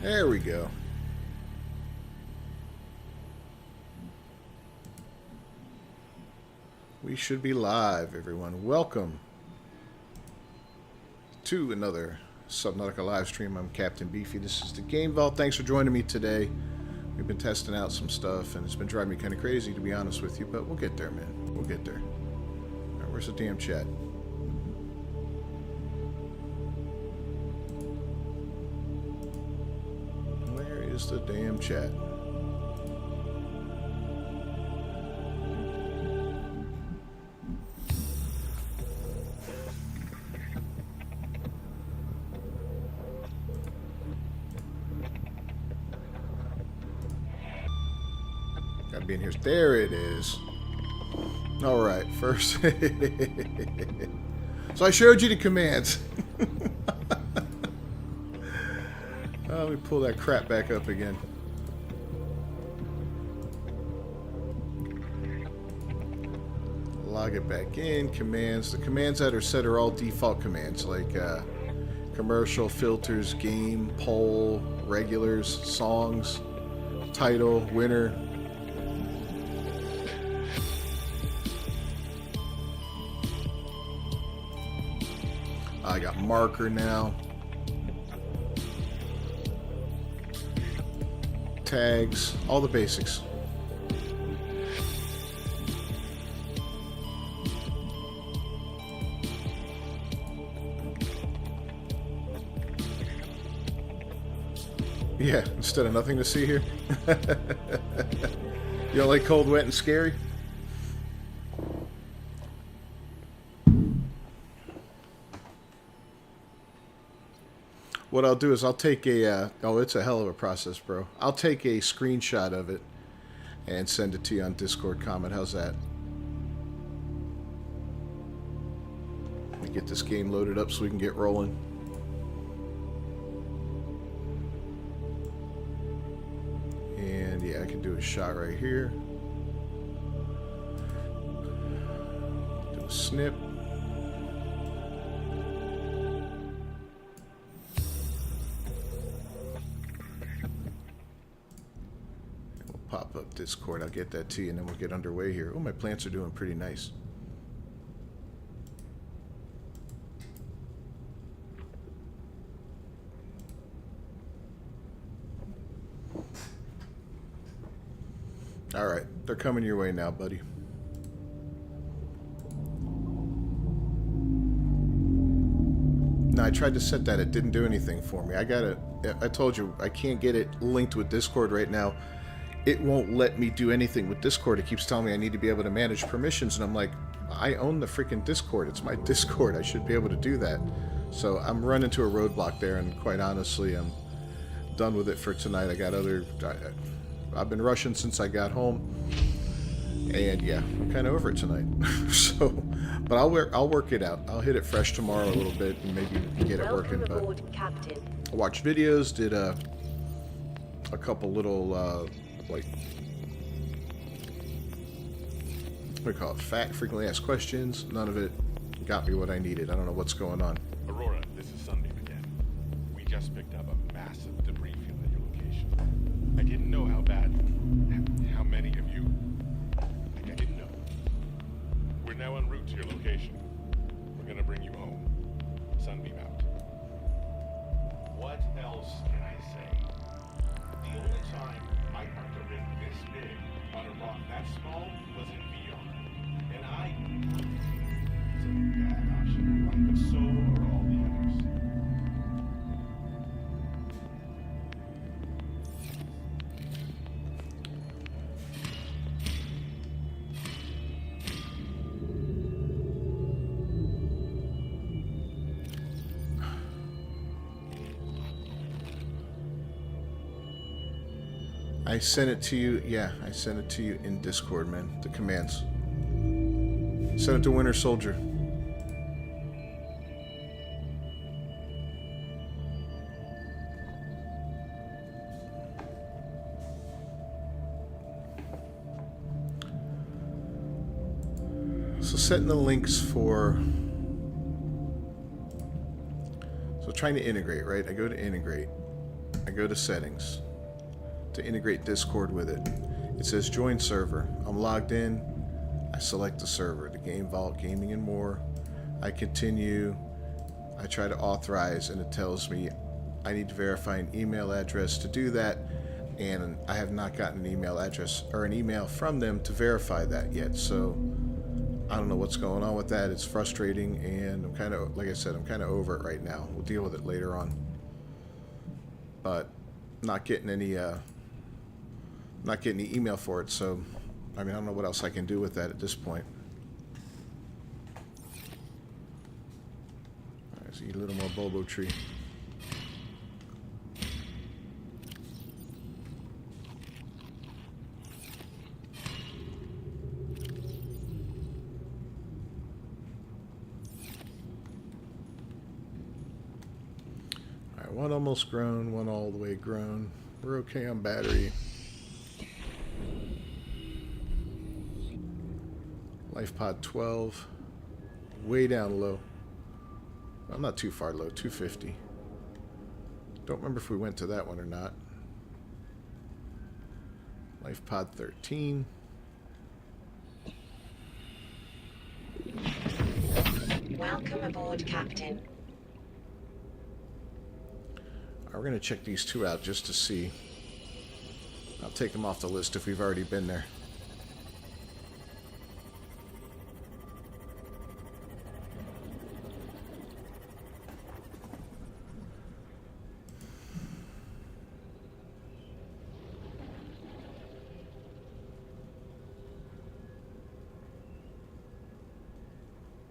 There we go. We should be live, everyone. Welcome to another Subnautica live stream. I'm Captain Beefy. This is the Game Vault. Thanks for joining me today. We've been testing out some stuff, and it's been driving me kind of crazy, to be honest with you, but we'll get there, man. We'll get there. All right, where's the damn chat? Where is the damn chat? Gotta be in here. There it is. All right, first. So I showed you the commands. Let me pull that crap back up again. Log it back in. Commands. The commands that are set are all default commands, like commercial, filters, game, poll, regulars, songs, title, winner. I got marker now. Tags, all the basics. Yeah, instead of nothing to see here. You don't like cold, wet, and scary? What I'll do is I'll take a, oh, it's a hell of a process, bro. I'll take a screenshot of it and send it to you on Discord comment. How's that? Let me get this game loaded up so we can get rolling. And yeah, I can do a shot right here. Do a snip. Pop up Discord. I'll get that to you and then we'll get underway here. Oh, my plants are doing pretty nice. All right, they're coming your way now, buddy. No, I tried to set that. It didn't do anything for me. I told you, I can't get it linked with Discord right now. It won't let me do anything with Discord. It keeps telling me I need to be able to manage permissions, and I'm like, I own the freaking Discord. It's my Discord. I should be able to do that. So I'm running into a roadblock there, and quite honestly, I'm done with it for tonight. I got I've been rushing since I got home, and yeah, I'm kind of over it tonight. So, but I'll work it out. I'll hit it fresh tomorrow a little bit, and maybe get it working. But I watched videos, did a couple little like, what do you call it, frequently asked questions. None of it got me what I needed. I don't know what's going on. Aurora, this is Sunbeam again. We just picked up a massive debris field at your location. I didn't know how bad, how many of you, like I didn't know. We're now en route to your location. We're gonna bring you home. Sunbeam out. What else can I say? The only time I parked a rig this big on a rock that small was in VR. And it's a bad option, right? But so are all the others. I sent it to you. Yeah, I sent it to you in Discord, man. The commands. Send it to Winter Soldier. So setting the links for... So trying to integrate, right? I go to integrate. I go to settings to integrate Discord with it. It says join server. I'm logged in. I select the server, the Game Vault, Gaming and More. I continue. I try to authorize, and it tells me I need to verify an email address to do that, and I have not gotten an email address or an email from them to verify that yet. So I don't know what's going on with that. It's frustrating, and I'm kind of, like I said, I'm kind of over it right now. We'll deal with it later on. But not getting any email for it, so I mean, I don't know what else I can do with that at this point. Alright, so a little more Bobo tree. Alright, one almost grown, one all the way grown. We're okay on battery. Life pod 12, way down low. I'm not too far low, 250. Don't remember if we went to that one or not. Life pod 13. Welcome aboard, Captain. We're going to check these two out just to see. I'll take them off the list if we've already been there.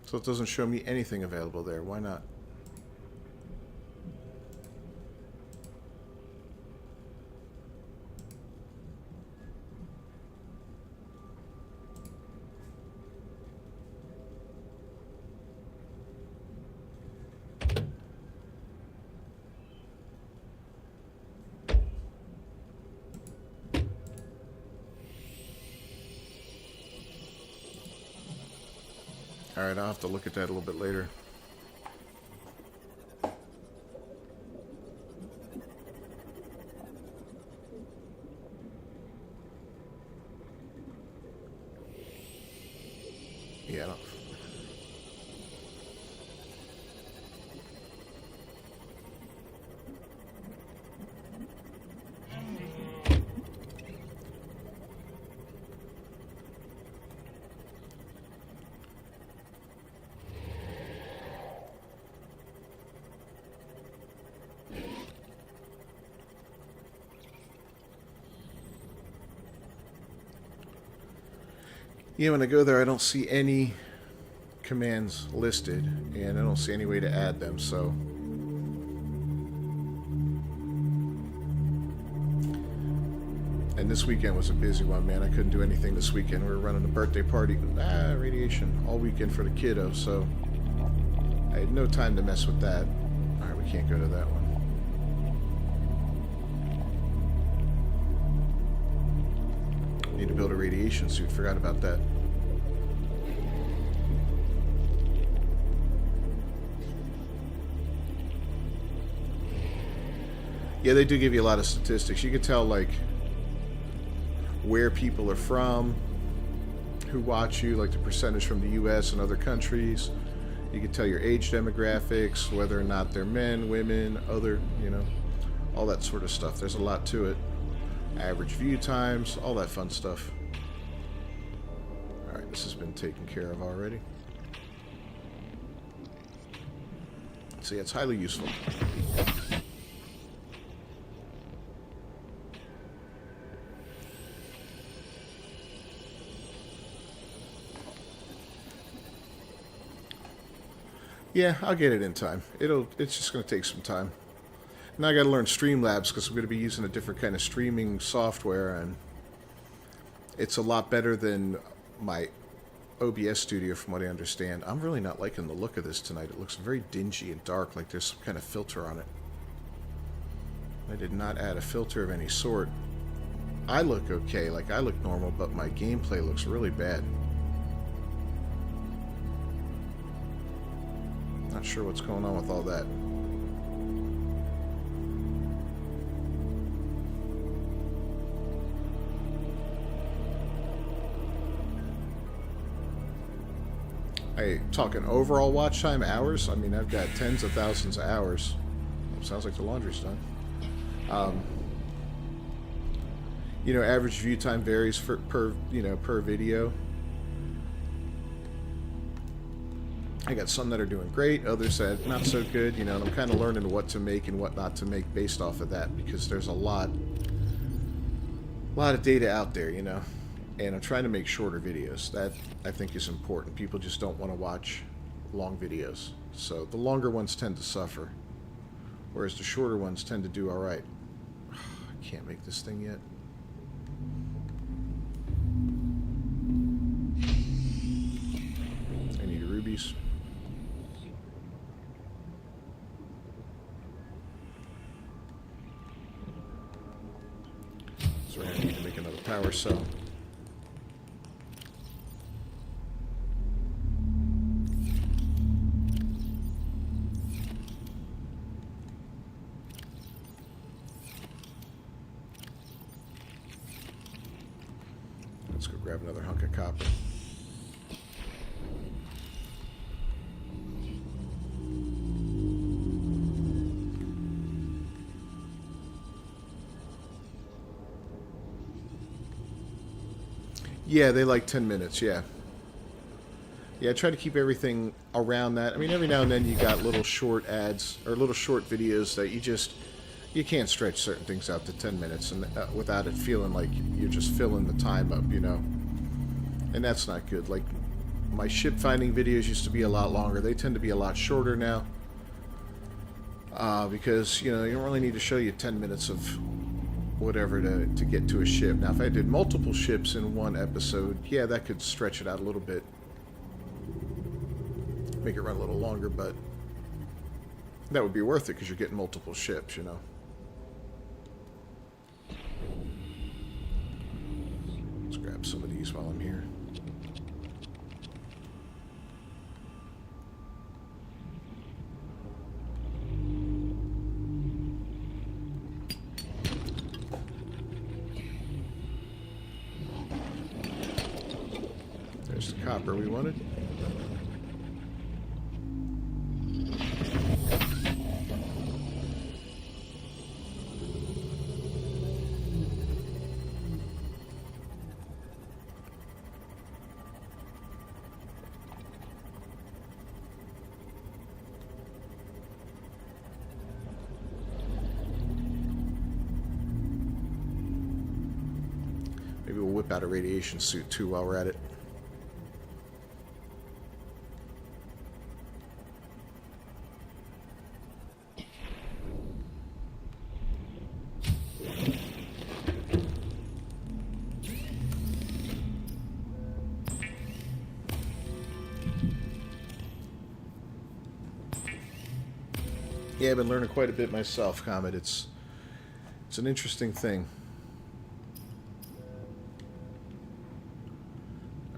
So it doesn't show me anything available there. Why not? Alright, I'll have to look at that a little bit later. Yeah, I don't... Yeah, when I go there, I don't see any commands listed, and I don't see any way to add them, so... And this weekend was a busy one, man. I couldn't do anything this weekend. We were running a birthday party. Radiation all weekend for the kiddo, so... I had no time to mess with that. Alright, we can't go to that one. Need to build a radiation suit. Forgot about that. Yeah, they do give you a lot of statistics. You can tell, like, where people are from, who watch you, like the percentage from the U.S. and other countries. You can tell your age demographics, whether or not they're men, women, other, you know, all that sort of stuff. There's a lot to it. Average view times, all that fun stuff. Alright, this has been taken care of already. So yeah, it's highly useful. Yeah, I'll get it in time. It's just going to take some time. Now I got to learn Streamlabs because I'm going to be using a different kind of streaming software, and it's a lot better than my OBS studio from what I understand. I'm really not liking the look of this tonight. It looks very dingy and dark, like there's some kind of filter on it. I did not add a filter of any sort. I look okay, like I look normal, but my gameplay looks really bad. Not sure what's going on with all that. I talking overall watch time hours. I mean, I've got tens of thousands of hours. Sounds like the laundry's done. You know, average view time varies per video. I got some that are doing great, others that not so good. You know, and I'm kind of learning what to make and what not to make based off of that, because there's a lot of data out there, you know. And I'm trying to make shorter videos. That, I think, is important. People just don't want to watch long videos. So the longer ones tend to suffer, whereas the shorter ones tend to do all right. I can't make this thing yet. I need rubies. So we're going to need to make another power cell. Let's go grab another hunk of copper. Yeah, they like 10 minutes, yeah. Yeah, I try to keep everything around that. I mean, every now and then you got little short ads or little short videos that you can't stretch certain things out to 10 minutes and without it feeling like you're just filling the time up, you know. And that's not good. Like, my ship finding videos used to be a lot longer. They tend to be a lot shorter now. Because, you know, you don't really need to show you 10 minutes of whatever to get to a ship. Now, if I did multiple ships in one episode, yeah, that could stretch it out a little bit. Make it run a little longer, but that would be worth it because you're getting multiple ships, you know. Let's grab some of these while I'm here. There's the copper we wanted. Maybe we'll whip out a radiation suit too while we're at it. Yeah, I've been learning quite a bit myself, Comet. It's an interesting thing.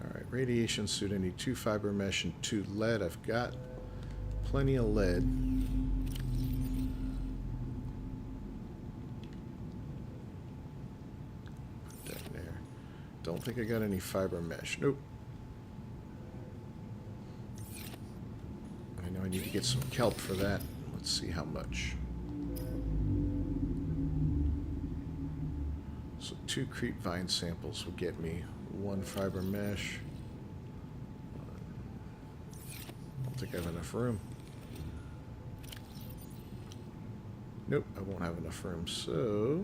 Alright, radiation suit. I need 2 fiber mesh and 2 lead. I've got plenty of lead. Put that in there. Don't think I got any fiber mesh. Nope. I know I need to get some kelp for that. Let's see how much. So 2 creep vine samples would get me 1 fiber mesh. I don't think I have enough room. Nope, I won't have enough room, so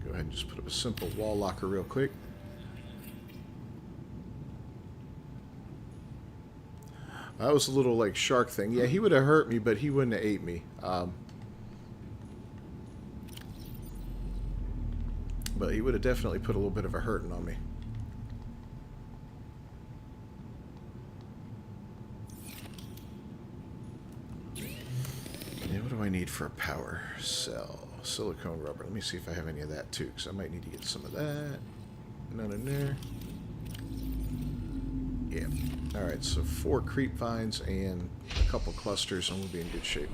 go ahead and just put up a simple wall locker real quick. That was a little like shark thing. Yeah, he would have hurt me, but he wouldn't have ate me. But he would have definitely put a little bit of a hurting on me. Yeah, what do I need for a power cell? Silicone rubber. Let me see if I have any of that too, because I might need to get some of that. None in there. Yeah. Alright, so 4 creep vines and a couple clusters and we'll be in good shape.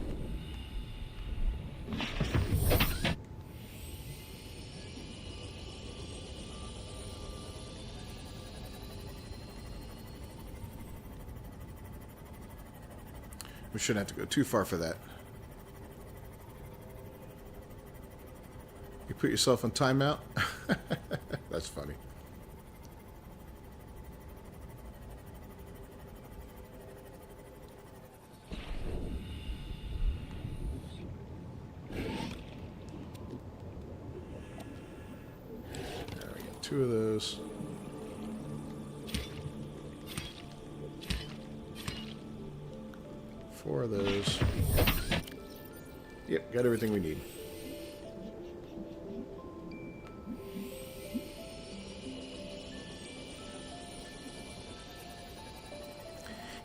We shouldn't have to go too far for that. You put yourself on timeout? That's funny. There we go. 2 of those. Four of those. Yep, got everything we need.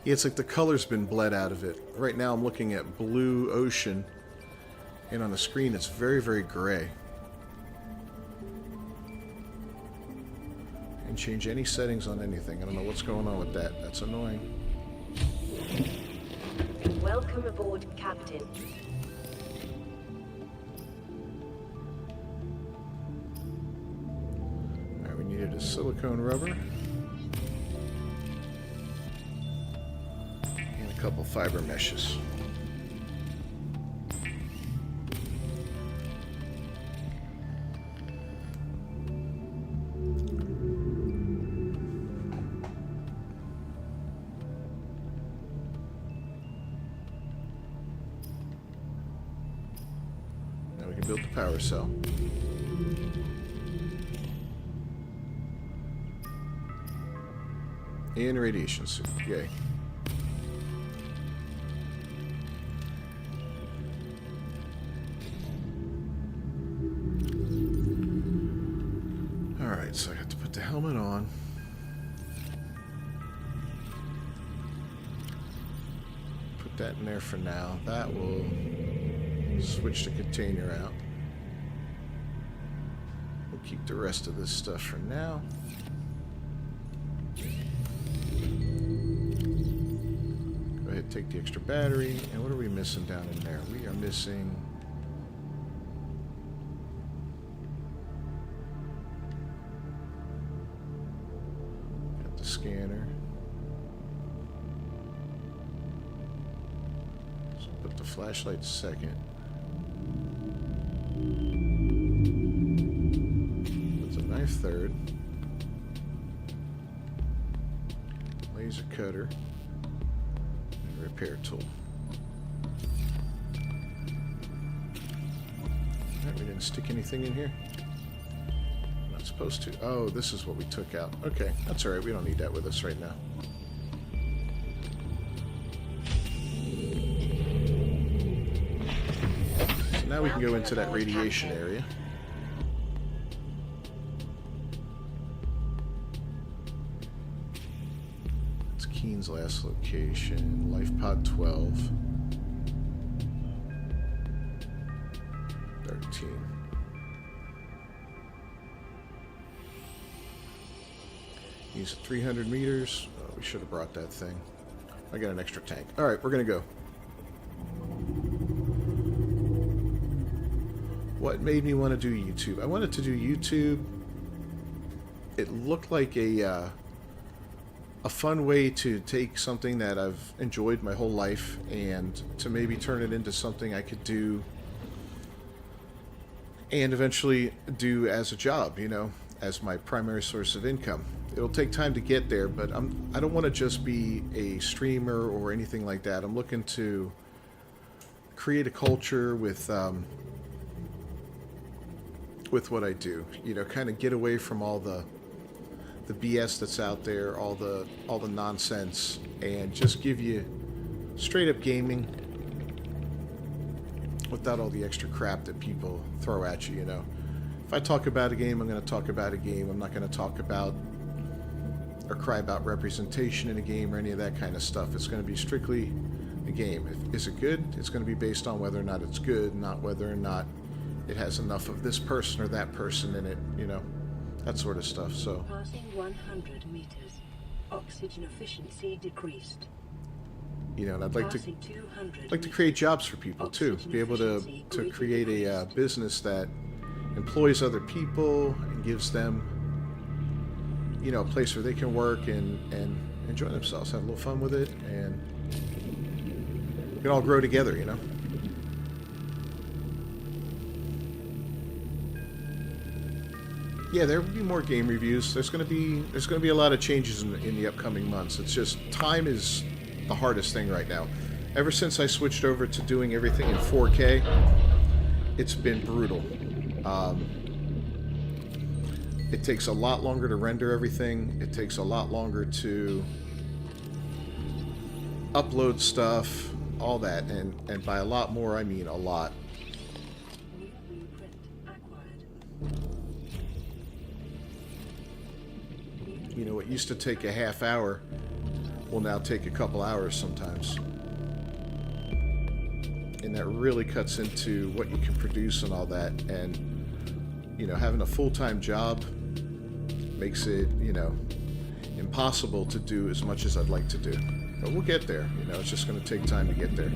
Yeah, it's like the color's been bled out of it. Right now I'm looking at blue ocean, and on the screen it's very, very gray. And change any settings on anything. I don't know what's going on with that. That's annoying. Welcome aboard, Captain. Alright, we needed a silicone rubber. And a couple fiber meshes. Build the power cell. And radiation suit. Yay. Alright, so I have to put the helmet on. Put that in there for now. That will switch the container out. We'll keep the rest of this stuff for now. Go ahead and take the extra battery. And what are we missing down in there? We are missing... got the scanner. So put the flashlight second. Third. Laser cutter and repair tool. Alright, we didn't stick anything in here. Not supposed to. Oh, this is what we took out. Okay, that's alright. We don't need that with us right now. So now we can go into that radiation area. Last location, life pod 12, 13. Use 300 meters. Oh, we should have brought that thing. I got an extra tank. All right, we're gonna go. What made me want to do YouTube? I wanted to do YouTube. It looked like a fun way to take something that I've enjoyed my whole life and to maybe turn it into something I could do and eventually do as a job, you know, as my primary source of income. It'll take time to get there, but I don't want to just be a streamer or anything like that. I'm looking to create a culture with what I do, you know, kind of get away from all the BS that's out there, all the nonsense, and just give you straight up gaming without all the extra crap that people throw at you, you know. If I talk about a game, I'm going to talk about a game. I'm not going to talk about or cry about representation in a game or any of that kind of stuff. It's going to be strictly a game. Is it good? It's going to be based on whether or not it's good, not whether or not it has enough of this person or that person in it, you know. That sort of stuff, so. Passing 100 meters. Oxygen efficiency decreased. You know, and I'd like to create jobs for people too. Be able to create a business that employs other people and gives them, you know, a place where they can work and enjoy themselves, have a little fun with it, and can all grow together, you know? Yeah, there will be more game reviews. There's gonna be a lot of changes in the upcoming months. It's just time is the hardest thing right now. Ever since I switched over to doing everything in 4K, it's been brutal. It takes a lot longer to render everything. It takes a lot longer to upload stuff, all that, and by a lot more I mean a lot. You know, what used to take a half hour will now take a couple hours sometimes. And that really cuts into what you can produce and all that. And, you know, having a full-time job makes it, you know, impossible to do as much as I'd like to do. But we'll get there. You know, it's just going to take time to get there.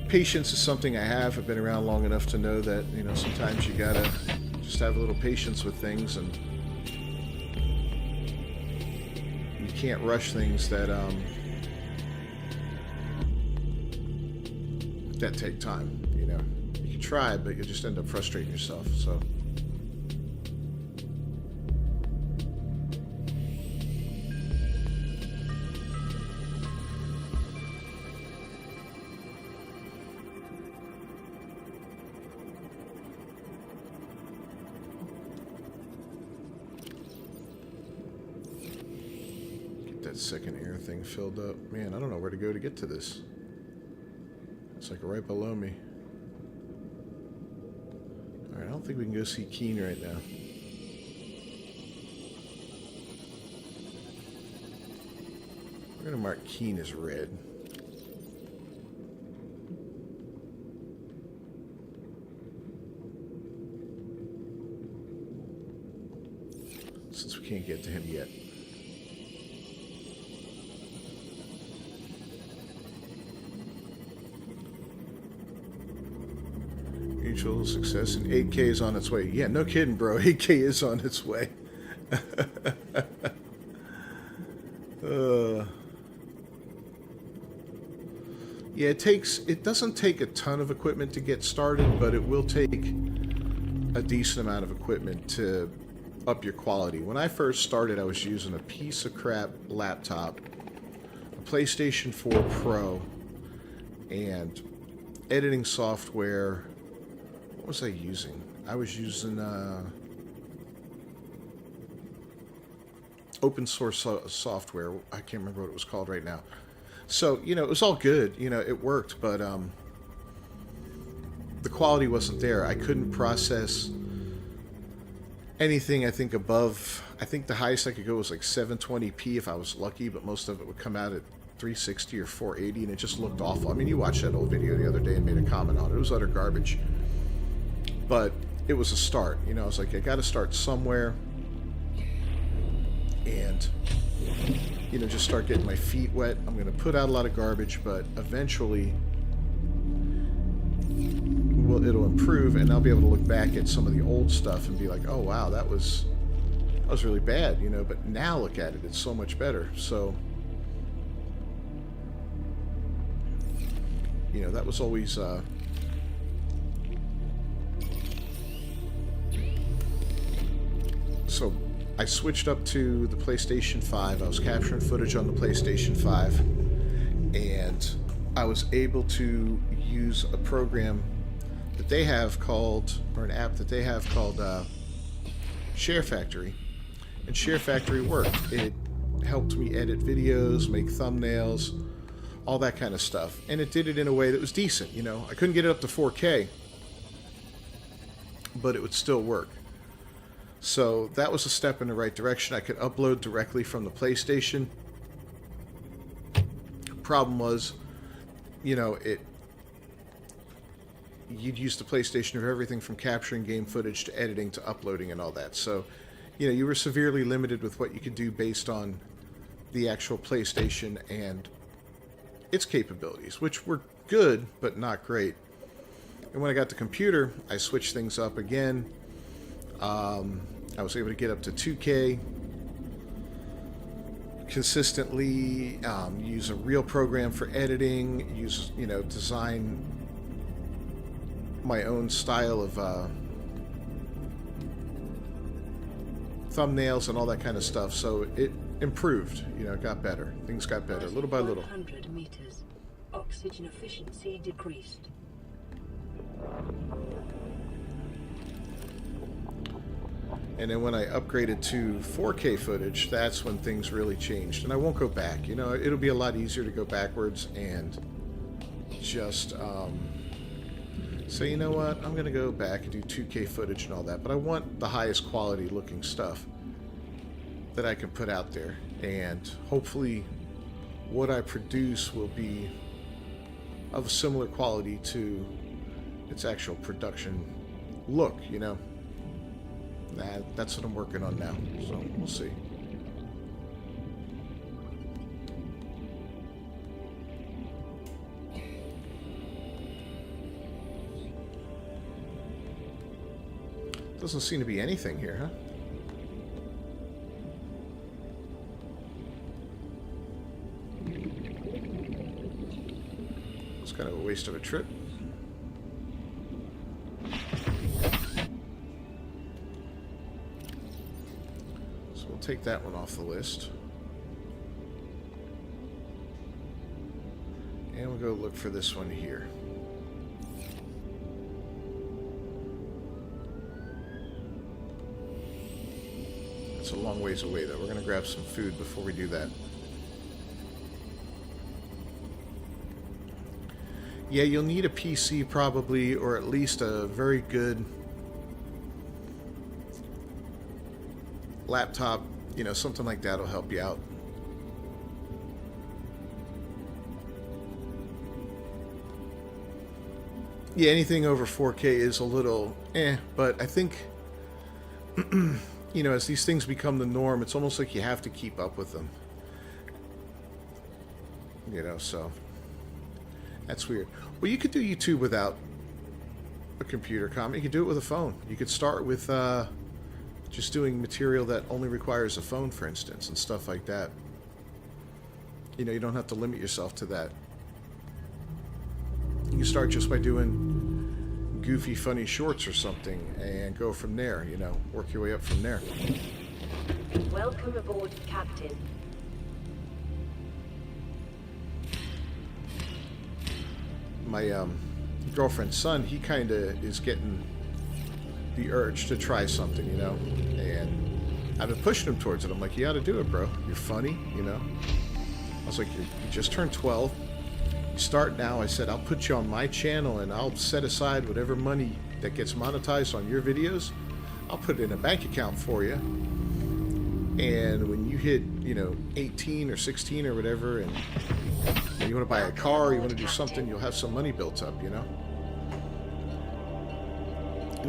Patience is something I have. I've been around long enough to know that, you know, sometimes you gotta just have a little patience with things, and you can't rush things that that take time. You know, you can try, but you just end up frustrating yourself. So. Second air thing filled up. Man, I don't know where to go to get to this. It's like right below me. Alright, I don't think we can go see Keen right now. We're gonna mark Keen as red. Since we can't get to him yet. Mutual success, and 8K is on its way. Yeah, no kidding, bro. 8K is on its way. Yeah, it doesn't take a ton of equipment to get started, but it will take a decent amount of equipment to up your quality. When I first started, I was using a piece of crap laptop, a PlayStation 4 Pro, and editing software. What was I using? I was using open source software. I can't remember what it was called right now. So, you know, it was all good. You know, it worked, but the quality wasn't there. I couldn't process anything, I think, above... I think the highest I could go was like 720p if I was lucky, but most of it would come out at 360 or 480, and it just looked awful. I mean, you watched that old video the other day and made a comment on it. It was utter garbage. But it was a start. You know, I was like, I got to start somewhere. And, you know, just start getting my feet wet. I'm going to put out a lot of garbage, but eventually it'll improve, and I'll be able to look back at some of the old stuff and be like, oh, wow, that was really bad, you know, but now look at it. It's so much better. So, you know, that was always... So I switched up to the PlayStation 5. I was capturing footage on the PlayStation 5, and I was able to use a program that they have called, or an app that they have called Share Factory. And Share Factory worked. It helped me edit videos, make thumbnails, all that kind of stuff. And it did it in a way that was decent, you know. I couldn't get it up to 4K, but it would still work. So that was a step in the right direction. I could upload directly from the PlayStation. Problem was, you know, you'd use the PlayStation for everything from capturing game footage to editing to uploading and all that. So, you know, you were severely limited with what you could do based on the actual PlayStation and its capabilities, which were good, but not great. And when I got the computer, I switched things up again. I was able to get up to 2K, consistently, use a real program for editing, use, design my own style of thumbnails and all that kind of stuff. So it improved, it got better. Things got better little by little. 100 meters. Oxygen efficiency decreased. And then when I upgraded to 4K footage, that's when things really changed. And I won't go back. It'll be a lot easier to go backwards and just say, you know what, I'm going to go back and do 2K footage and all that. But I want the highest quality looking stuff that I can put out there. And hopefully what I produce will be of a similar quality to its actual production look, That's what I'm working on now, so we'll see. Doesn't seem to be anything here, huh? It's kind of a waste of a trip. Take that one off the list. And we'll go look for this one here. It's a long ways away though. We're going to grab some food before we do that. Yeah, you'll need a PC probably, or at least a very good laptop. Something like that will help you out. Yeah, anything over 4K is a little but I think, as these things become the norm, it's almost like you have to keep up with them. So that's weird. Well, you could do YouTube without a computer comment. You could do it with a phone. You could start with, just doing material that only requires a phone, for instance, and stuff like that. You don't have to limit yourself to that. You can start just by doing goofy, funny shorts or something and go from there, work your way up from there. Welcome aboard, Captain. My girlfriend's son, he kind of is getting the urge to try something, and I've been pushing him towards it. I'm like, you ought to do it, bro. You're funny, I was like, you just turned 12. You start now. I said, I'll put you on my channel and I'll set aside whatever money that gets monetized on your videos. I'll put it in a bank account for you. And when you hit, 18 or 16 or whatever, and you want to buy a car, you want to do something, you'll have some money built up, And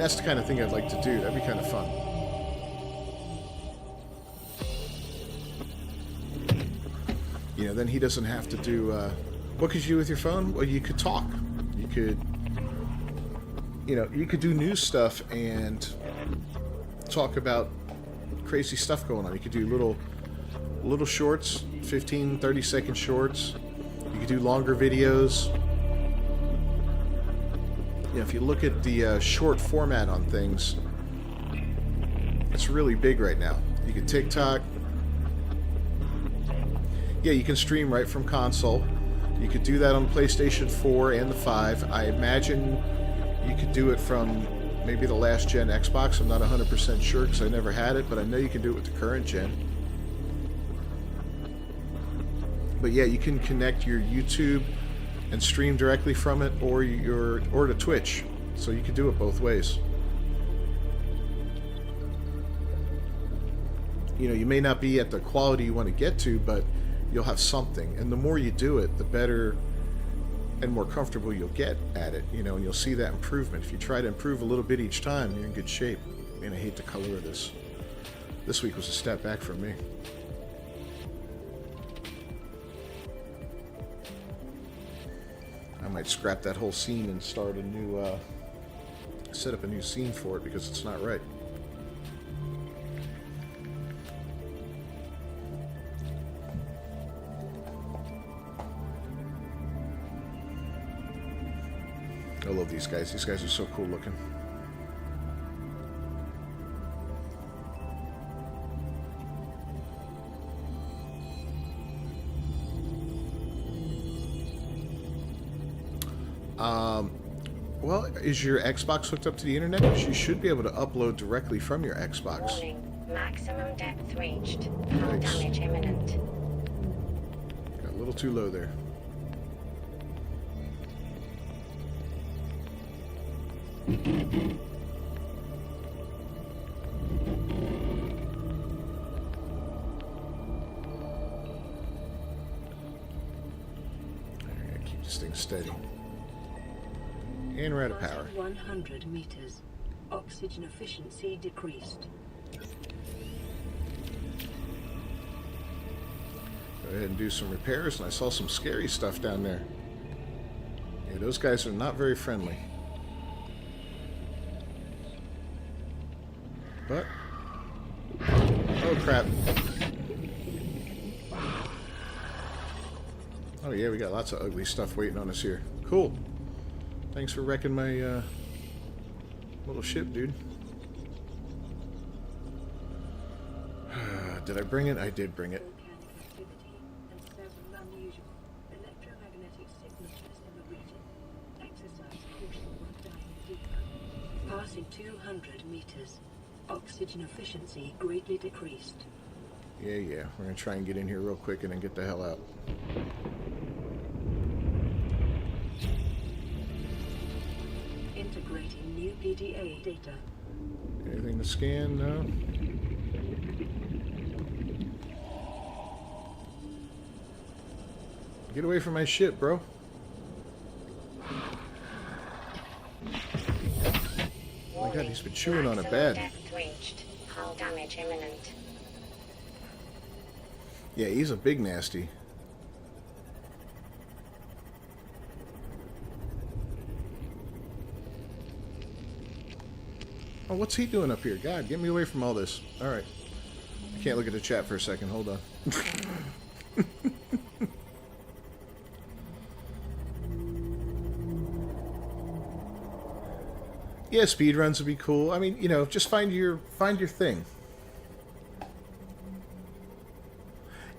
that's the kind of thing I'd like to do. That'd be kind of fun. Then he doesn't have to do... what could you do with your phone? Well, you could talk. You could... you could do news stuff and talk about crazy stuff going on. You could do little shorts, 15, 30-second shorts. You could do longer videos. If you look at the short format on things, it's really big right now. You can TikTok. Yeah, you can stream right from console. You could do that on PlayStation 4 and the 5. I imagine you could do it from maybe the last gen Xbox. I'm not 100% sure because I never had it, but I know you can do it with the current gen. But yeah, you can connect your YouTube and stream directly from it, or to Twitch. So you can do it both ways. You may not be at the quality you want to get to, but you'll have something. And the more you do it, the better and more comfortable you'll get at it, and you'll see that improvement. If you try to improve a little bit each time, you're in good shape. Man, I hate the color of this. This week was a step back for me. I might scrap that whole scene and start a new, set up a new scene for it because it's not right. I love these guys. These guys are so cool looking. Well, is your Xbox hooked up to the internet? Because you should be able to upload directly from your Xbox. Warning. Maximum depth reached. Hull Nice. damage imminent. Got a little too low there. Alright, keep this thing steady. And we're out of power. 100 meters. Oxygen efficiency decreased. Go ahead and do some repairs, and I saw some scary stuff down there. Yeah, those guys are not very friendly. But... oh, crap. Oh, yeah, we got lots of ugly stuff waiting on us here. Cool. Thanks for wrecking my, little ship, dude. Did I bring it? I did bring it. Volcanic activity and several unusual electromagnetic signatures in the region. Exercise caution when diving deeper. Passing 200 meters. Oxygen efficiency greatly decreased. Yeah. We're gonna try and get in here real quick and then get the hell out. Integrating new PDA data. Anything to scan? No. Get away from my ship, bro. Oh my god, he's been chewing on it bad. Depth reached. Hull damage imminent. Yeah, he's a big nasty. Oh, what's he doing up here? God, get me away from all this. Alright. I can't look at the chat for a second. Hold on. Yeah, speedruns would be cool. I mean, you know, just find your thing.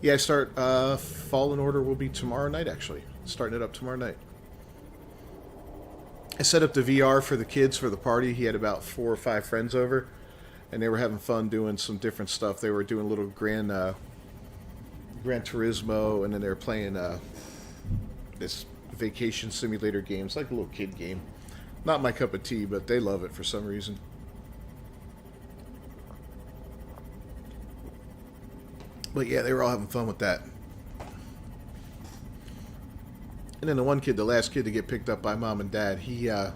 Yeah, Fallen Order will be tomorrow night, actually. Starting it up tomorrow night. I set up the VR for the kids for the party. He had about 4 or 5 friends over, and they were having fun doing some different stuff. They were doing a little Gran Turismo, and then they were playing this vacation simulator game. It's like a little kid game. Not my cup of tea, but they love it for some reason. But yeah, they were all having fun with that. And then the one kid, the last kid to get picked up by mom and dad, he hung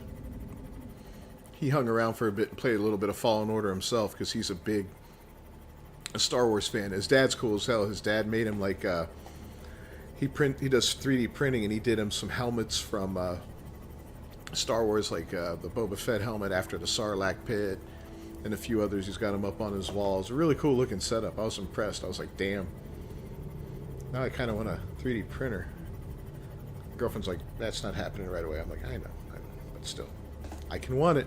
around for a bit and played a little bit of Fallen Order himself because he's a Star Wars fan. His dad's cool as hell. His dad made him like he does 3D printing, and he did him some helmets from Star Wars, like the Boba Fett helmet after the Sarlacc pit, and a few others. He's got them up on his walls. A really cool looking setup. I was impressed. I was like, damn. Now I kind of want a 3D printer. Girlfriend's like, that's not happening right away. I'm like, I know, but still, I can want it.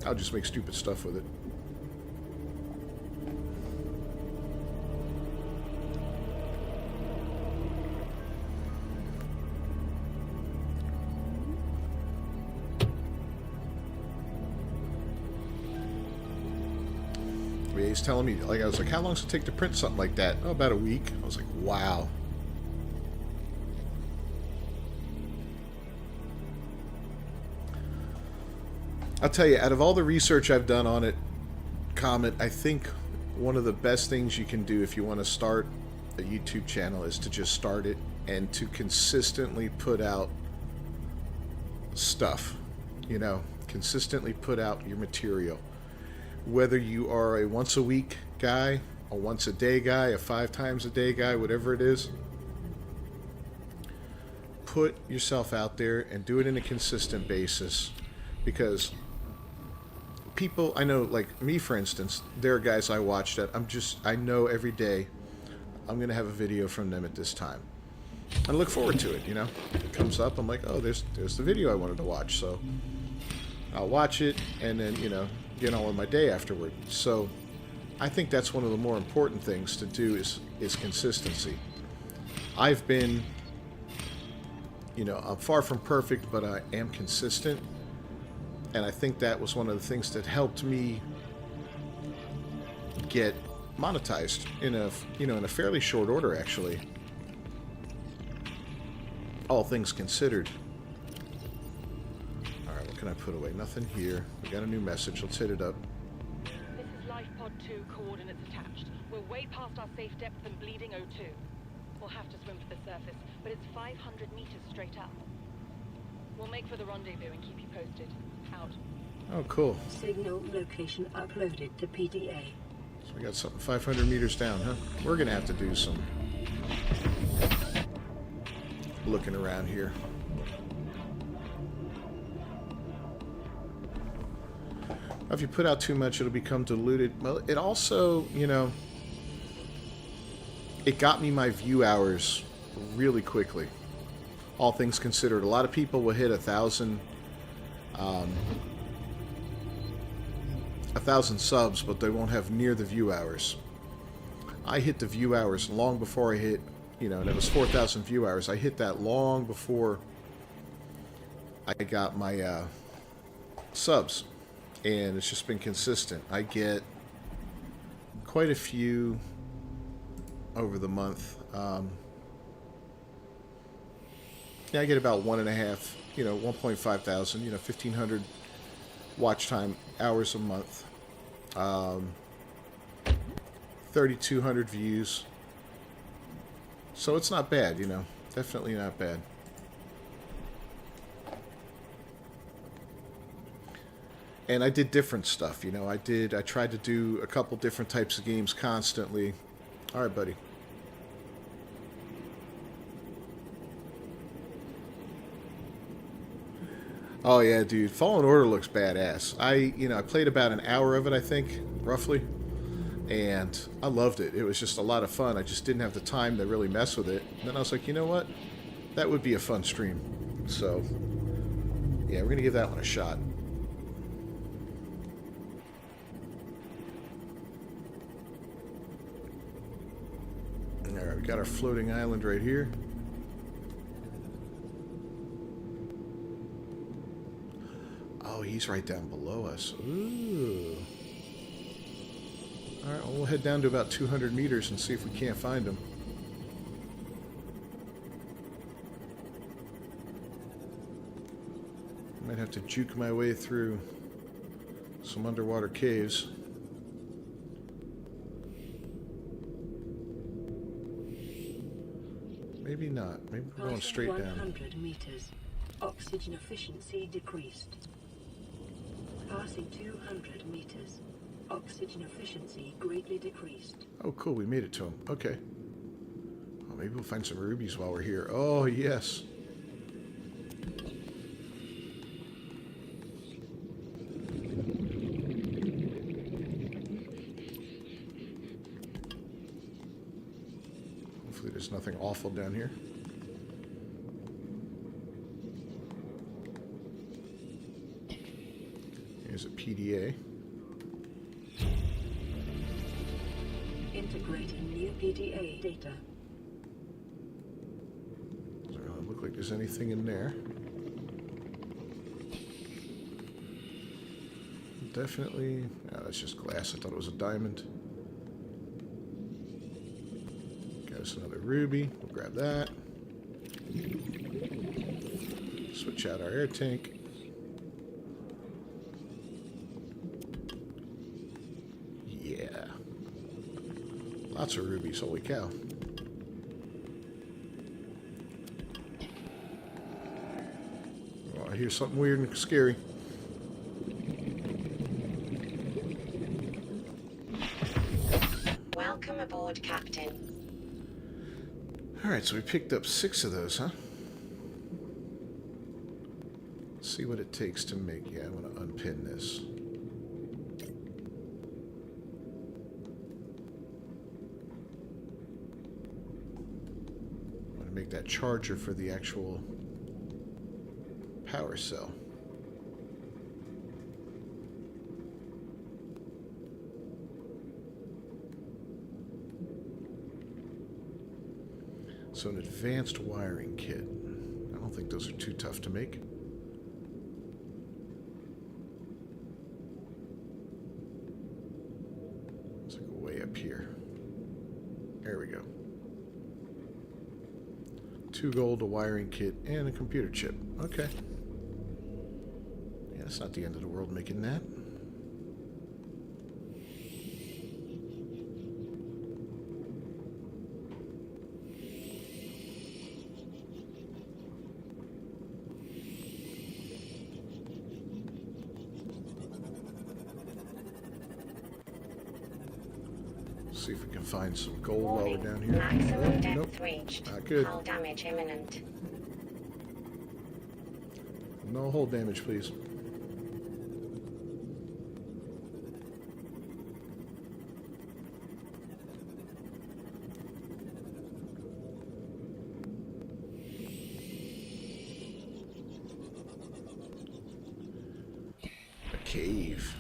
I'll just make stupid stuff with it. He's telling me, like, I was like, how long does it take to print something like that? Oh, about a week. I was like, wow. I'll tell you, out of all the research I've done on it, Comet, I think one of the best things you can do if you want to start a YouTube channel is to just start it and to consistently put out stuff. You know, consistently put out your material. Whether you are a once a week guy, a once a day guy, a 5 times a day guy, whatever it is, put yourself out there and do it in a consistent basis. Because people, I know, like me for instance, there are guys I watch that I know every day I'm going to have a video from them at this time. I look forward to it, you know. It comes up, I'm like, oh, there's the video I wanted to watch, so I'll watch it and then, you know, get on with my day afterward. So I think that's one of the more important things to do is consistency. I've been, you know, I'm far from perfect, but I am consistent. And I think that was one of the things that helped me get monetized in a fairly short order, actually. All things considered. Alright, what can I put away? Nothing here. We got a new message. Let's hit it up. This is Life Pod 2, coordinates attached. We're way past our safe depth and bleeding O2. We'll have to swim for the surface, but it's 500 meters straight up. We'll make for the rendezvous and keep you posted. Out. Oh, cool. Signal location uploaded to PDA. So we got something 500 meters down, huh? We're going to have to do some looking around here. If you put out too much, it'll become diluted. Well, it also, you know, it got me my view hours really quickly. All things considered, a lot of people will hit 1,000 subs, but they won't have near the view hours. I hit the view hours long before I hit, you know, and it was 4,000 view hours. I hit that long before I got my subs, and it's just been consistent. I get quite a few over the month. Yeah, I get about 1.5, you know, 1.5 thousand, you know, 1,500 watch time hours a month. 3,200 views. So it's not bad, you know. Definitely not bad. And I did different stuff, you know. I tried to do a couple different types of games constantly. All right, buddy. Oh yeah, dude. Fallen Order looks badass. I played about an hour of it, I think, roughly. And I loved it. It was just a lot of fun. I just didn't have the time to really mess with it. And then I was like, you know what? That would be a fun stream. So, yeah, we're going to give that one a shot. Alright, we got our floating island right here. Oh, he's right down below us. Ooh. Alright, well, we'll head down to about 200 meters and see if we can't find him. Might have to juke my way through some underwater caves. Maybe not. Maybe we're going straight down. 100 meters. Oxygen efficiency decreased. Passing 200 meters. Oxygen efficiency greatly decreased. Oh, cool. We made it to him. Okay. Oh, maybe we'll find some rubies while we're here. Oh, yes. Hopefully there's nothing awful down here. Here's a PDA. Integrating new PDA data. Doesn't really look like there's anything in there. Definitely. No, that's just glass. I thought it was a diamond. Got us another ruby. We'll grab that. Switch out our air tank. Yeah. Lots of rubies. Holy cow. Oh, I hear something weird and scary. Welcome aboard, Captain. Alright, so we picked up 6 of those, huh? Let's see what it takes to make... Yeah, I want to unpin this. like that charger for the actual power cell. So an advanced wiring kit. I don't think those are too tough to make. It's like way up here. There we go. 2 gold, a wiring kit, and a computer chip. Okay. Yeah, that's not the end of the world making that. See if we can find some gold while we're down here. Maximum depth Nope. reached. Not good. Hull damage imminent. No hull damage, please. A cave.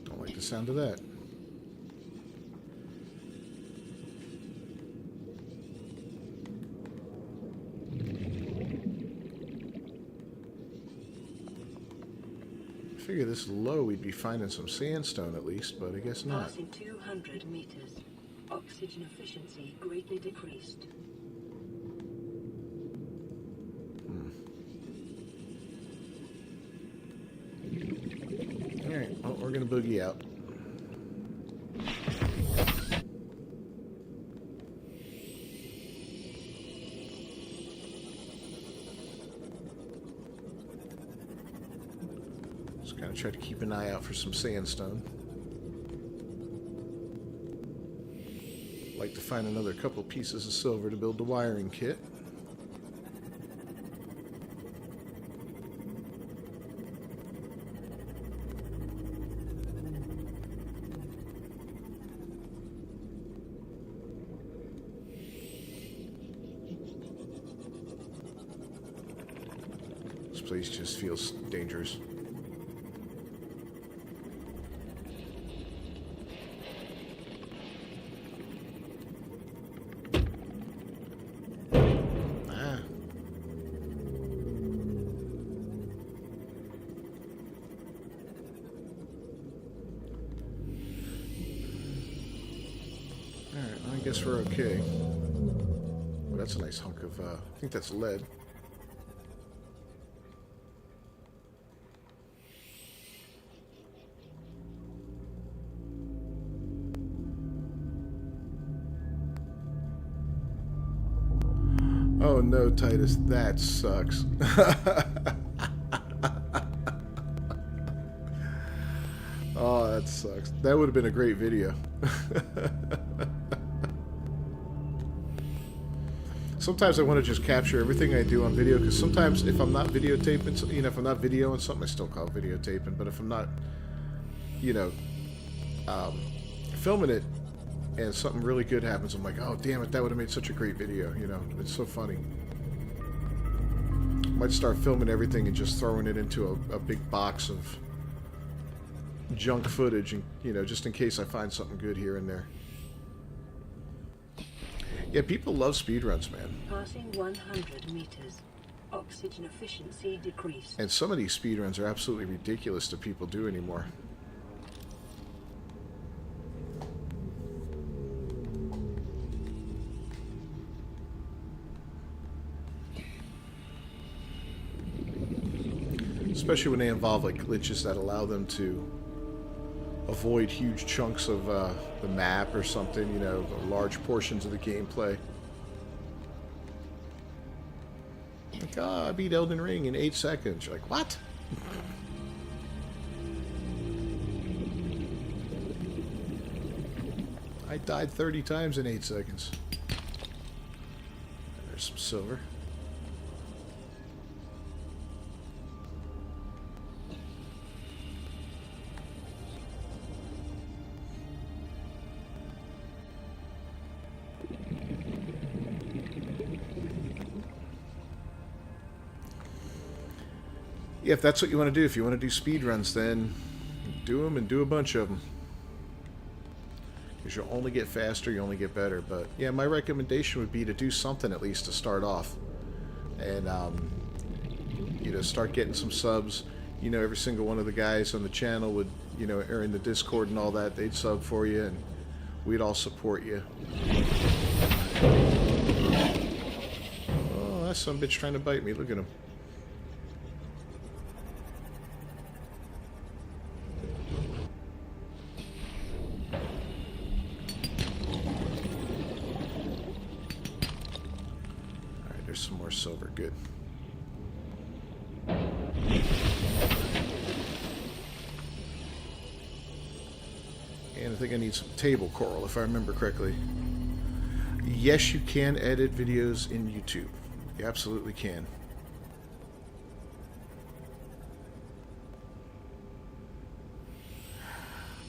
Don't like the sound of that. I figure this low we'd be finding some sandstone at least, but I guess not. Passing 200 meters. Oxygen efficiency greatly decreased. Alright, well, we're gonna boogie out. Just kind of try to keep an eye out for some sandstone. Like to find another couple pieces of silver to build the wiring kit. This place just feels dangerous. Ah. Alright, I guess we're okay. Well, that's a nice hunk of, I think that's lead. Oh no, Titus, that sucks. Oh, that sucks. That would have been a great video. Sometimes I want to just capture everything I do on video, because sometimes if I'm not videotaping, if I'm not videoing something, I still call it videotaping, but if I'm not, filming it, and something really good happens, I'm like, oh, damn it, that would have made such a great video, It's so funny. Might start filming everything and just throwing it into a big box of junk footage, and, just in case I find something good here and there. Yeah, people love speedruns, man. Passing 100 meters. Oxygen efficiency decreased. And some of these speedruns are absolutely ridiculous to people do anymore. Especially when they involve like glitches that allow them to avoid huge chunks of the map or something, or large portions of the gameplay. Like, oh, I beat Elden Ring in 8 seconds. You're like, what? I died 30 times in 8 seconds. There's some silver. Yeah, if that's what you want to do, if you want to do speed runs, then do them and do a bunch of them. Because you'll only get faster, you only get better. But yeah, my recommendation would be to do something at least to start off. And, you know, start getting some subs. You know, every single one of the guys on the channel would, you know, are in the Discord and all that. They'd sub for you and we'd all support you. Oh, that's some bitch trying to bite me. Look at him. Alright, there's some more silver. Good. And I think I need some table coral, if I remember correctly. Yes, you can edit videos in YouTube. You absolutely can.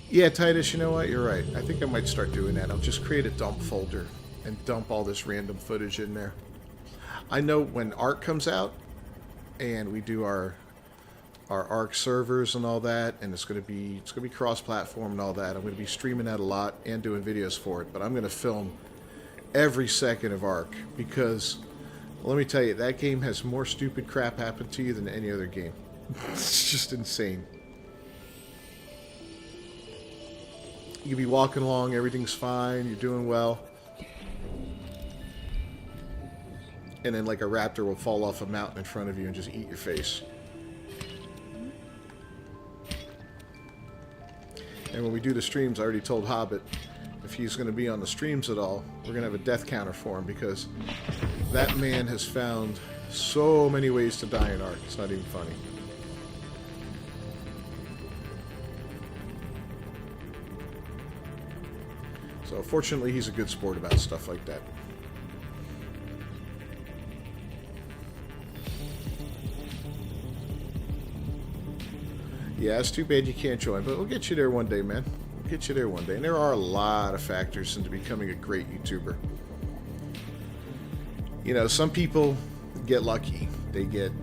Yeah, Titus, you know what? You're right. I think I might start doing that. I'll just create a dump folder and dump all this random footage in there. I know when ARC comes out and we do our ARC servers and all that, and it's gonna be cross-platform and all that. I'm gonna be streaming that a lot and doing videos for it, but I'm gonna film every second of ARC because let me tell you, that game has more stupid crap happen to you than any other game. It's just insane. You could be walking along, everything's fine, you're doing well, and then like a raptor will fall off a mountain in front of you and just eat your face. And when we do the streams, I already told Hobbit if he's going to be on the streams at all, we're going to have a death counter for him because that man has found so many ways to die in ARC. It's not even funny. So fortunately, he's a good sport about stuff like that. Yeah, it's too bad you can't join, but we'll get you there one day, man. We'll get you there one day. And there are a lot of factors into becoming a great YouTuber. You know, some people get lucky. They get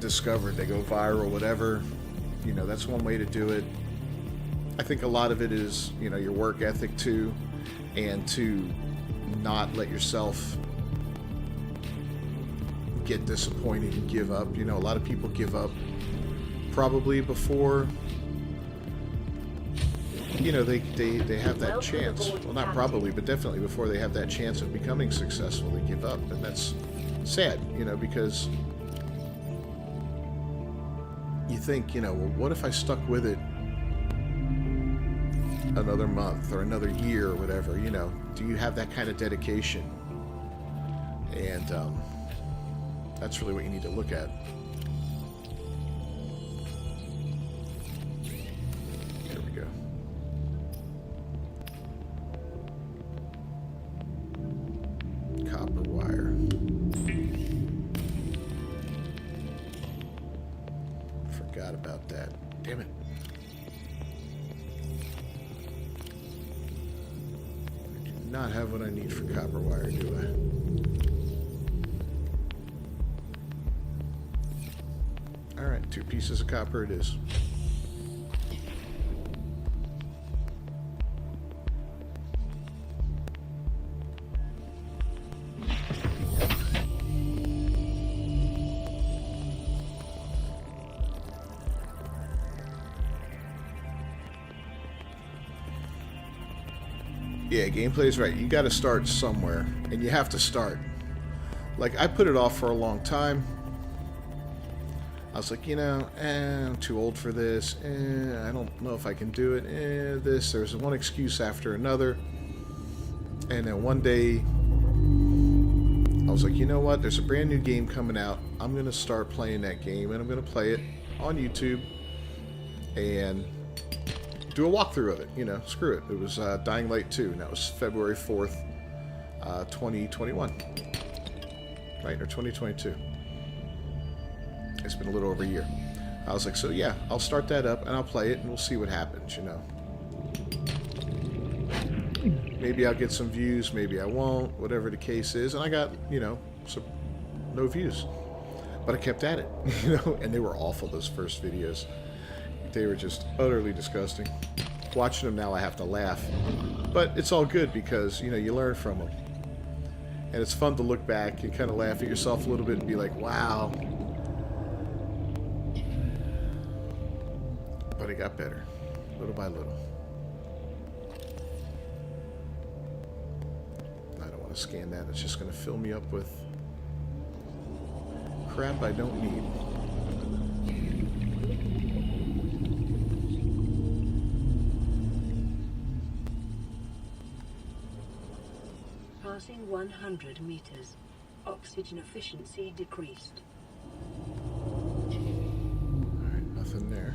discovered. They go viral, whatever. You know, that's one way to do it. I think a lot of it is, you know, your work ethic too, and to not let yourself get disappointed and give up. You know, a lot of people give up probably before, you know, they have that chance. Well, not probably, but definitely before they have that chance of becoming successful, they give up. And that's sad, you know, because you think, you know, well, what if I stuck with it another month or another year or whatever, you know? Do you have that kind of dedication? And that's really what you need to look at. There we go. Copper wire. Forgot about that. Damn it. I do not have what I need for copper wire, do I? Alright, 2 pieces of copper it is. Yeah, gameplay's right. You gotta start somewhere, and you have to start. Like, I put it off for a long time. I was like, you know, I'm too old for this. I don't know if I can do it. This. There's one excuse after another. And then one day, I was like, you know what? There's a brand new game coming out. I'm going to start playing that game, and I'm going to play it on YouTube and do a walkthrough of it. You know, screw it. It was Dying Light 2, and that was February 4th, 2021. Right, or 2022. It's been a little over a year. I was like, so yeah, I'll start that up and I'll play it and we'll see what happens, you know. Maybe I'll get some views, maybe I won't, whatever the case is. And I got, you know, no views. But I kept at it, you know, and they were awful, those first videos. They were just utterly disgusting. Watching them now, I have to laugh. But it's all good because, you know, you learn from them. And it's fun to look back and kind of laugh at yourself a little bit and be like, wow. But it got better, little by little. I don't want to scan that. It's just going to fill me up with crap I don't need. Passing 100 meters. Oxygen efficiency decreased. Alright, nothing there.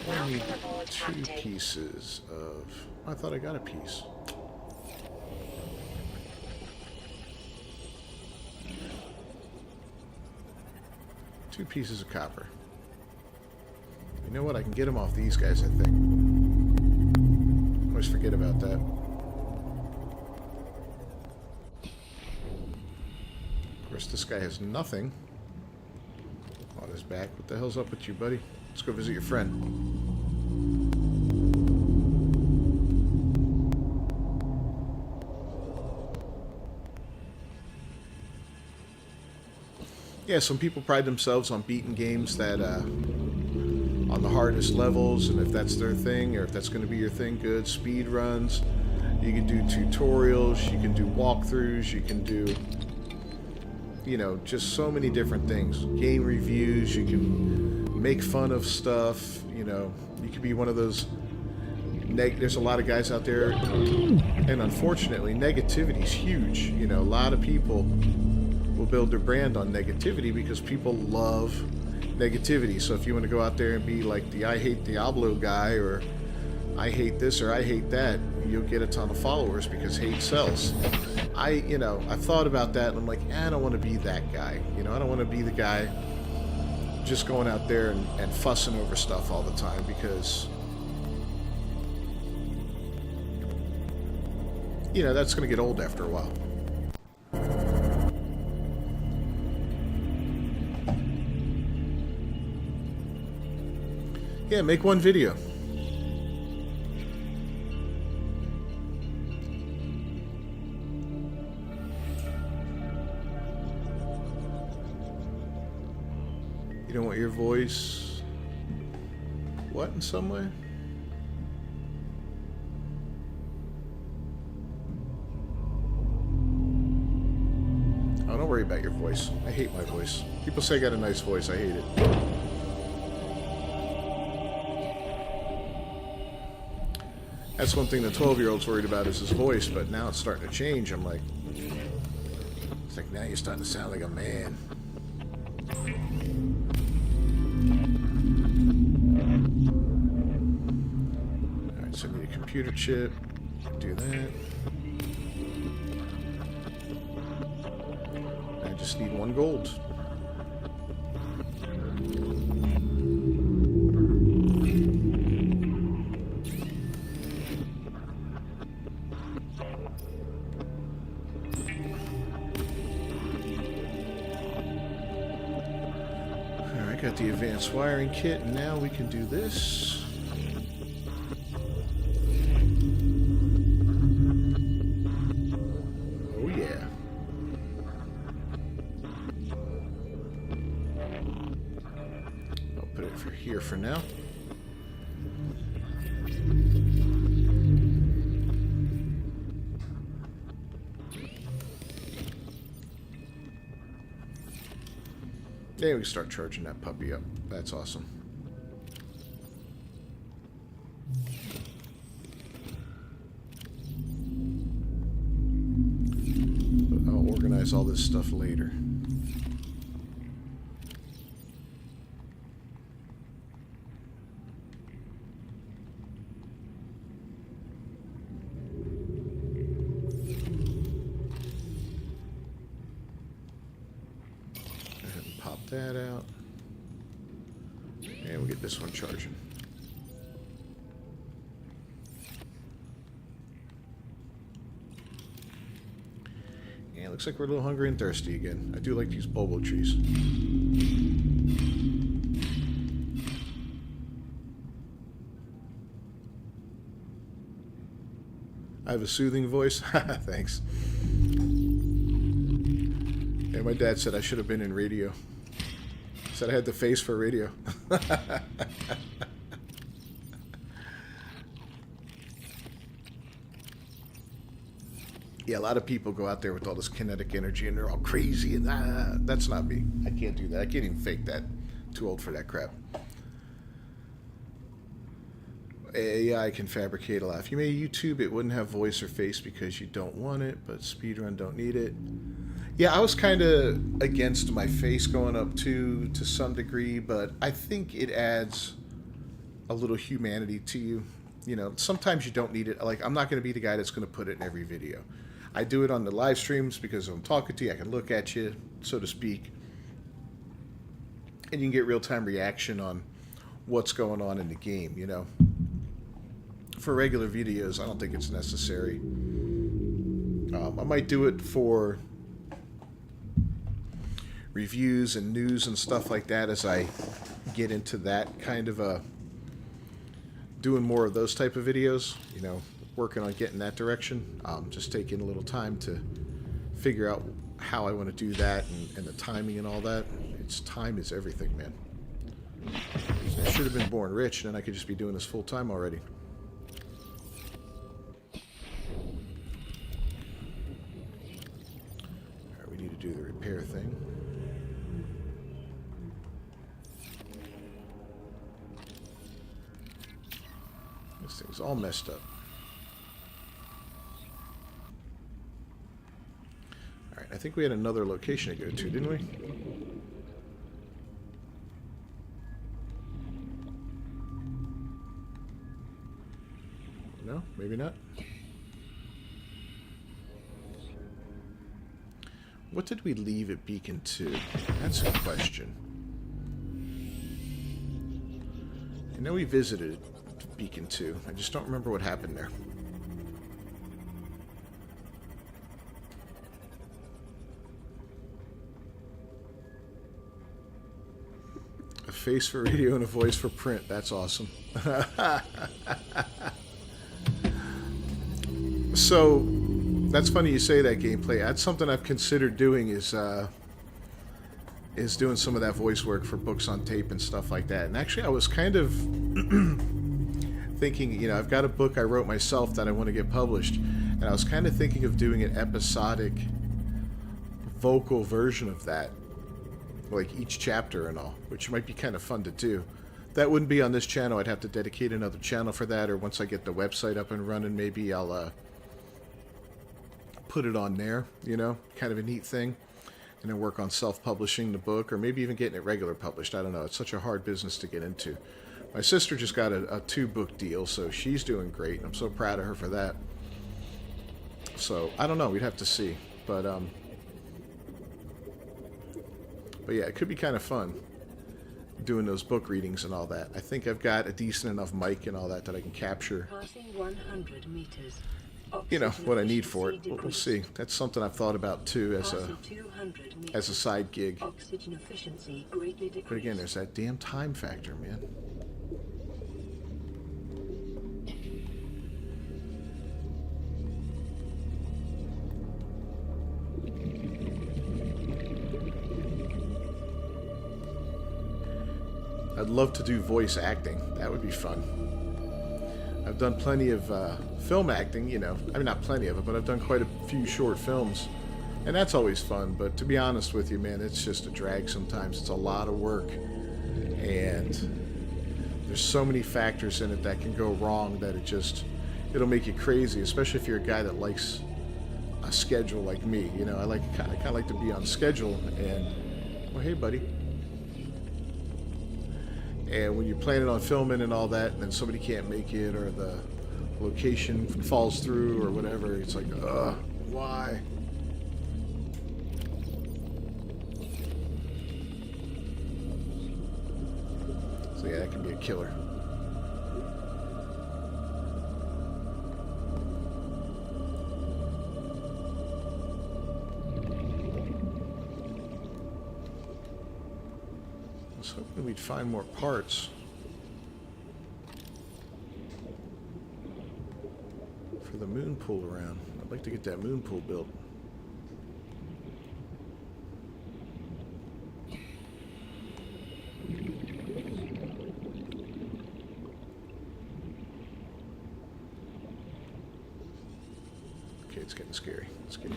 I need Welcome aboard, 2 Captain. pieces of... I thought I got a piece. Two pieces of copper. You know what? I can get them off these guys, I think. Always forget about that. Of course, this guy has nothing on his back. What the hell's up with you, buddy? Let's go visit your friend. Yeah, some people pride themselves on beating games that, on the hardest levels, and if that's their thing, or if that's going to be your thing, good. Speed runs. You can do tutorials, you can do walkthroughs, you can do, you know, just so many different things. Game reviews, you can make fun of stuff, you know. You could be one of those, there's a lot of guys out there, and unfortunately, negativity is huge. You know, a lot of people will build their brand on negativity because people love negativity. So if you want to go out there and be like the I hate Diablo guy, or I hate this or I hate that, you'll get a ton of followers because hate sells. You know, I've thought about that and I'm like, I don't want to be that guy. You know, I don't want to be the guy just going out there and fussing over stuff all the time, because, you know, that's going to get old after a while. Yeah, make one video. You don't want your voice, what, in some way? Oh, don't worry about your voice. I hate my voice. People say I got a nice voice. I hate it. That's one thing the 12-year-old's worried about, is his voice, but now it's starting to change. I'm like, it's like, now you're starting to sound like a man. Alright, so I need a computer chip. Do that. I just need 1 gold. Got the advanced wiring kit, and now we can do this. Oh yeah. I'll put it for here for now. Yeah, we can start charging that puppy up. That's awesome. But I'll organize all this stuff later. That out, and we'll get this one charging. looks like we're a little hungry and thirsty again. I do like these bobo trees. I have a soothing voice. Thanks. Yeah, my dad said I should have been in radio. He said I had the face for radio. Yeah, a lot of people go out there with all this kinetic energy and they're all crazy, and that's not me. I can't do that. I can't even fake that. Too old for that crap. AI can fabricate a laugh. If you made YouTube, it wouldn't have voice or face because you don't want it, but speedrun don't need it. Yeah, I was kind of against my face going up to some degree, but I think it adds a little humanity to you. You know, sometimes you don't need it. Like, I'm not going to be the guy that's going to put it in every video. I do it on the live streams because if I'm talking to you, I can look at you, so to speak. And you can get real-time reaction on what's going on in the game, you know. For regular videos, I don't think it's necessary. I might do it for reviews and news and stuff like that as I get into that kind of doing more of those type of videos, you know, working on getting that direction. Just taking a little time to figure out how I want to do that and the timing and all that. Time is everything, man. I should have been born rich, and then I could just be doing this full time already. Alright, we need to do the repair thing. This thing's all messed up. Alright, I think we had another location to go to, didn't we? No, maybe not. What did we leave at Beacon 2? That's a question. I know we visited Beacon 2. I just don't remember what happened there. A face for radio and a voice for print. That's awesome. So, that's funny you say that, gameplay. That's something I've considered doing is doing some of that voice work for books on tape and stuff like that. And actually, I was kind of thinking, you know, I've got a book I wrote myself that I want to get published, and I was kind of thinking of doing an episodic vocal version of that, like each chapter and all, which might be kind of fun to do. That wouldn't be on this channel. I'd have to dedicate another channel for that, or once I get the website up and running, maybe I'll put it on there, you know, kind of a neat thing, and then work on self-publishing the book, or maybe even getting it regular published. I don't know. It's such a hard business to get into. My sister just got a 2-book deal, so she's doing great, and I'm so proud of her for that. So, I don't know. We'd have to see. But yeah, it could be kind of fun doing those book readings and all that. I think I've got a decent enough mic and all that that I can capture, Passing 100 meters. you know, what I need for it. We'll see. That's something I've thought about too as a side gig. Oxygen efficiency greatly decreased. But again, there's that damn time factor, man. I'd love to do voice acting. That would be fun. I've done plenty of film acting, you know. I mean, not plenty of it, but I've done quite a few short films. And that's always fun, but to be honest with you, man, it's just a drag sometimes. It's a lot of work. And there's so many factors in it that can go wrong that it'll make you crazy, especially if you're a guy that likes a schedule like me. You know, I kind of like to be on schedule, and, well, hey, buddy. And when you're planning on filming and all that, and then somebody can't make it, or the location falls through, or whatever, it's like, why? So yeah, that can be a killer. was hoping we'd find more parts for the moon pool around. I'd like to get that moon pool built. Okay, it's getting scary. Let's get in.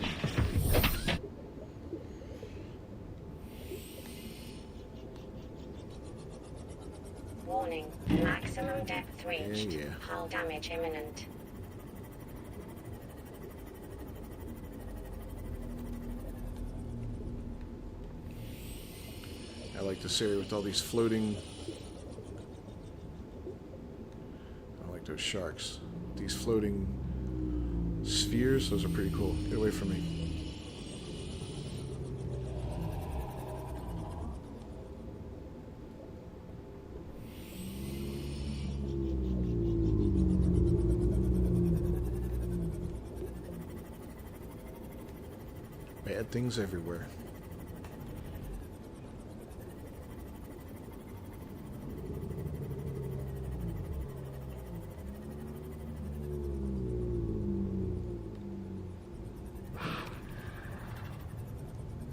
Warning. Maximum depth reached. Yeah. Hull damage imminent. I like this area with all these floating... I like those sharks. These floating spheres, those are pretty cool. Get away from me. Bad things everywhere.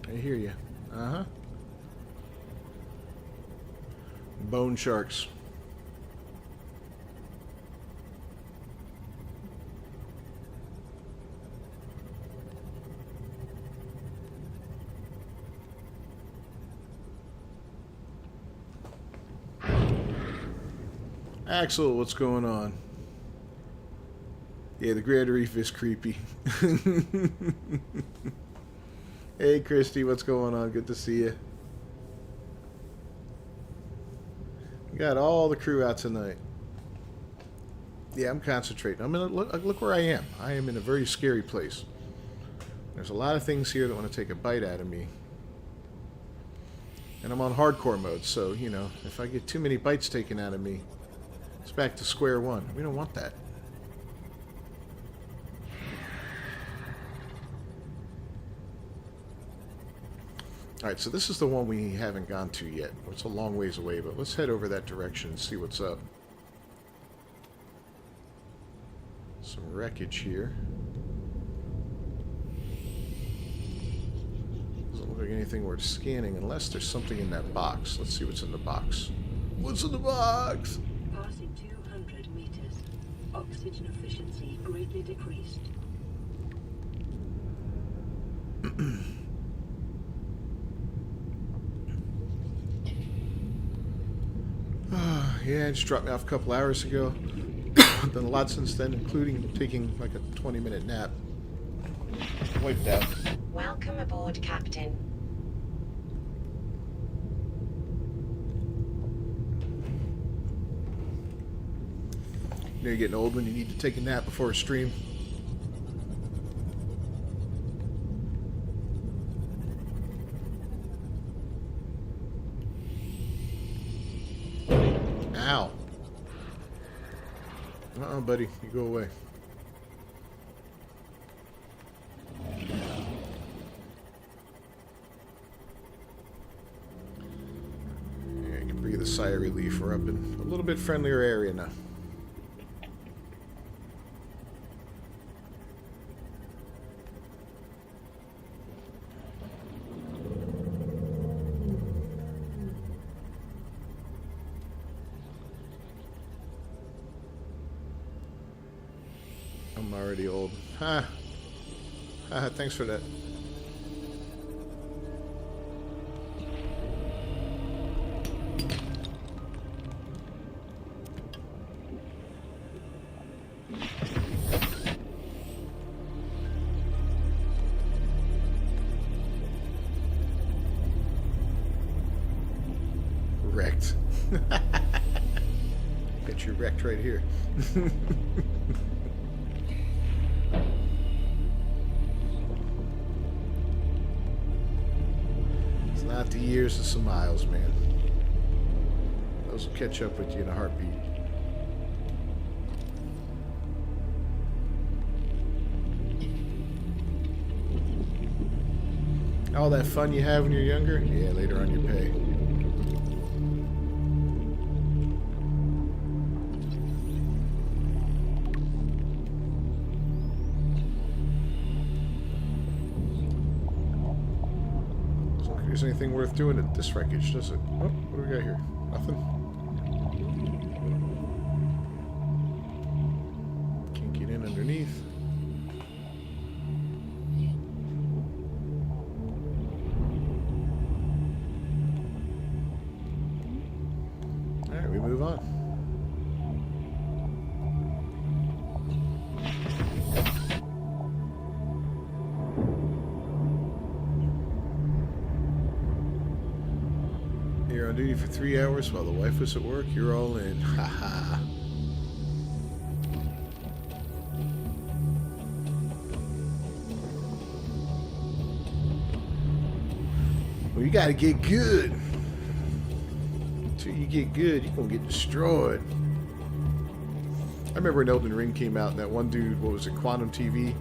I hear you. Uh-huh. Bone sharks. Axel, what's going on? Yeah, the Great Reef is creepy. Hey, Christy, what's going on? Good to see you. We got all the crew out tonight. Yeah, I'm concentrating. I'm in look where I am. I am in a very scary place. There's a lot of things here that want to take a bite out of me. And I'm on hardcore mode, so, you know, if I get too many bites taken out of me, it's back to square one. We don't want that. Alright, so this is the one we haven't gone to yet. It's a long ways away, but let's head over that direction and see what's up. Some wreckage here. Doesn't look like anything worth scanning unless there's something in that box. Let's see what's in the box. What's in the box? Passing 200 meters. Oxygen efficiency greatly decreased. Yeah, it just dropped me off a couple hours ago. Done a lot since then, including taking like a 20-minute nap. Wiped out. Welcome aboard, Captain. You know you're getting old when you need to take a nap before a stream. Ow. Uh-uh, buddy. You go away. Yeah, you can breathe a sigh of relief. We're up in a little bit friendlier area now. I'm already old. Ha! Ha, thanks for that. Wrecked. Got you wrecked right here. It's not the years, it's the miles, man. Those will catch up with you in a heartbeat. All that fun you have when you're younger? Yeah, later on you pay. Is anything worth doing at this wreckage, does it? Oh, what do we got here? Nothing? Can't get in underneath. Alright, we move on. You're on duty for 3 hours while the wife was at work. You're all in. Haha. Well, you gotta get good. Until you get good, you're gonna get destroyed. I remember when Elden Ring came out and that one dude, what was it, Quantum TV,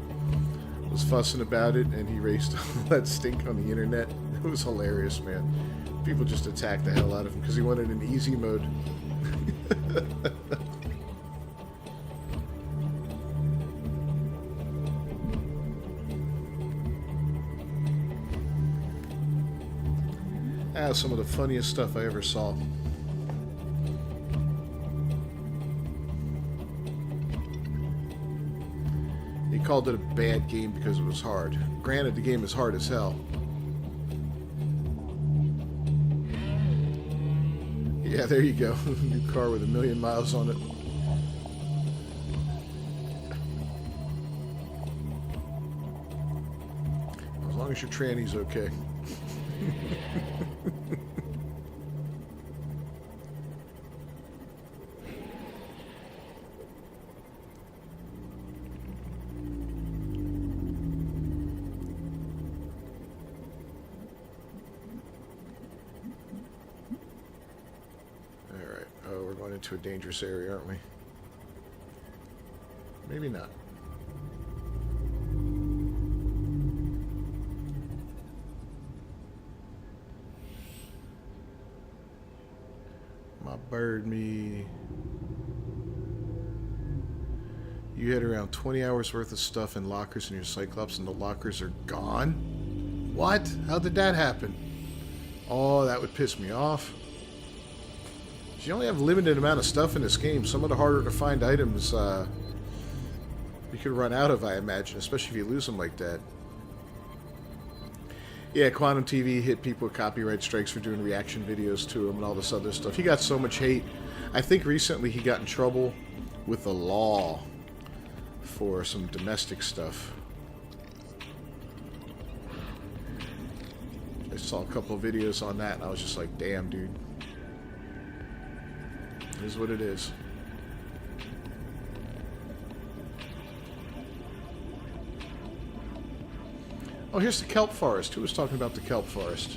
was fussing about it and he raised all that stink on the internet. It was hilarious, man. People just attacked the hell out of him because he wanted an easy mode. That was some of the funniest stuff I ever saw. He called it a bad game because it was hard. Granted, the game is hard as hell. Yeah, there you go. New car with 1,000,000 miles on it. As long as your tranny's okay. To a dangerous area, aren't we? Maybe not. My bird me. You had around 20 hours worth of stuff in lockers in your Cyclops and the lockers are gone? What? How did that happen? Oh, that would piss me off. You only have a limited amount of stuff in this game. Some of the harder to find items you could run out of, I imagine, especially if you lose them like that. Yeah, Quantum TV hit people with copyright strikes for doing reaction videos to him and all this other stuff. He got so much hate. I think recently he got in trouble with the law for some domestic stuff. I saw a couple of videos on that and I was just like, damn, dude. Is what it is. Oh, here's the kelp forest. Who was talking about the kelp forest?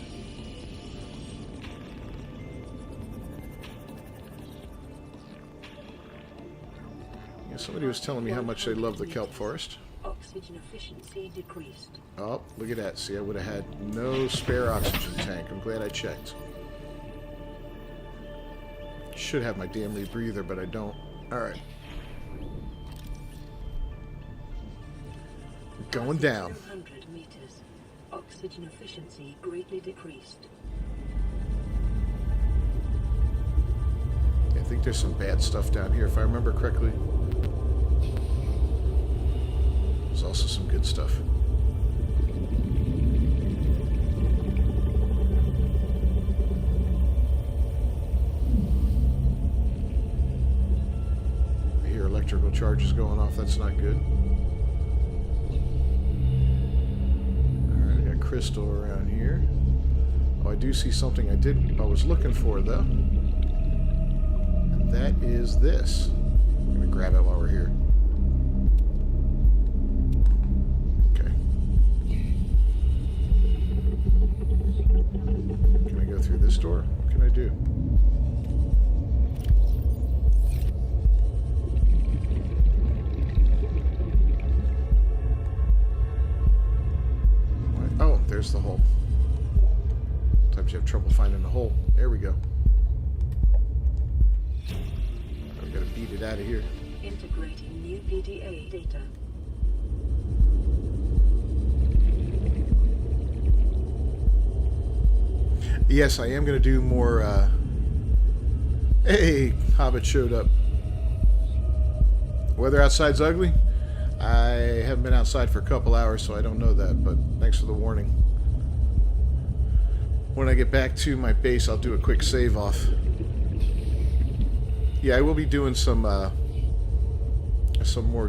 Yeah, somebody was telling me how much they love the kelp forest. Oxygen efficiency decreased. Oh, look at that. See, I would have had no spare oxygen tank. I'm glad I checked. Should have my damn rebreather, but I don't. Alright. Going down. 200 meters. Oxygen efficiency greatly decreased. I think there's some bad stuff down here, if I remember correctly. There's also some good stuff. Electrical charges going off, that's not good. Alright, I got crystal around here. Oh, I do see something I was looking for though. And that is this. I'm gonna grab it while we're here. Okay. Can I go through this door? What can I do? There's the hole. Sometimes you have trouble finding the hole. There we go. I've got to beat it out of here. Integrating new PDA data. Yes, I am going to do more. Hey, Hobbit showed up. Weather outside's ugly. I haven't been outside for a couple hours, so I don't know that, but thanks for the warning. When I get back to my base, I'll do a quick save off. Yeah, I will be doing some more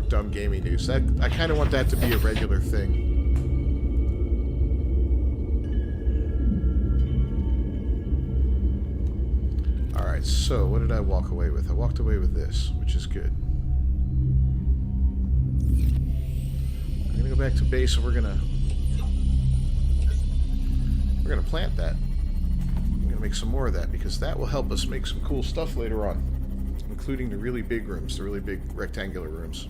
dumb gaming news. I kind of want that to be a regular thing. Alright, so what did I walk away with? I walked away with this, which is good. I'm gonna go back to base and we're gonna plant that. I'm gonna make some more of that because that will help us make some cool stuff later on, including the really big rooms, the really big rectangular rooms.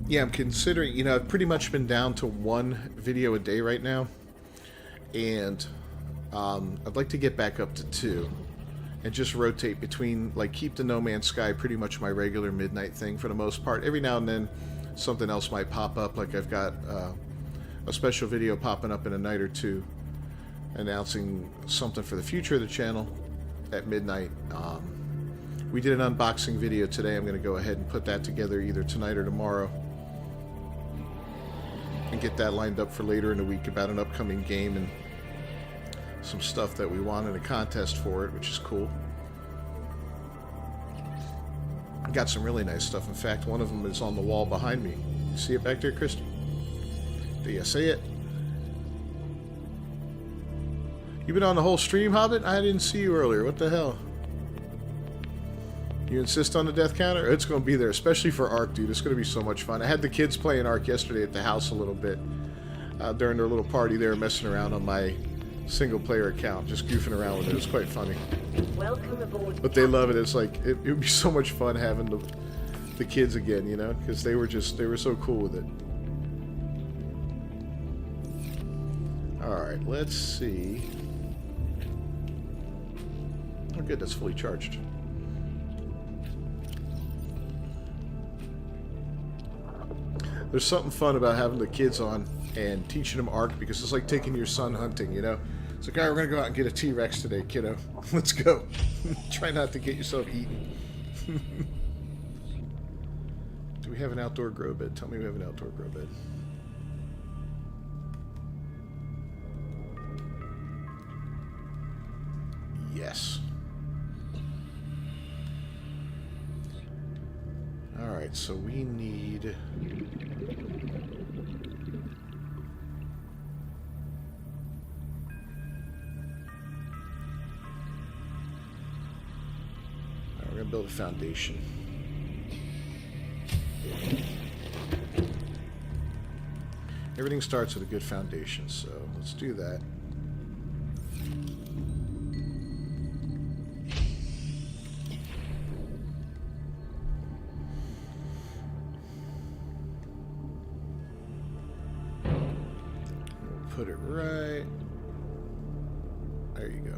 Yeah, I'm considering, you know, I've pretty much been down to one video a day right now, and I'd like to get back up to two, and just rotate between, like, keep the No Man's Sky pretty much my regular midnight thing for the most part. Every now and then, something else might pop up, like I've got a special video popping up in a night or two, announcing something for the future of the channel at midnight. We did an unboxing video today. I'm going to go ahead and put that together either tonight or tomorrow, and get that lined up for later in the week about an upcoming game and some stuff that we won in a contest for it, which is cool. I got some really nice stuff. In fact, one of them is on the wall behind me. You see it back there, Kristen? Do you see it? You been on the whole stream, Hobbit? I didn't see you earlier. What the hell? You insist on the death counter? It's going to be there, especially for Ark, dude. It's going to be so much fun. I had the kids playing Ark yesterday at the house a little bit during their little party. They were messing around on my single-player account, just goofing around with it. It was quite funny. Welcome aboard. But they love it. It's like, it would be so much fun having the kids again, you know? Because they were so cool with it. Alright, let's see. Oh, good. That's fully charged. There's something fun about having the kids on and teaching them Ark, because it's like taking your son hunting, you know? It's like, all right, we're going to go out and get a T-Rex today, kiddo. Let's go. Try not to get yourself eaten. Do we have an outdoor grow bed? Tell me we have an outdoor grow bed. Yes. Alright, so we need... We're going to build a foundation. Everything starts with a good foundation, so let's do that. Put it right. There you go.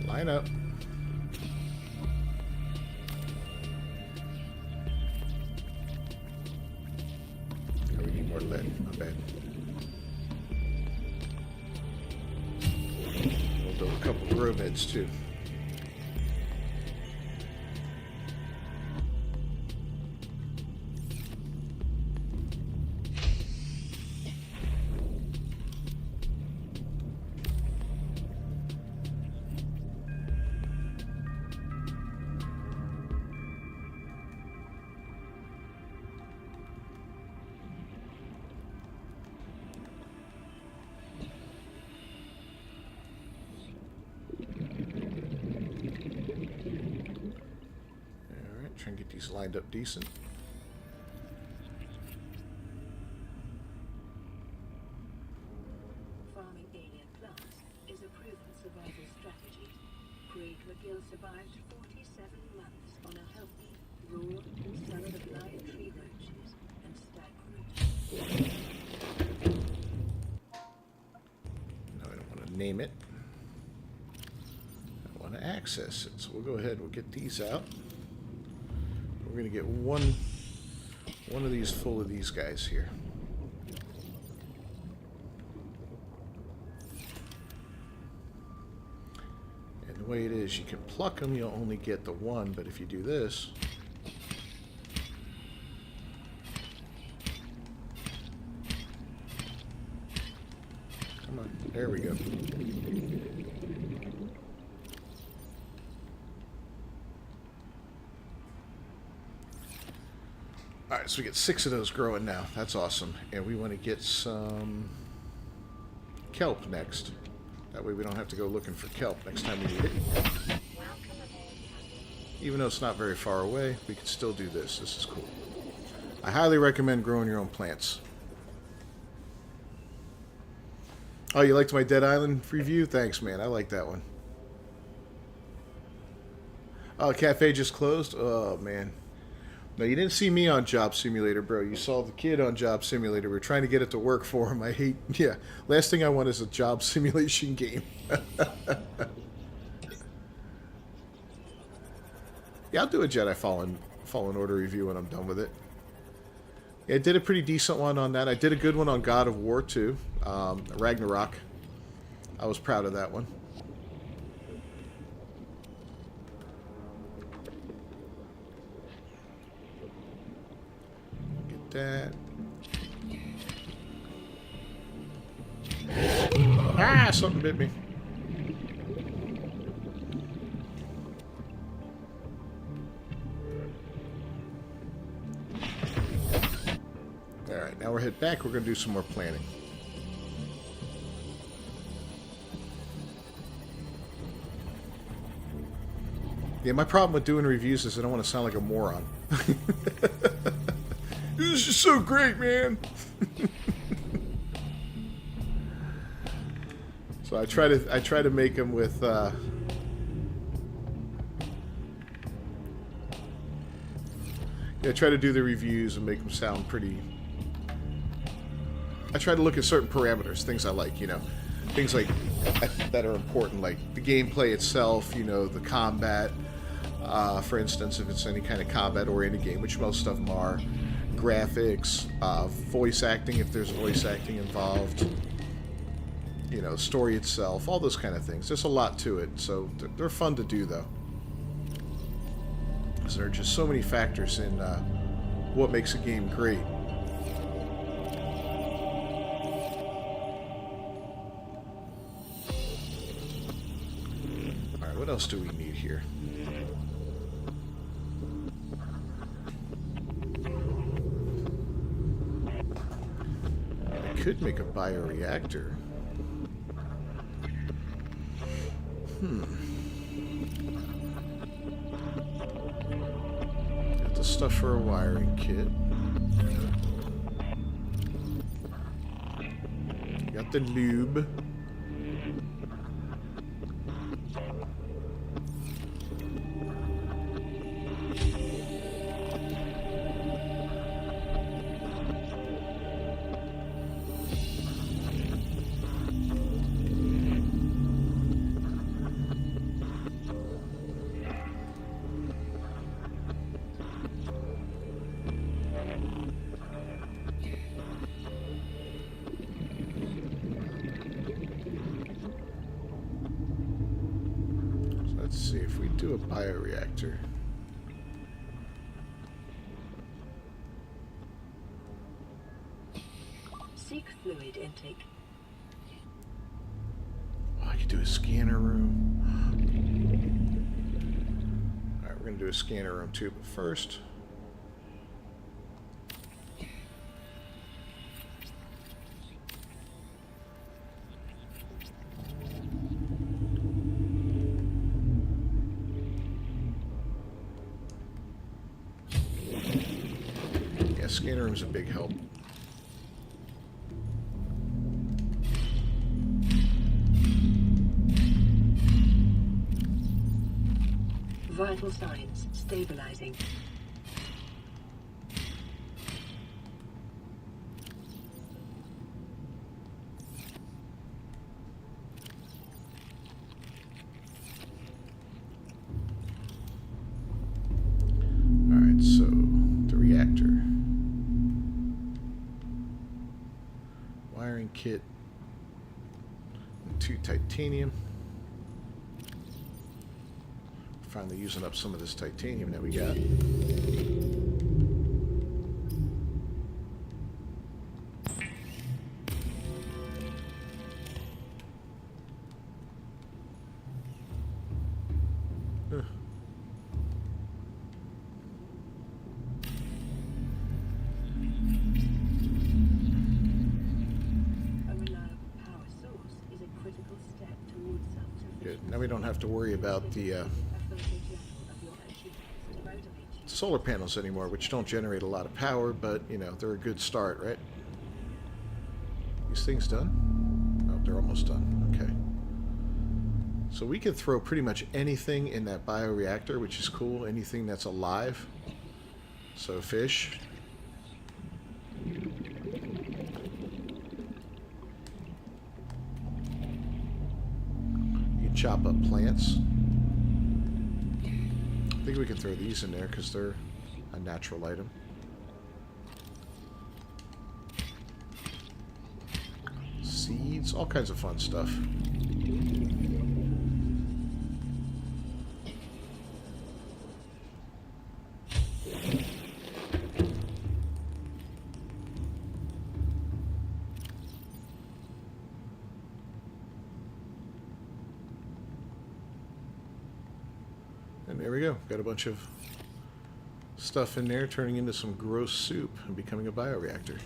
Line up. We need more lead. My bad. We'll build a couple grow beds too. Try and get these lined up decent. Farming alien plants is a proven survival Gil survived 47 months on a healthy, raw salad of live tree roaches and stag fruit. No, I don't want to name it. I want to access it. So we'll go ahead and we'll get these out. We're going to get one of these full of these guys here. And the way it is, you can pluck them, you'll only get the one, but if you do this, come on, there we go. Alright, so we get 6 of those growing now. That's awesome. And we want to get some kelp next. That way we don't have to go looking for kelp next time we need it. Even though it's not very far away, we can still do this. This is cool. I highly recommend growing your own plants. Oh, you liked my Dead Island review? Thanks, man. I like that one. Oh, cafe just closed? Oh, man. No, you didn't see me on Job Simulator, bro. You saw the kid on Job Simulator. We're trying to get it to work for him. I hate... Yeah, last thing I want is a job simulation game. Yeah, I'll do a Jedi Fallen Order review when I'm done with it. Yeah, I did a pretty decent one on that. I did a good one on God of War, too. Ragnarok. I was proud of that one. That. Ah, something bit me. Alright, now we're heading back. We're going to do some more planning. Yeah, my problem with doing reviews is I don't want to sound like a moron. This is so great, man. So I try to make them with I try to do the reviews and make them sound pretty. I try to look at certain parameters, things I like, you know, things like that are important, like the gameplay itself, you know, the combat. For instance, if it's any kind of combat-oriented game, which most of them are. Graphics, voice acting, if there's voice acting involved, you know, story itself, all those kind of things. There's a lot to it, so they're fun to do, though. Because there are just so many factors in what makes a game great. Alright, what else do we need here? Could make a bioreactor. Got the stuff for a wiring kit. Got the lube. Let's see if we do a bioreactor. Seek fluid intake. Oh, I could do a scanner room. Alright, we're going to do a scanner room too, but first... Scanner room's a big help. Vital signs stabilizing. Alright, so the reactor. Wiring kit. 2 titanium. Finally using up some of this titanium that we got. Good. Now we don't have to worry about the solar panels anymore, which don't generate a lot of power, but, you know, they're a good start, right? These things done? Oh, they're almost done. Okay. So we can throw pretty much anything in that bioreactor, which is cool. Anything that's alive. So fish. You chop up plants. I think we can throw these in there because they're a natural item. Seeds, all kinds of fun stuff. And there we go. Got a bunch of stuff in there turning into some gross soup and becoming a bioreactor.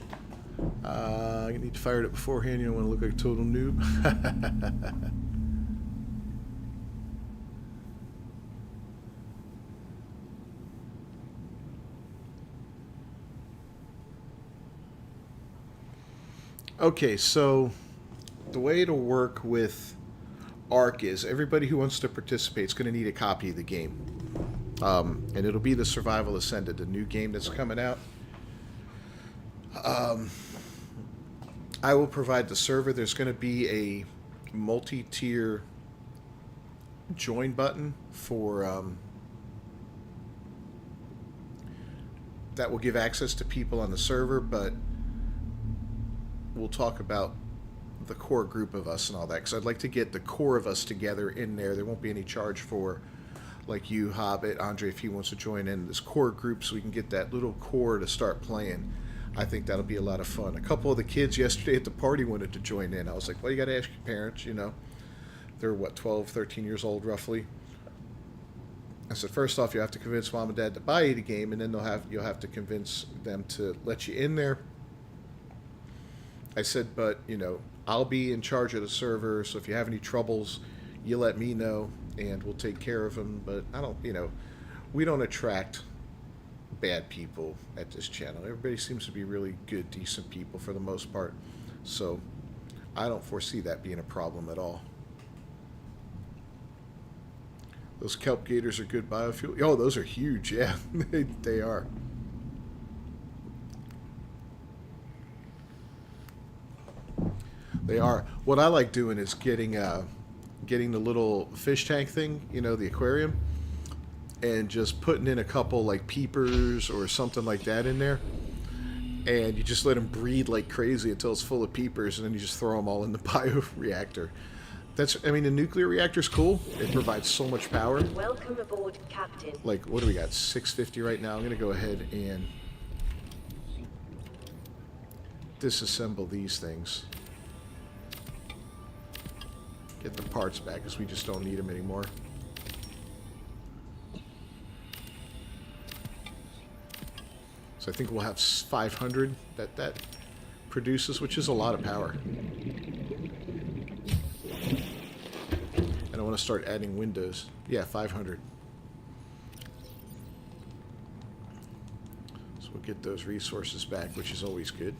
You need to fire it up beforehand. You don't want to look like a total noob. Okay, so the way it'll work with ARC is everybody who wants to participate is going to need a copy of the game. And it'll be the Survival Ascended, the new game that's coming out. I will provide the server. There's going to be a multi-tier join button for that will give access to people on the server, but we'll talk about the core group of us and all that, because I'd like to get the core of us together in there. There won't be any charge for, like, you, Hobbit, Andre, if he wants to join in this core group, so we can get that little core to start playing. I think that'll be a lot of fun. A couple of the kids yesterday at the party wanted to join in. I was like, well, you got to ask your parents, you know. They're, what, 12, 13 years old, roughly. I said, first off, you have to convince mom and dad to buy you the game, and then you'll have to convince them to let you in there. I said, but, you know, I'll be in charge of the server, so if you have any troubles, you let me know, and we'll take care of them. But I don't, you know, we don't attract bad people at this channel. Everybody seems to be really good, decent people for the most part. So I don't foresee that being a problem at all. Those kelp gators are good biofuel. Oh, those are huge. Yeah, they are. They are. What I like doing is getting the little fish tank thing, you know, the aquarium, and just putting in a couple, like, peepers or something like that in there, and you just let them breed like crazy until it's full of peepers, and then you just throw them all in the bioreactor. That's, I mean, the nuclear reactor's cool. It provides so much power. Welcome aboard, Captain. Like, what do we got? 650 right now. I'm going to go ahead and disassemble these things. Get the parts back because we just don't need them anymore. So I think we'll have 500 that produces, which is a lot of power. And I want to start adding windows. Yeah, 500. So we'll get those resources back, which is always good.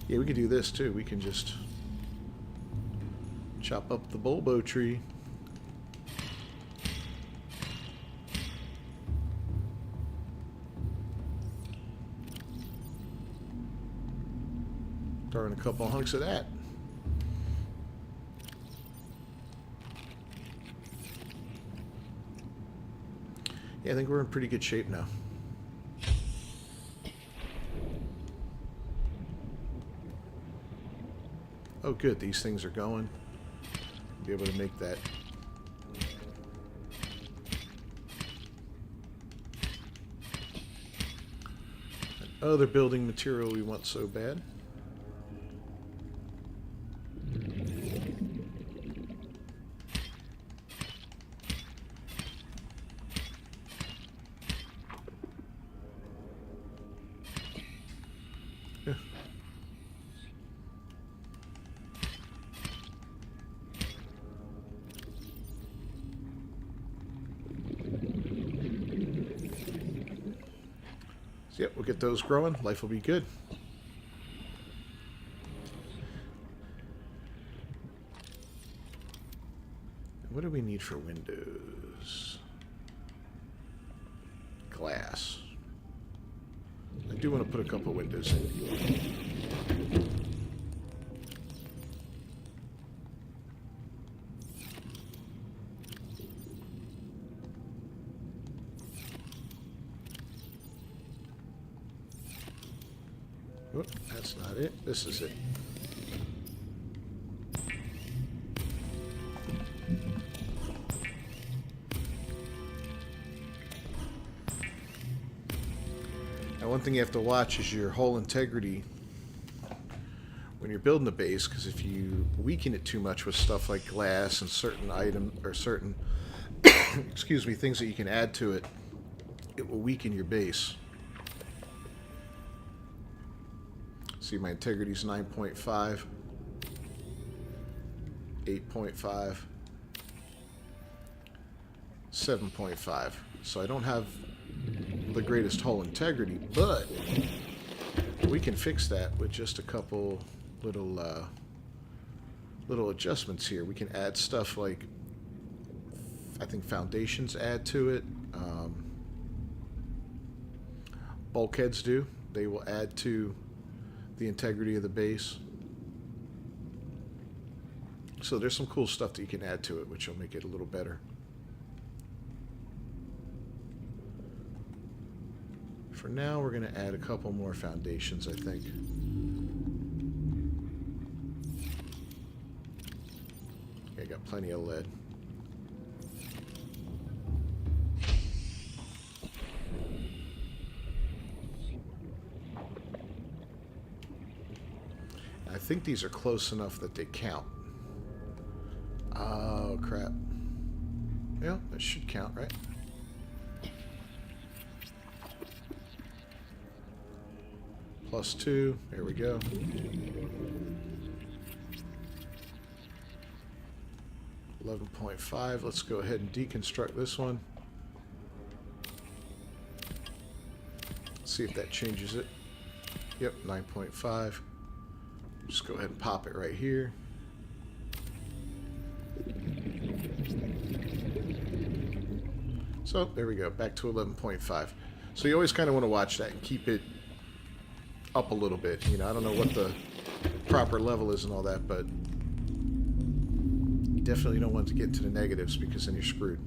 Yeah, we could do this too. We can just Chop up the bulbo tree. Throw in a couple hunks of that. Yeah, I think we're in pretty good shape now. Oh good, these things are going. Be able to make that. Other building material we want so bad. Yep, we'll get those growing. Life will be good. What do we need for windows? Glass. I do want to put a couple windows in. Oh, that's not it. This is it. Now, one thing you have to watch is your hull integrity when you're building a base, because if you weaken it too much with stuff like glass and certain item or certain excuse me, things that you can add to it, it will weaken your base. See, my integrity is 9.5, 8.5, 7.5. So I don't have the greatest hull integrity, but we can fix that with just a couple little little adjustments here. We can add stuff like, I think foundations add to it. Bulkheads do. They will add to the integrity of the base. So there's some cool stuff that you can add to it, which will make it a little better. For now, we're going to add a couple more foundations, I think. Okay, got plenty of lead. I think these are close enough that they count. Oh, crap. Yeah, that should count, right? +2. There we go. $11.5. Let's go ahead and deconstruct this one. See if that changes it. Yep, 9.5. Just go ahead and pop it right here. So there we go, back to 11.5. So you always kind of want to watch that and keep it up a little bit. You know, I don't know what the proper level is and all that, but you definitely don't want to get into the negatives, because then you're screwed.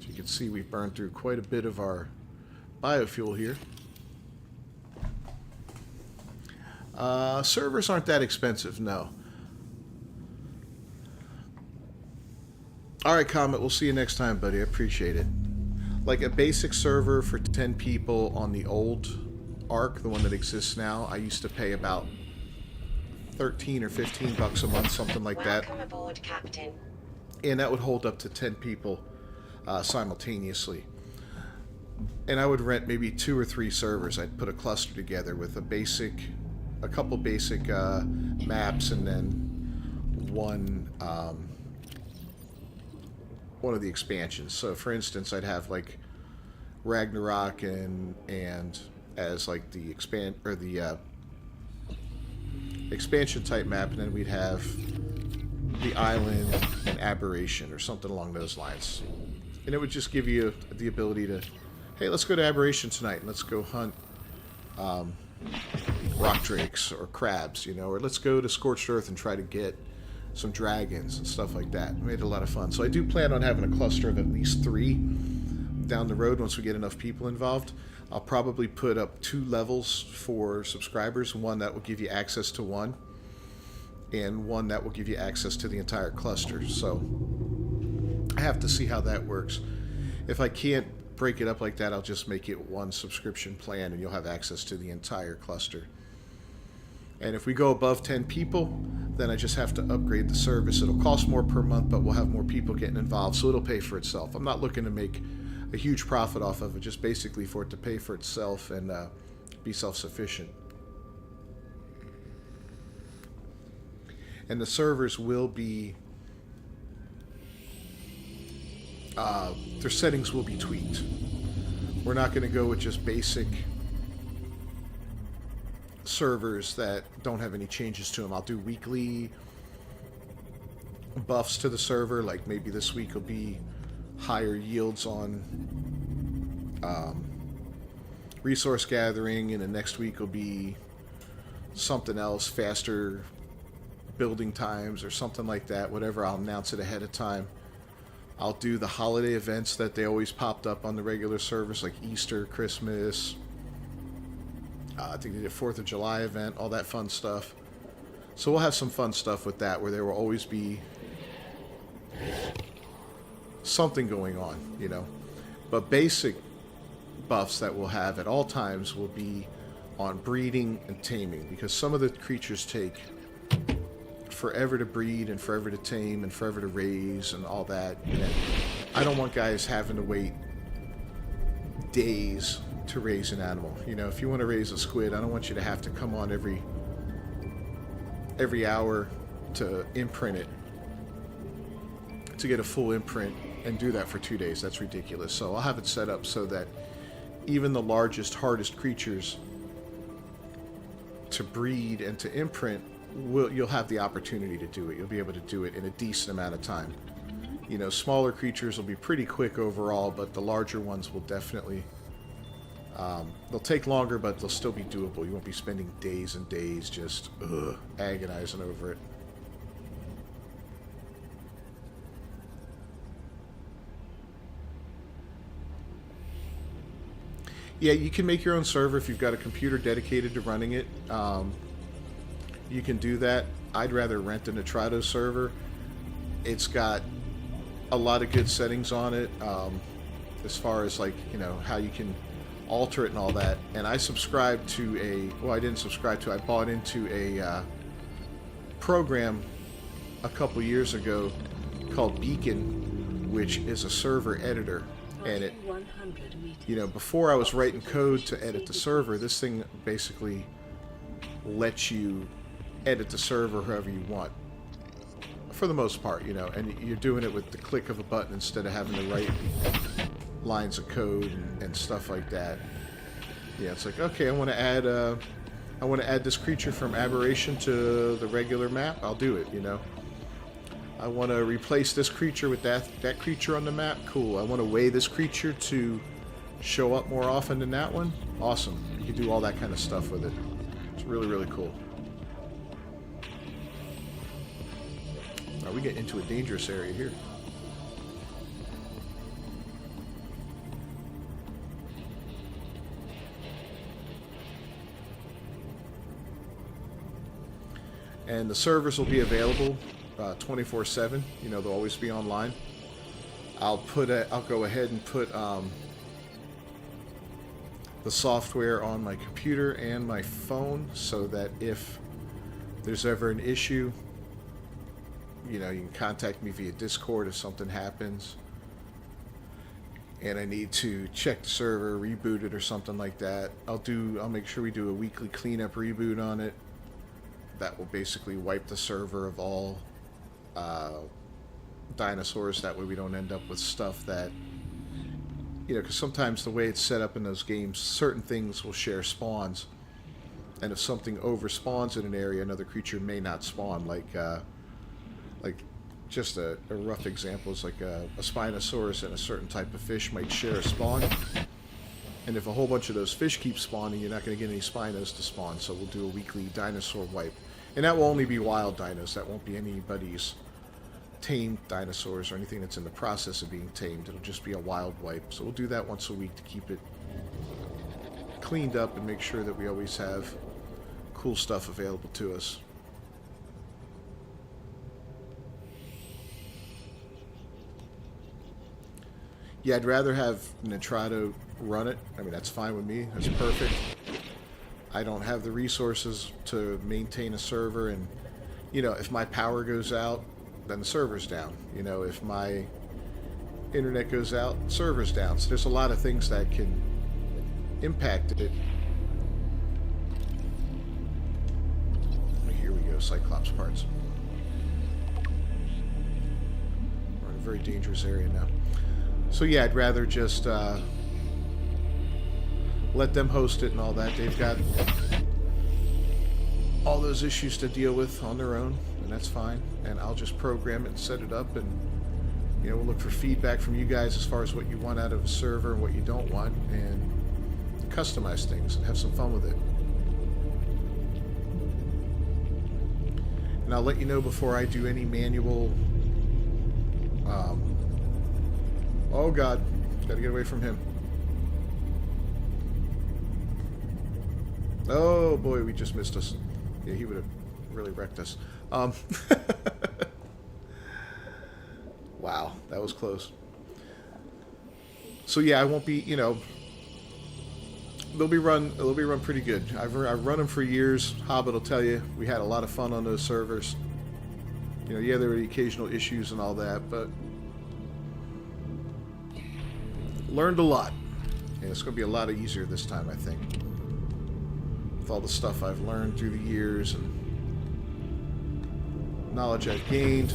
So you can see we've burned through quite a bit of our biofuel here. Servers aren't that expensive, no. Alright, Comet, we'll see you next time, buddy. I appreciate it. Like a basic server for 10 people on the old Ark, the one that exists now, I used to pay about 13 or 15 bucks a month, something like that. Welcome aboard, Captain. And that would hold up to 10 people simultaneously. And I would rent maybe 2 or 3 servers. I'd put a cluster together with a couple basic maps, and then one of the expansions. So, for instance, I'd have like Ragnarok and as like the expansion type map, and then we'd have the island and aberration or something along those lines. And it would just give you the ability to, hey, let's go to aberration tonight and let's go hunt rock drakes or crabs, you know, or let's go to scorched earth and try to get some dragons and stuff like that. It made it a lot of fun. So I do plan on having a cluster of at least 3 down the road once we get enough people involved. I'll probably put up 2 levels for subscribers, one that will give you access to one, and one that will give you access to the entire cluster. So I have to see how that works. If I can't break it up like that, I'll just make it one subscription plan and you'll have access to the entire cluster. And if we go above 10 people, then I just have to upgrade the service. It'll cost more per month, but we'll have more people getting involved, so it'll pay for itself. I'm not looking to make a huge profit off of it, just basically for it to pay for itself and be self-sufficient. And the servers will be, their settings will be tweaked. We're not going to go with just basic servers that don't have any changes to them. I'll do weekly buffs to the server, like maybe this week will be higher yields on resource gathering, and the next week will be something else, faster building times or something like that. Whatever, I'll announce it ahead of time. I'll do the holiday events that they always popped up on the regular service, like Easter, Christmas. I think they did a 4th of July event, all that fun stuff. So we'll have some fun stuff with that, where there will always be something going on, you know. But basic buffs that we'll have at all times will be on breeding and taming, because some of the creatures take forever to breed and forever to tame and forever to raise and all that. And I don't want guys having to wait days to raise an animal. You know, if you want to raise a squid, I don't want you to have to come on every hour to imprint it, to get a full imprint and do that for 2 days. That's ridiculous. So I'll have it set up so that even the largest, hardest creatures to breed and to imprint, you'll have the opportunity to do it. You'll be able to do it in a decent amount of time. You know, smaller creatures will be pretty quick overall, but the larger ones will definitely, they'll take longer, but they'll still be doable. You won't be spending days and days just agonizing over it. Yeah, you can make your own server if you've got a computer dedicated to running it. You can do that. I'd rather rent an Atrado server. It's got a lot of good settings on it, as far as, like, you know, how you can alter it and all that. And I subscribed to I didn't subscribe to, I bought into a program a couple years ago called Beacon, which is a server editor. And it, you know, before I was writing code to edit the server, this thing basically lets you edit the server however you want, for the most part, you know, and you're doing it with the click of a button instead of having to write lines of code and stuff like that. Yeah, it's like, okay, I want to add this creature from Aberration to the regular map. I'll do it, you know. I want to replace this creature with that creature on the map. Cool. I want to weigh this creature to show up more often than that one. Awesome. You can do all that kind of stuff with it. It's really, really cool. Now we get into a dangerous area here. And the servers will be available 24/7. You know, they'll always be online. I'll go ahead and put the software on my computer and my phone, so that if there's ever an issue, you know, you can contact me via Discord if something happens and I need to check the server, reboot it or something like that. I'll make sure we do a weekly cleanup reboot on it. That will basically wipe the server of all dinosaurs. That way we don't end up with stuff that, you know, because sometimes the way it's set up in those games, certain things will share spawns, and if something over spawns in an area, another creature may not spawn. Like just a rough example is like a Spinosaurus and a certain type of fish might share a spawn. And if a whole bunch of those fish keep spawning, you're not going to get any Spinos to spawn. So we'll do a weekly dinosaur wipe. And that will only be wild dinos. That won't be anybody's tamed dinosaurs or anything that's in the process of being tamed. It'll just be a wild wipe. So we'll do that once a week to keep it cleaned up and make sure that we always have cool stuff available to us. Yeah, I'd rather have Nitrado run it. I mean, that's fine with me. That's perfect. I don't have the resources to maintain a server, and, you know, if my power goes out, then the server's down. You know, if my internet goes out, server's down. So there's a lot of things that can impact it. Here we go, Cyclops parts. We're in a very dangerous area now. So yeah, I'd rather just let them host it and all that. They've got all those issues to deal with on their own, and that's fine. And I'll just program it and set it up, and, you know, we'll look for feedback from you guys as far as what you want out of a server and what you don't want, and customize things and have some fun with it. And I'll let you know before I do any manual. Oh God, gotta get away from him. Oh boy, we just missed us. Yeah, he would have really wrecked us. Wow, that was close. So yeah, I won't be, you know, they'll be run pretty good. I've run them for years. Hobbit will tell you, we had a lot of fun on those servers. You know, yeah, there were the occasional issues and all that, but learned a lot. And it's going to be a lot easier this time, I think. With all the stuff I've learned through the years and knowledge I've gained.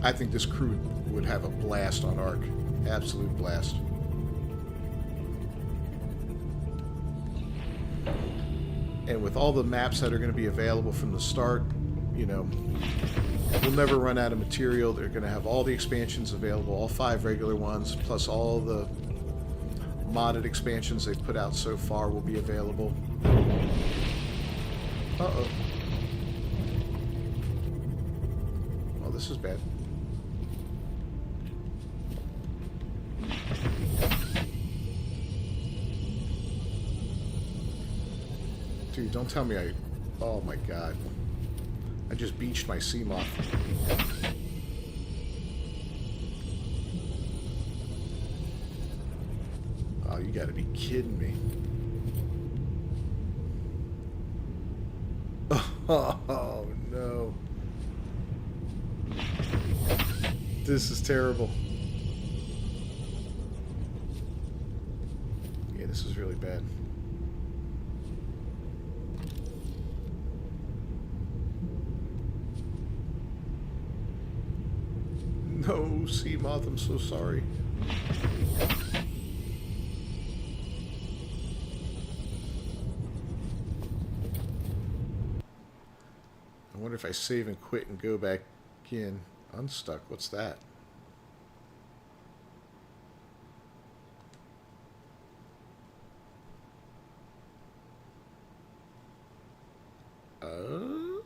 I think this crew would have a blast on Ark. Absolute blast. And with all the maps that are going to be available from the start, you know, we'll never run out of material. They're going to have all the expansions available, all 5 regular ones, plus all the modded expansions they've put out so far will be available. Uh-oh. Oh, this is bad. Dude, don't tell me oh my God. I just beached my sea moth. Oh, you gotta be kidding me. Oh no. This is terrible. Yeah, this is really bad. No, sea moth, I'm so sorry. I wonder if I save and quit and go back in. Unstuck, what's that? Will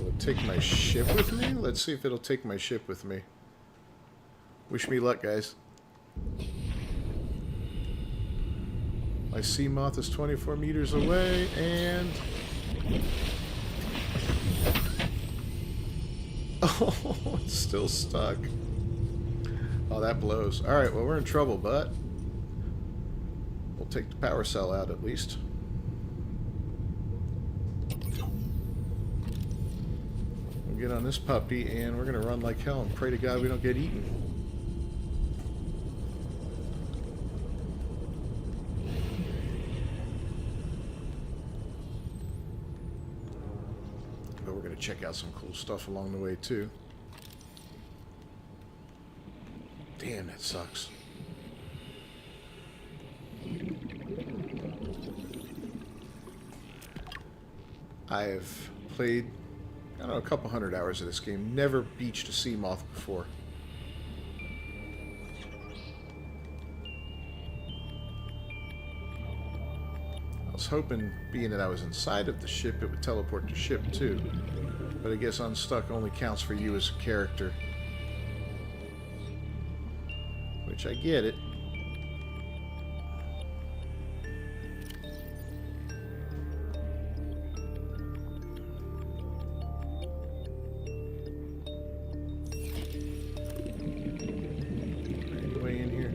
it take my ship with me? Let's see if it'll take my ship with me. Wish me luck, guys. My sea moth is 24 meters away, and... Oh, it's still stuck. Oh, that blows. Alright, well, we're in trouble, but... we'll take the power cell out, at least. We'll get on this puppy, and we're going to run like hell and pray to God we don't get eaten. Check out some cool stuff along the way too. Damn, that sucks. I've played, I don't know, a couple hundred hours of this game. Never beached a sea moth before. I was hoping, being that I was inside of the ship, it would teleport to ship too. But I guess unstuck only counts for you as a character. Which I get it. Any way in here?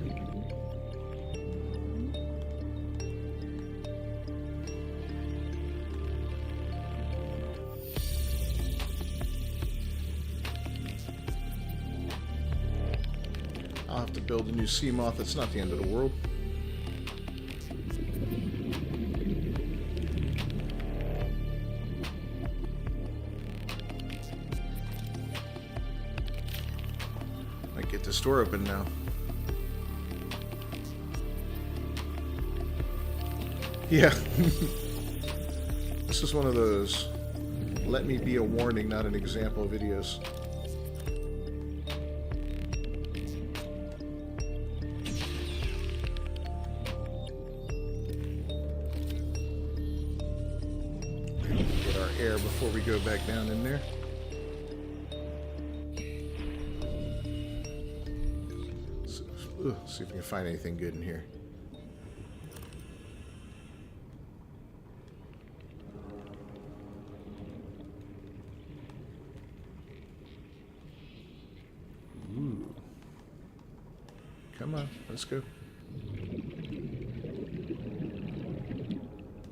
I'll have to build a new sea moth. That's not the end of the world. Might get this door open now. Yeah. This is one of those let me be a warning, not an example videos. Air before we go back down in there. See if we can find anything good in here. Ooh. Come on, let's go.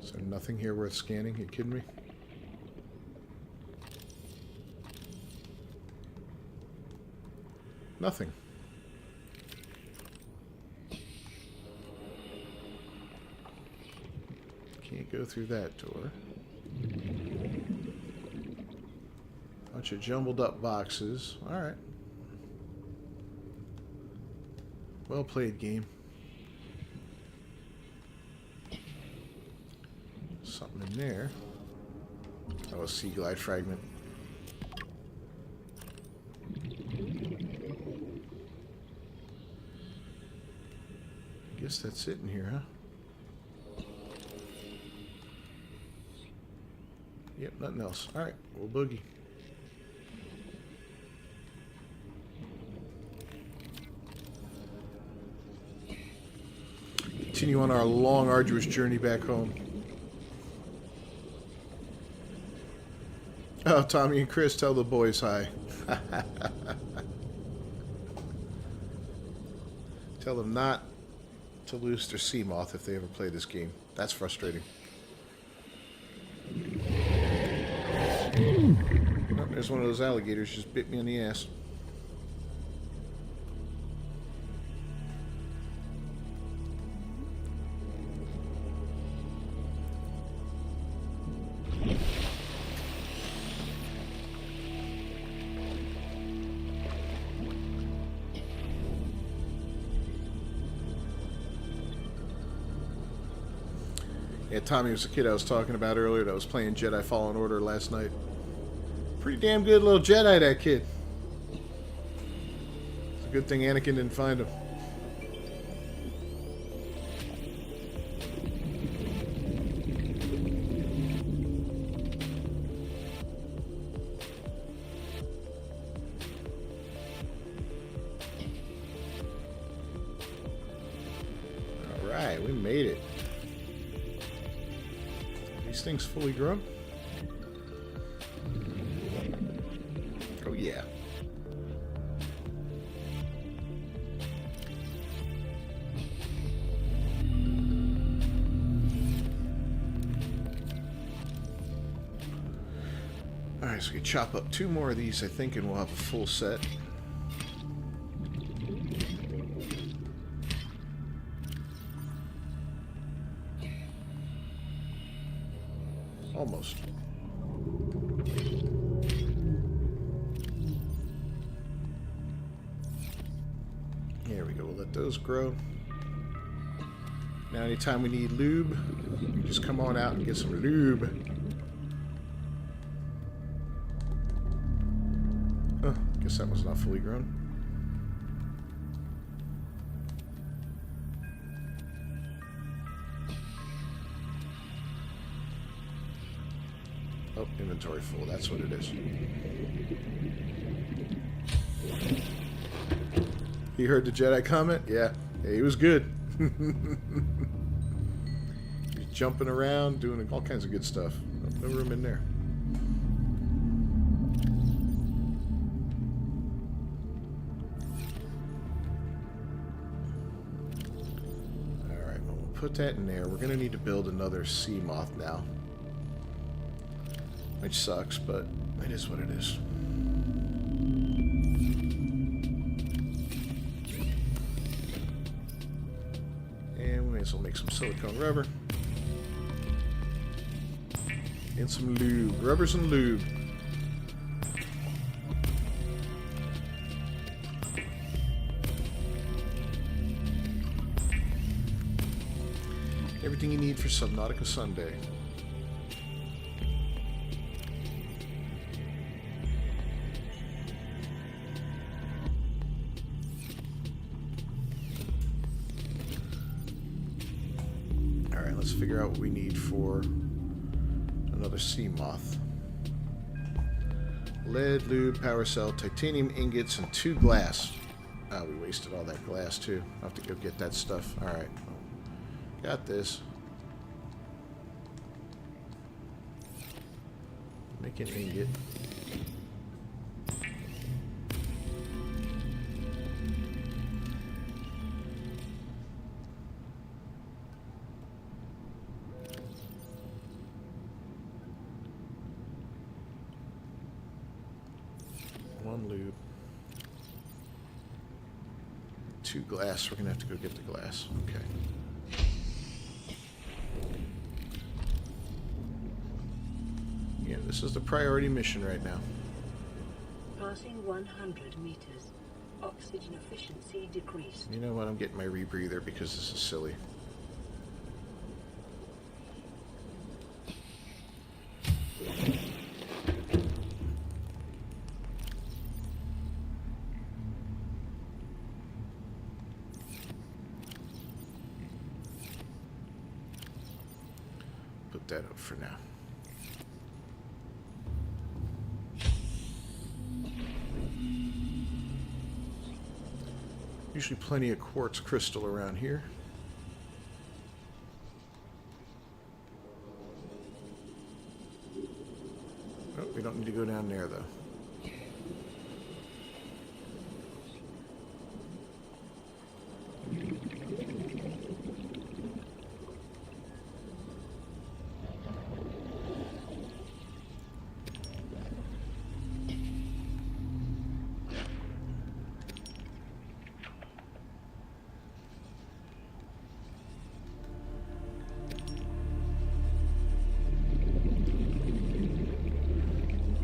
Is there nothing here worth scanning? You kidding me? Nothing. Can't go through that door. Bunch of jumbled up boxes. Alright. Well played, game. Something in there. Oh, a sea glide fragment. Guess that's it in here, huh? Yep, nothing else. Alright, we'll boogie. Continue on our long, arduous journey back home. Oh, Tommy and Chris, tell the boys hi. Tell them not to lose their sea moth if they ever play this game. That's frustrating. Oh, there's one of those alligators just bit me on the ass. Yeah, Tommy was the kid I was talking about earlier that was playing Jedi Fallen Order last night. Pretty damn good little Jedi, that kid. It's a good thing Anakin didn't find him. Alright, we made it. These things fully grown? Oh yeah. Alright, so we can chop up 2 more of these, I think, and we'll have a full set. Almost. There we go. We'll let those grow. Now anytime we need lube, we just come on out and get some lube. guess that was not fully grown. Oh, inventory full. That's what it is. He heard the Jedi comment? Yeah, he was good. He's jumping around, doing all kinds of good stuff. No room in there. Alright, well, we'll put that in there. We're going to need to build another sea moth now. Which sucks, but it is what it is. And we may as well make some silicone rubber. And some lube. Rubbers and lube. Everything you need for Subnautica Sunday. Let's figure out what we need for another sea moth. Lead, lube, power cell, titanium ingots, and 2 glass. Oh, we wasted all that glass too. I'll have to go get that stuff. Alright. Got this. Make an ingot. One lube. 2 glass. We're gonna have to go get the glass. Okay. Yeah, this is the priority mission right now. Passing 100 meters. Oxygen efficiency decreased. You know what? I'm getting my rebreather because this is silly. Put that up for now. Usually plenty of quartz crystal around here. Oh, we don't need to go down there though.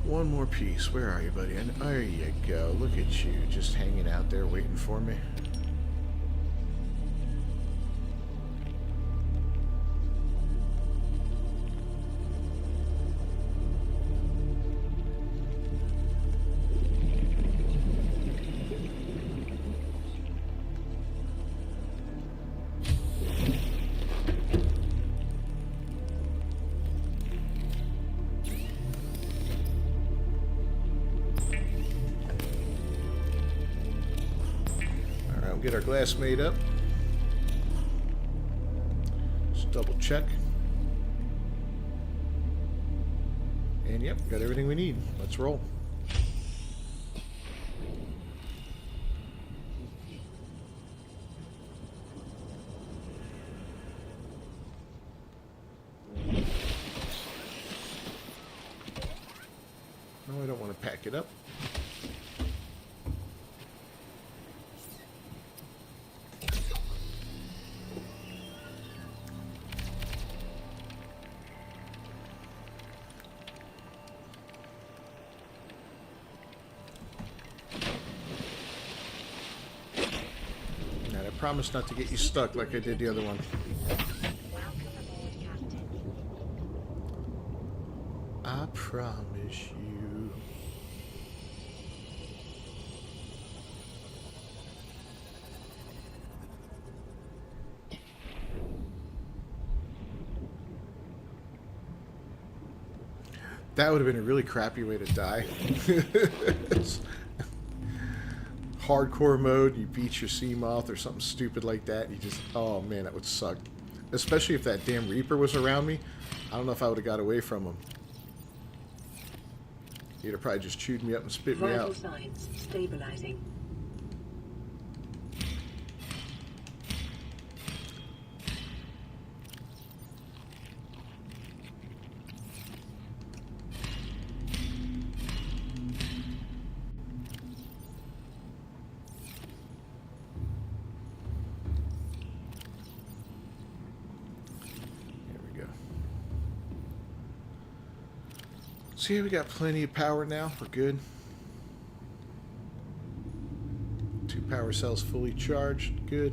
One more piece. Where are you, buddy? And there you go. Look at you, just hanging out there waiting for me. Get our glass made up. Just double check. And yep, got everything we need. Let's roll. No, I don't want to pack it up. Promise not to get you stuck like I did the other one. Welcome aboard, Captain. I promise you. That would have been a really crappy way to die. Hardcore mode, you beat your sea moth or something stupid like that. You just, oh man, that would suck. Especially if that damn Reaper was around me. I don't know if I would have got away from him. He'd have probably just chewed me up and spit me Vital out. signs stabilizing. So yeah, we got plenty of power now. We're good. 2 power cells fully charged. Good.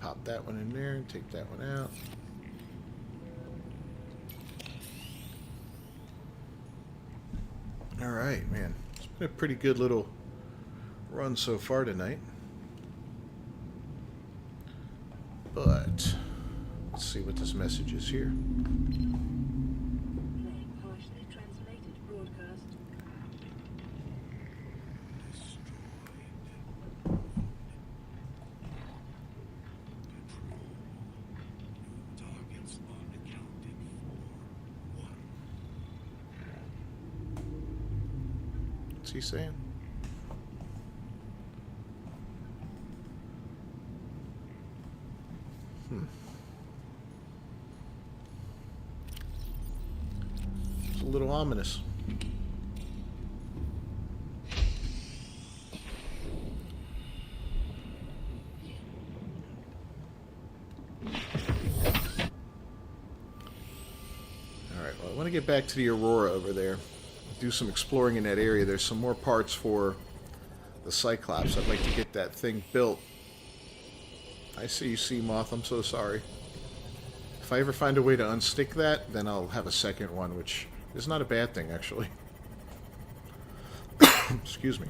Pop that one in there and take that one out. All right, man. It's been a pretty good little run so far tonight. But let's see what this message is here. Playing partially translated broadcast. Targets unaccounted for. 1. What's he saying? It's a little ominous. Alright, well, I want to get back to the Aurora over there. Do some exploring in that area. There's some more parts for the Cyclops. I'd like to get that thing built. I see you, Sea Moth. I'm so sorry. If I ever find a way to unstick that, then I'll have a second one, which is not a bad thing, actually. Excuse me.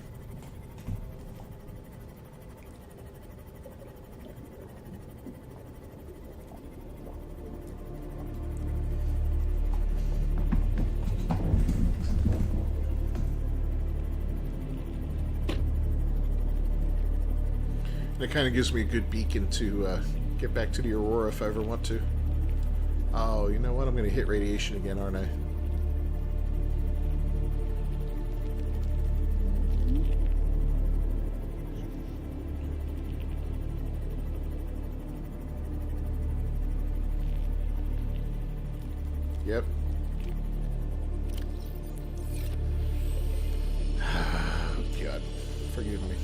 And it kind of gives me a good beacon to get back to the Aurora if I ever want to. Oh, you know what? I'm going to hit radiation again, aren't I? Yep. God, forgive me.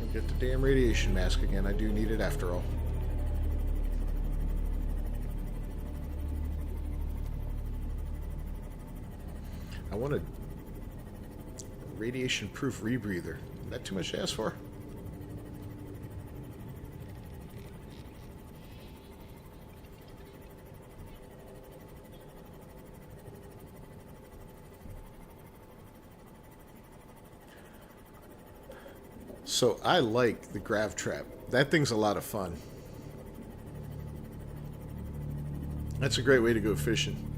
I'll get the damn radiation mask again. I do need it after all. I want a radiation-proof rebreather. Is that too much to ask for? So I like the grav trap. That thing's a lot of fun. That's a great way to go fishing.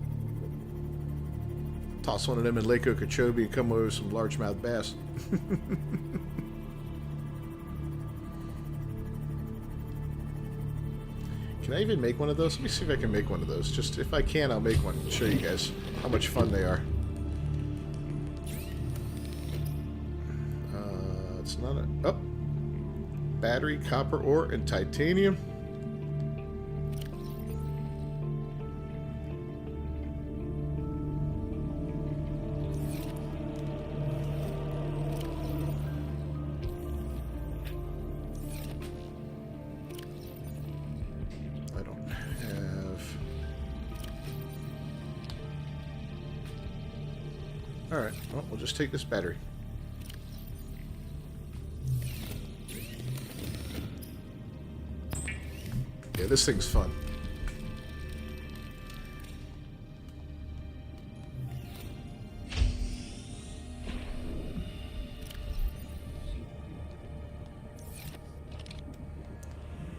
Toss one of them in Lake Okeechobee and come away with some largemouth bass. Can I even make one of those? Let me see if I can make one of those. Just if I can, I'll make one and show you guys how much fun they are. It's not a... Oh! Battery, copper ore, and titanium. I don't have... Alright, well, we'll just take this battery. Yeah, this thing's fun.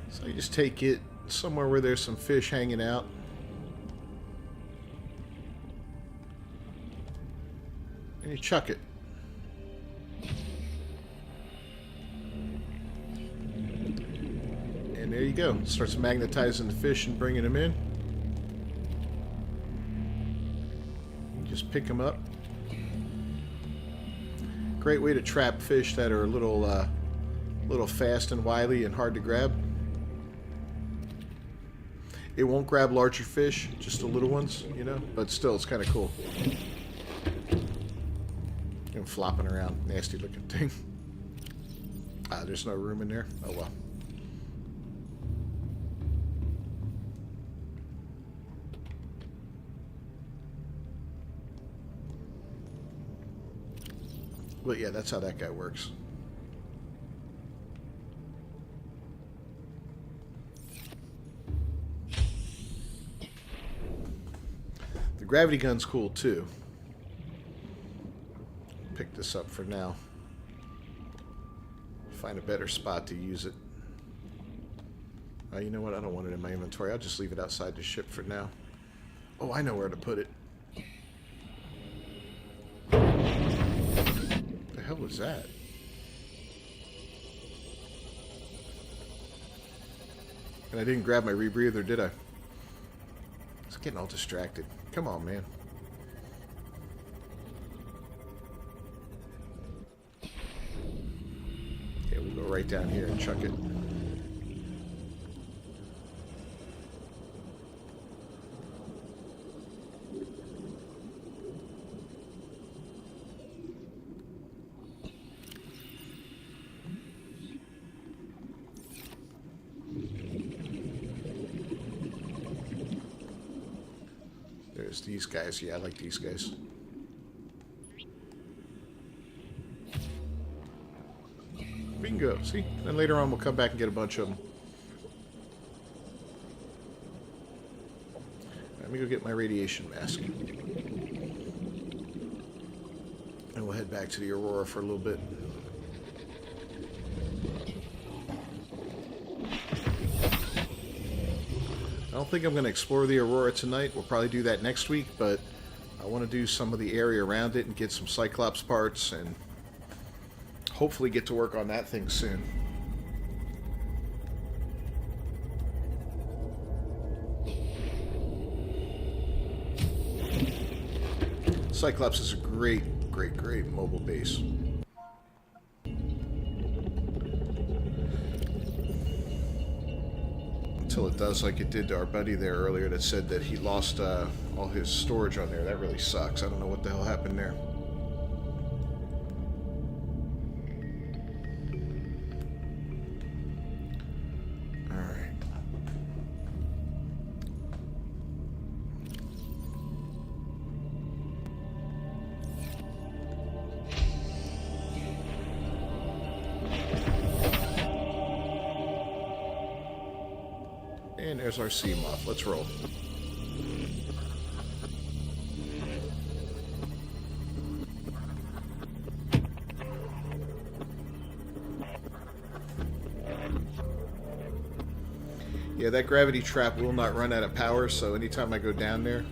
So So you just take it somewhere where there's some fish hanging out. And you chuck it. And there you go. Starts magnetizing the fish and bringing them in. Just pick them up. Great way to trap fish that are a little fast and wily and hard to grab. It won't grab larger fish, just the little ones, you know, but still, it's kind of cool. And flopping around, nasty looking thing. Ah, there's no room in there. Oh well. But yeah, that's how that guy works. The gravity gun's cool too. Pick this up for now. Find a better spot to use it. You know what? I don't want it in my inventory. I'll just leave it outside the ship for now. Oh, I know where to put it. The hell was that? And I didn't grab my rebreather, did I? I was getting all distracted. Come on, man. Yeah, we'll go right down here and chuck it. There's these guys. Yeah, I like these guys. Bingo. See? Then later on we'll come back and get a bunch of them. Let me go get my radiation mask. And we'll head back to the Aurora for a little bit. I don't think I'm going to explore the Aurora tonight. We'll probably do that next week, but I want to do some of the area around it and get some Cyclops parts and hopefully get to work on that thing soon. Cyclops is a great mobile base. Until it does like it did to our buddy there earlier that said that he lost all his storage on there. That really sucks. I don't know what the hell happened there. Alright. And there's our sea moth. Let's roll. Yeah, that gravity trap will not run out of power, so anytime I go down there,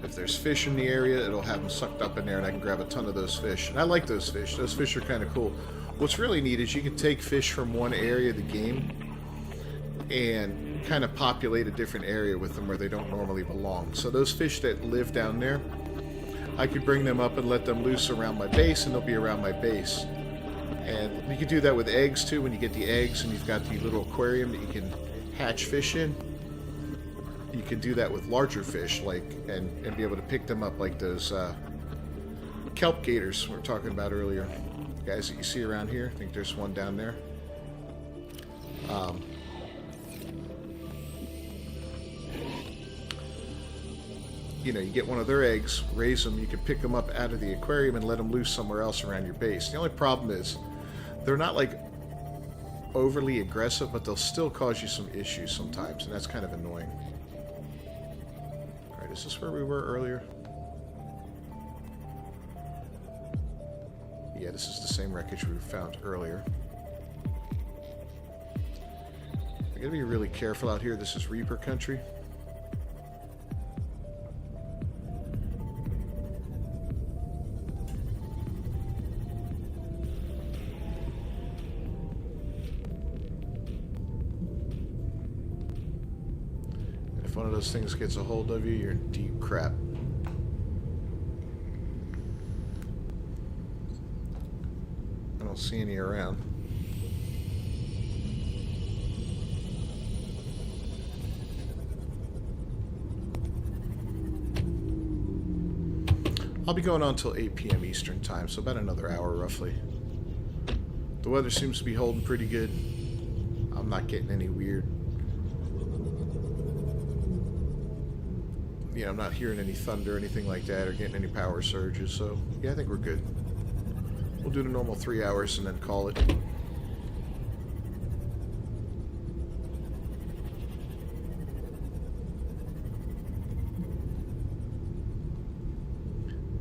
if there's fish in the area, it'll have them sucked up in there and I can grab a ton of those fish. And I like those fish. Those fish are kind of cool. What's really neat is you can take fish from one area of the game and kind of populate a different area with them where they don't normally belong. So those fish that live down there, I could bring them up and let them loose around my base, and they'll be around my base. And you can do that with eggs too. When you get the eggs and you've got the little aquarium that you can hatch fish in, you can do that with larger fish, like and be able to pick them up, like those kelp gators we were talking about earlier. Guys that you see around here. I think there's one down there. You know, you get one of their eggs, raise them, you can pick them up out of the aquarium and let them loose somewhere else around your base. The only problem is they're not like overly aggressive, but they'll still cause you some issues sometimes, and that's kind of annoying. Alright, is this where we were earlier? Yeah, this is the same wreckage we found earlier. gotta be really careful out here. This is Reaper country. If one of those things gets a hold of you, you're in deep crap. I don't see any around. I'll be going on till 8 p.m. Eastern time, so about another hour roughly. The weather seems to be holding pretty good. I'm not getting any weird. You know, I'm not hearing any thunder or anything like that, or getting any power surges, so yeah, I think we're good. We'll do the normal 3 hours and then call it.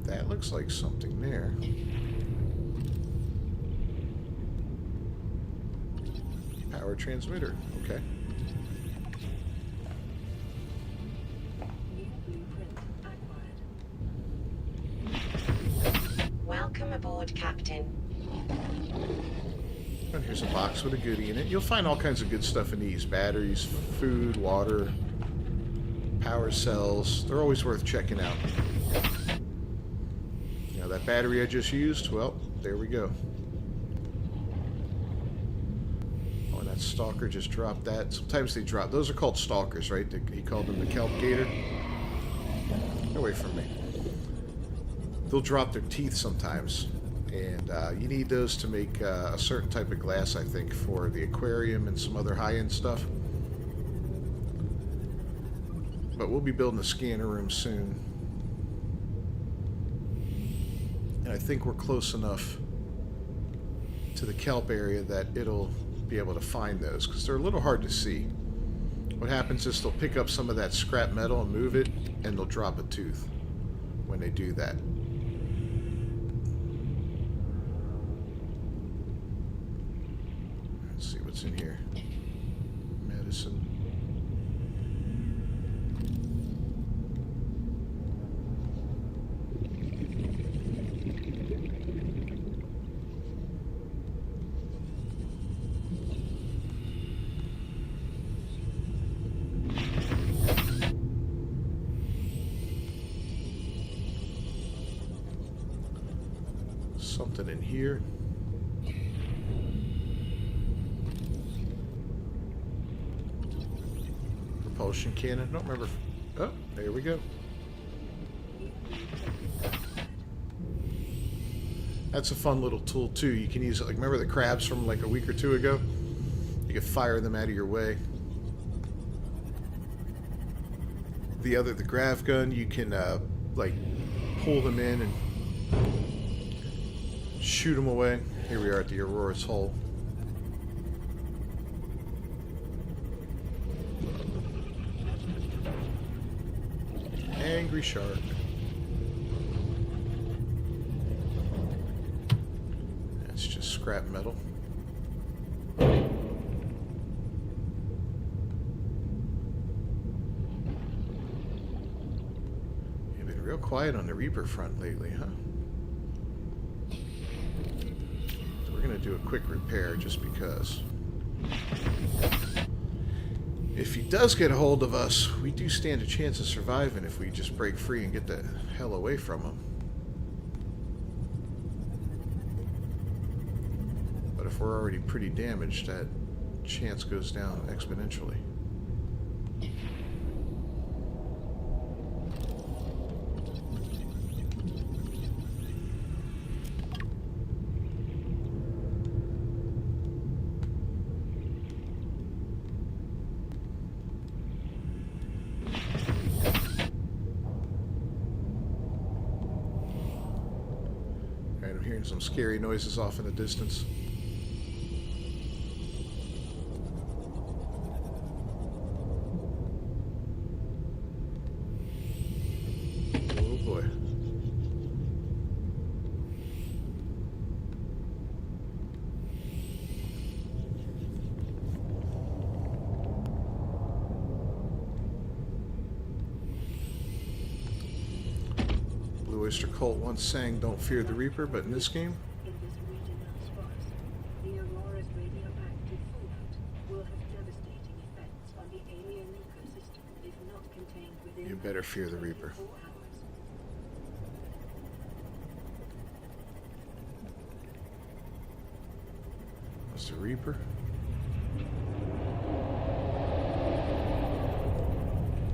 That looks like something there. Power transmitter, okay. New blueprint acquired. Welcome aboard, Captain. And here's a box with a goodie in it. You'll find all kinds of good stuff in these. Batteries, food, water, power cells. They're always worth checking out. You know, that battery I just used, well, there we go. Oh, and that stalker just dropped that. Sometimes they drop. Those are called stalkers, right? He called them the kelp gator. Get away from me. They'll drop their teeth sometimes. And you need those to make a certain type of glass, I think, for the aquarium and some other high-end stuff. But we'll be building a scanner room soon. And I think we're close enough to the kelp area that it'll be able to find those, because they're a little hard to see. What happens is they'll pick up some of that scrap metal and move it, and they'll drop a tooth when they do that. Let's see what's in here. Medicine. Something in here. Propulsion cannon. I don't remember. Oh, there we go. That's a fun little tool too. You can use it. Like, remember the crabs from like a week or two ago? You can fire them out of your way. The grav gun, you can like pull them in and shoot them away. Here we are at the Aurora's hull. Angry shark. That's just scrap metal. You've been real quiet on the Reaper front lately, huh? We're going to do a quick repair just because. If he does get a hold of us, we do stand a chance of surviving if we just break free and get the hell away from him. But if we're already pretty damaged, that chance goes down exponentially. Some scary noises off in the distance. Oh boy. Mr. Colt once sang "Don't Fear the Reaper," but in this game, In this region of sparse, the Aurora's radioactive fallout will have devastating effects on the alien ecosystem if not contained within you better fear the Reaper. 24 hours. That's the Reaper.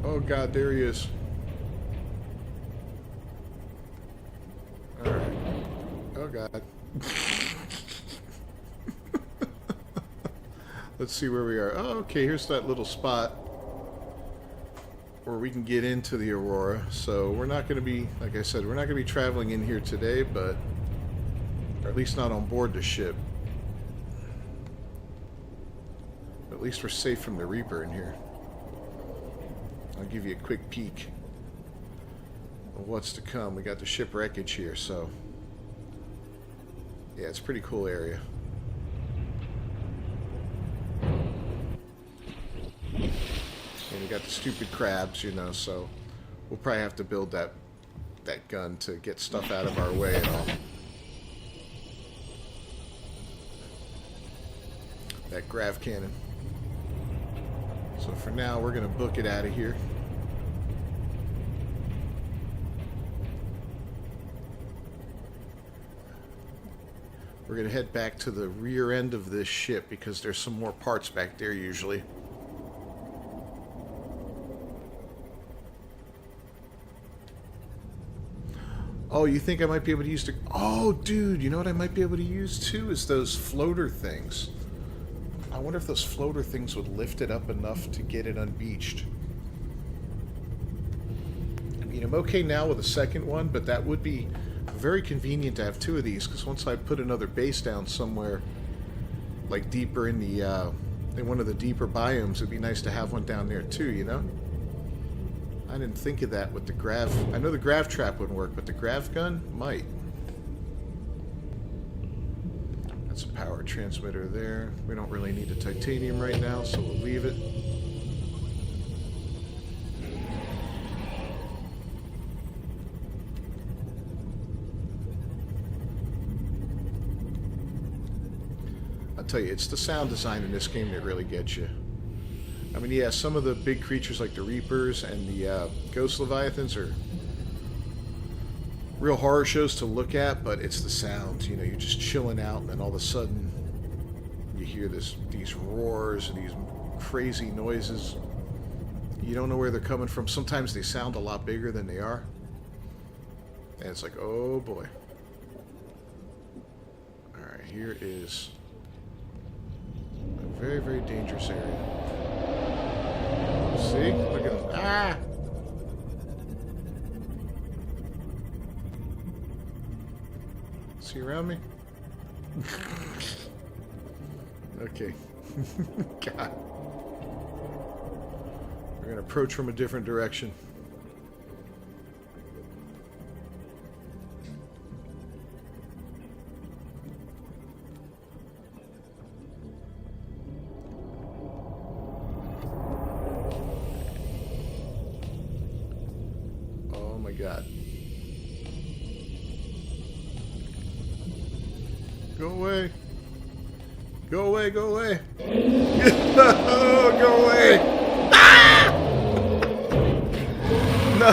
Oh God, there he is. All right. Oh God. Let's see where we are. Oh, okay. Here's that little spot where we can get into the Aurora. So we're not going to be, like I said, we're not going to be traveling in here today, but or at least not on board the ship. At least we're safe from the Reaper in here. I'll give you a quick peek of what's to come. We got the ship wreckage here, so yeah, it's a pretty cool area. And we got the stupid crabs, you know, so we'll probably have to build that gun to get stuff out of our way and all. That grav cannon. So for now, we're going to book it out of here. We're going to head back to the rear end of this ship because there's some more parts back there usually. Oh, you think I might be able to use the... Oh, dude, you know what I might be able to use too is those floater things. I wonder if those floater things would lift it up enough to get it unbeached. I mean, I'm okay now with a second one, but that would be very convenient to have two of these, because once I put another base down somewhere, like deeper in the, in one of the deeper biomes, it'd be nice to have one down there too, you know? I didn't think of that with the grav. I know the grav trap wouldn't work, but the grav gun might. That's a power transmitter there. We don't really need the titanium right now, so we'll leave it. I'll tell you, it's the sound design in this game that really gets you. I mean, yeah, some of the big creatures like the Reapers and the Ghost Leviathans are real horror shows to look at, but it's the sounds. You know, you're just chilling out, and then all of a sudden you hear these roars and these crazy noises. You don't know where they're coming from. Sometimes they sound a lot bigger than they are. And it's like, oh boy. Alright, here is a very, very dangerous area. See? Look at him. Ah! See around me? Okay. God. We're going to approach from a different direction. Oh my God. Go away. Go away, go away. Go away. Ah! No.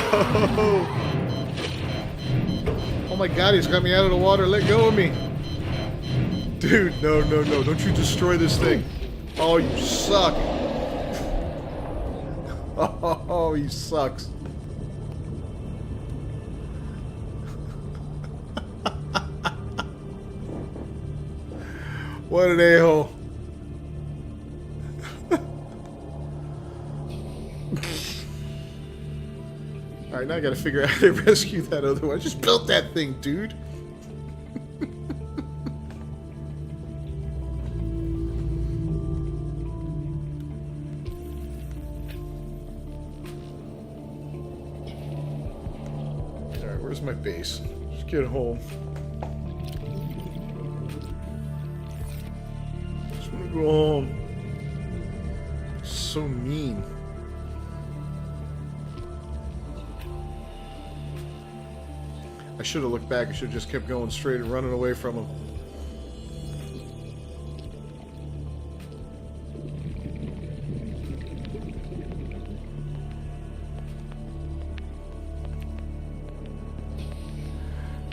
Oh my God, he's got me out of the water. Let go of me. Dude, no, no, no. Don't you destroy this thing. Oh, you suck. Oh, he sucks. What an a-hole. Alright, now I gotta figure out how to rescue that other one. I just built that thing, dude. Alright, where's my base? Just get home. Go home. So mean. I should have looked back. I should have just kept going straight and running away from him.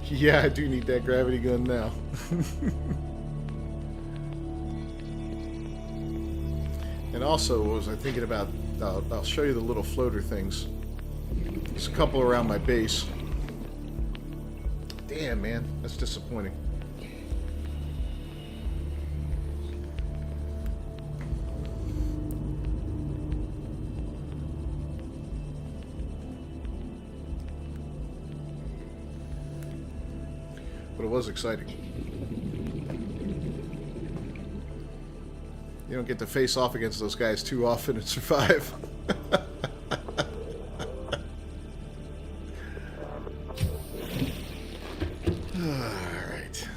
Yeah, I do need that gravity gun now. And also, what was I thinking about? I'll show you the little floater things. There's a couple around my base. Damn, man, that's disappointing. But it was exciting. You don't get to face off against those guys too often and survive. Alright.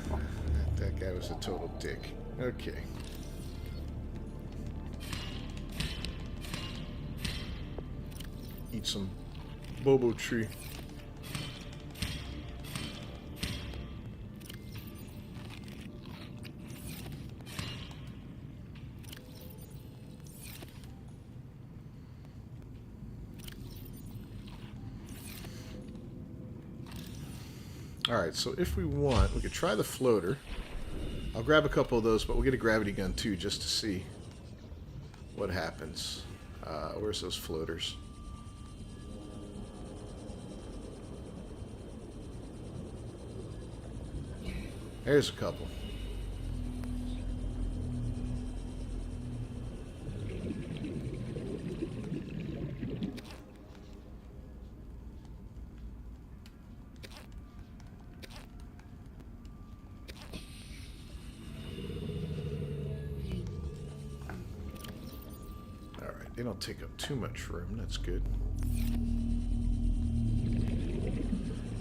That guy was a total dick. Okay. Eat some bobo tree. Alright, so if we want, we could try the floater. I'll grab a couple of those, but we'll get a gravity gun too, just to see what happens. Where's those floaters? There's a couple. They don't take up too much room. That's good.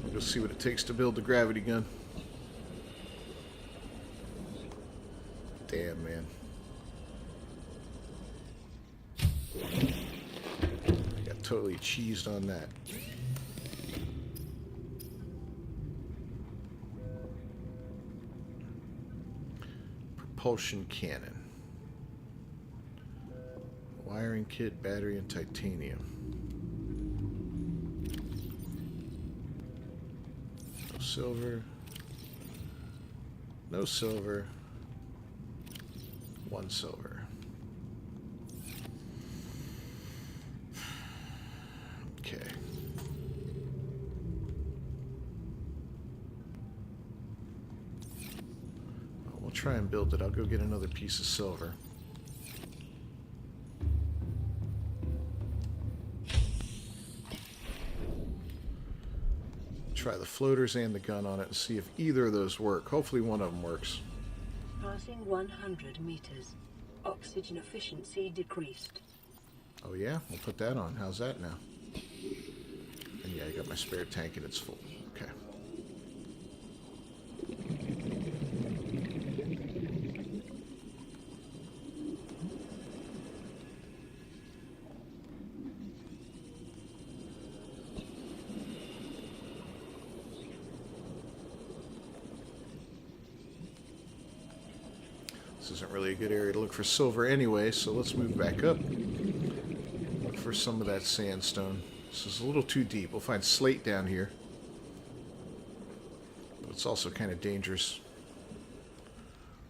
We'll go see what it takes to build the gravity gun. Damn, man. I got totally cheesed on that. Propulsion cannon. Wiring kit, battery, and titanium. No silver. No silver. 1 silver. Okay. Well, we'll try and build it. I'll go get another piece of silver. Try the floaters and the gun on it and see if either of those work. Hopefully one of them works. Passing 100 meters. Oxygen efficiency decreased. Oh yeah? We'll put that on. How's that now? And yeah, I got my spare tank and it's full. Okay. This isn't really a good area to look for silver anyway, so let's move back up. Look for some of that sandstone. This is a little too deep. We'll find slate down here. But it's also kind of dangerous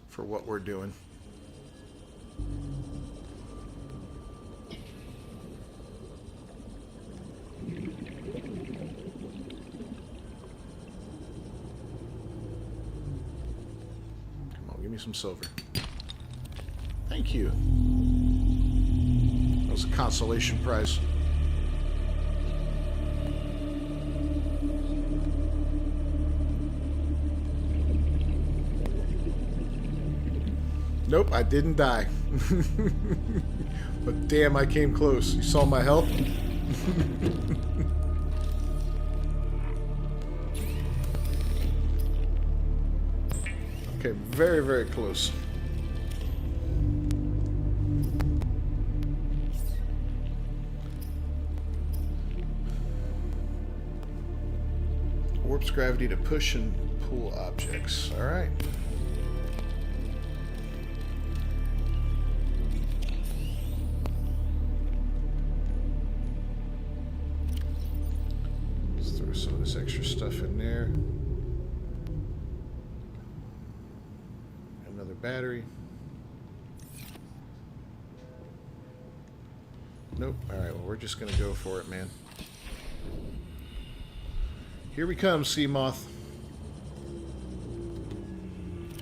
for what we're doing. Come on, give me some silver. Thank you. That was a consolation prize. Nope, I didn't die. But damn, I came close. You saw my health? Okay, very, very close. Warp Warps gravity to push and pull objects. Alright. Let's throw some of this extra stuff in there. Another battery. Nope. Alright, well, we're just gonna go for it, man. Here we come, Sea Moth.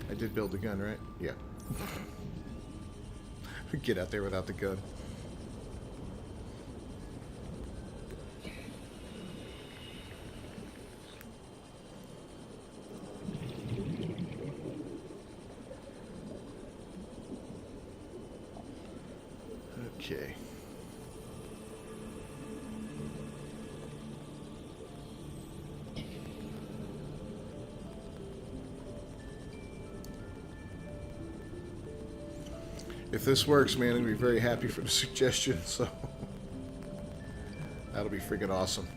I did build the gun, right? Yeah. Get out there without the gun. Okay. If this works, man, I'm going to be very happy for the suggestion, so that'll be freaking awesome.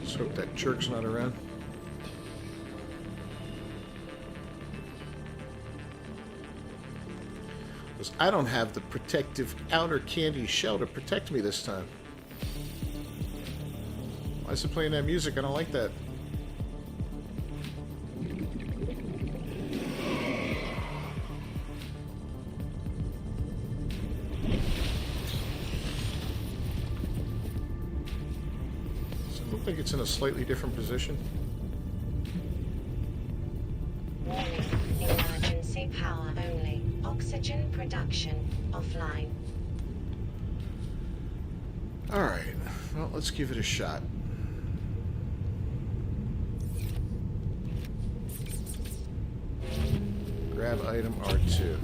Just hope that jerk's not around. I don't have the protective outer candy shell to protect me this time. Why is it playing that music? I don't like that. Does it look like it's in a slightly different position? Warning, emergency power only. Oxygen production offline. Alright, well, let's give it a shot. Grab item R2.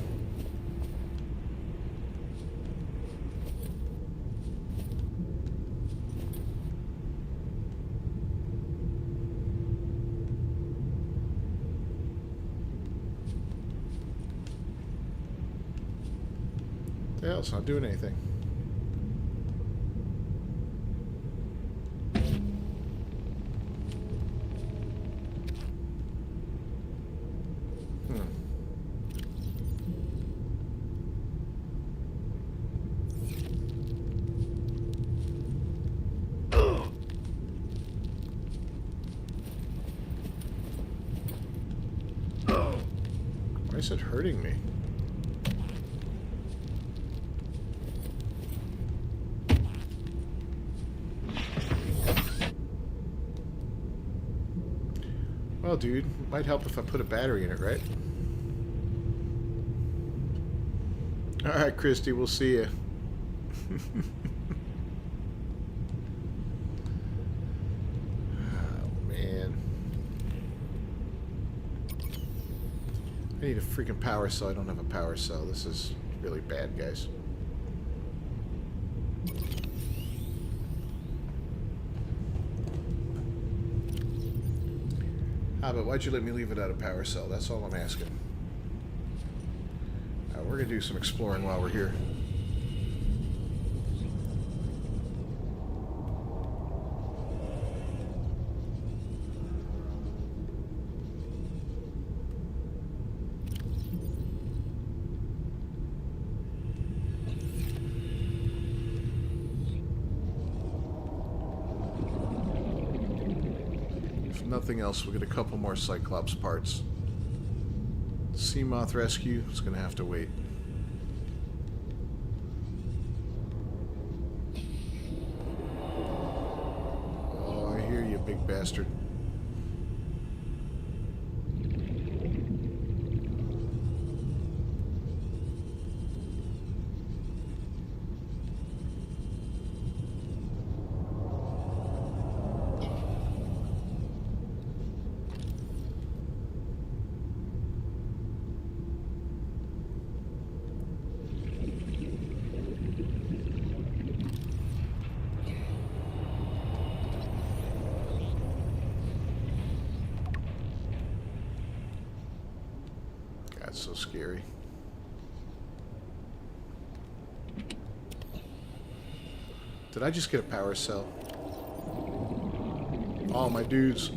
The hell, it's not doing anything. Why is it hurting me? Well, dude, it might help if I put a battery in it, right? Alright, Christy, we'll see you. Oh, man. I need a freaking power cell. I don't have a power cell. This is really bad, guys. Ah, but why'd you let me leave without a power cell? That's all I'm asking. We're going to do some exploring while we're here. If nothing else, we'll get a couple more Cyclops parts. Sea Moth rescue is going to have to wait. Oh, I hear you, big bastard. That's so scary. Did I just get a power cell? Oh, my dudes.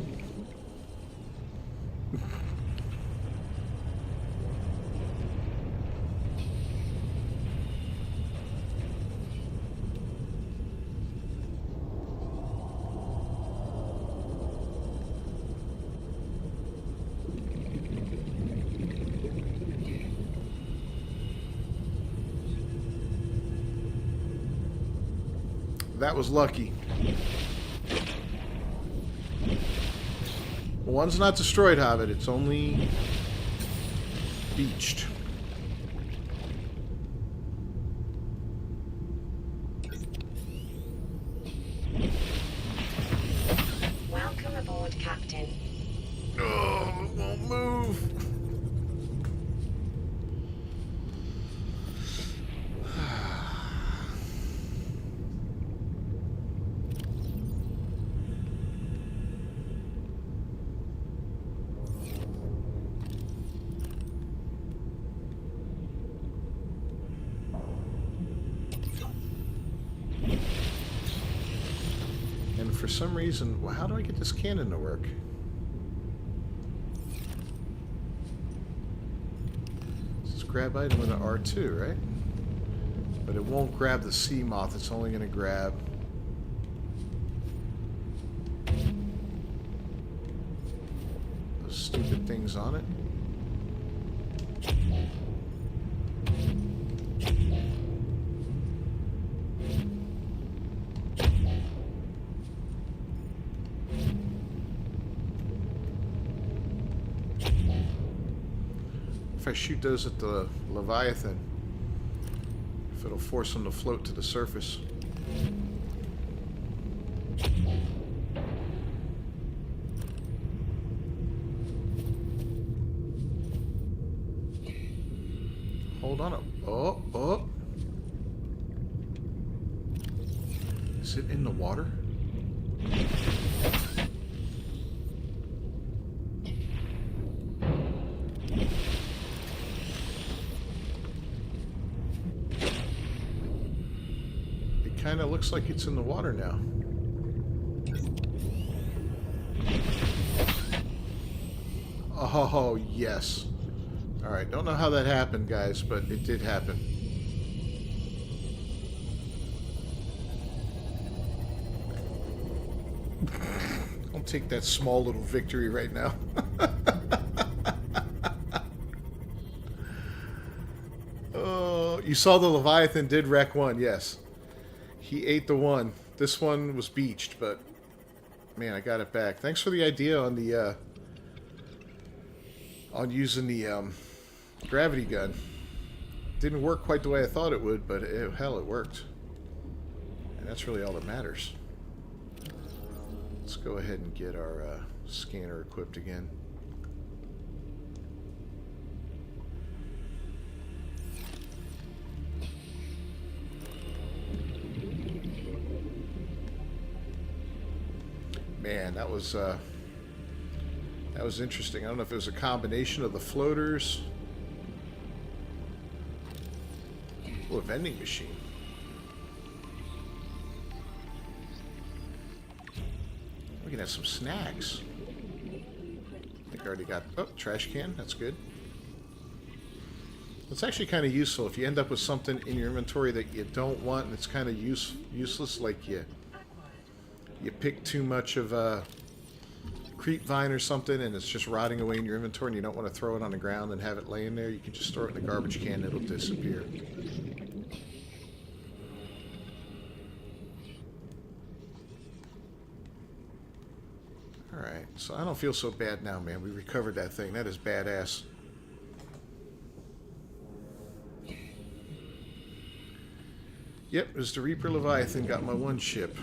That was lucky. One's not destroyed, Hobbit. It's only beached. Welcome aboard, Captain. Oh, it won't move. And for some reason, well, how do I get this cannon to work? This is grab item with an R2, right? But it won't grab the sea moth. It's only going to grab those stupid things on it. If I shoot those at the Leviathan, if it'll force them to float to the surface. Hold on. Oh, oh. Is it in the water? Kind of looks like it's in the water now. Oh, yes. Alright, don't know how that happened, guys, but it did happen. I'll take that small little victory right now. Oh, you saw the Leviathan did wreck one, yes. He ate the one. This one was beached, but man, I got it back. Thanks for the idea on the on using the gravity gun. Didn't work quite the way I thought it would, but hell, it worked. And that's really all that matters. Let's go ahead and get our scanner equipped again. Man, that was interesting. I don't know if it was a combination of the floaters. Oh, a vending machine. We can have some snacks. I think I already got... Oh, trash can. That's good. It's actually kind of useful if you end up with something in your inventory that you don't want and it's kind of useless, like you pick too much of a creep vine or something and it's just rotting away in your inventory and you don't want to throw it on the ground and have it laying there. You can just throw it in the garbage can and it'll disappear. Alright, so I don't feel so bad now, man. We recovered that thing. That is badass. Yep, it was the Reaper Leviathan. Got my one ship.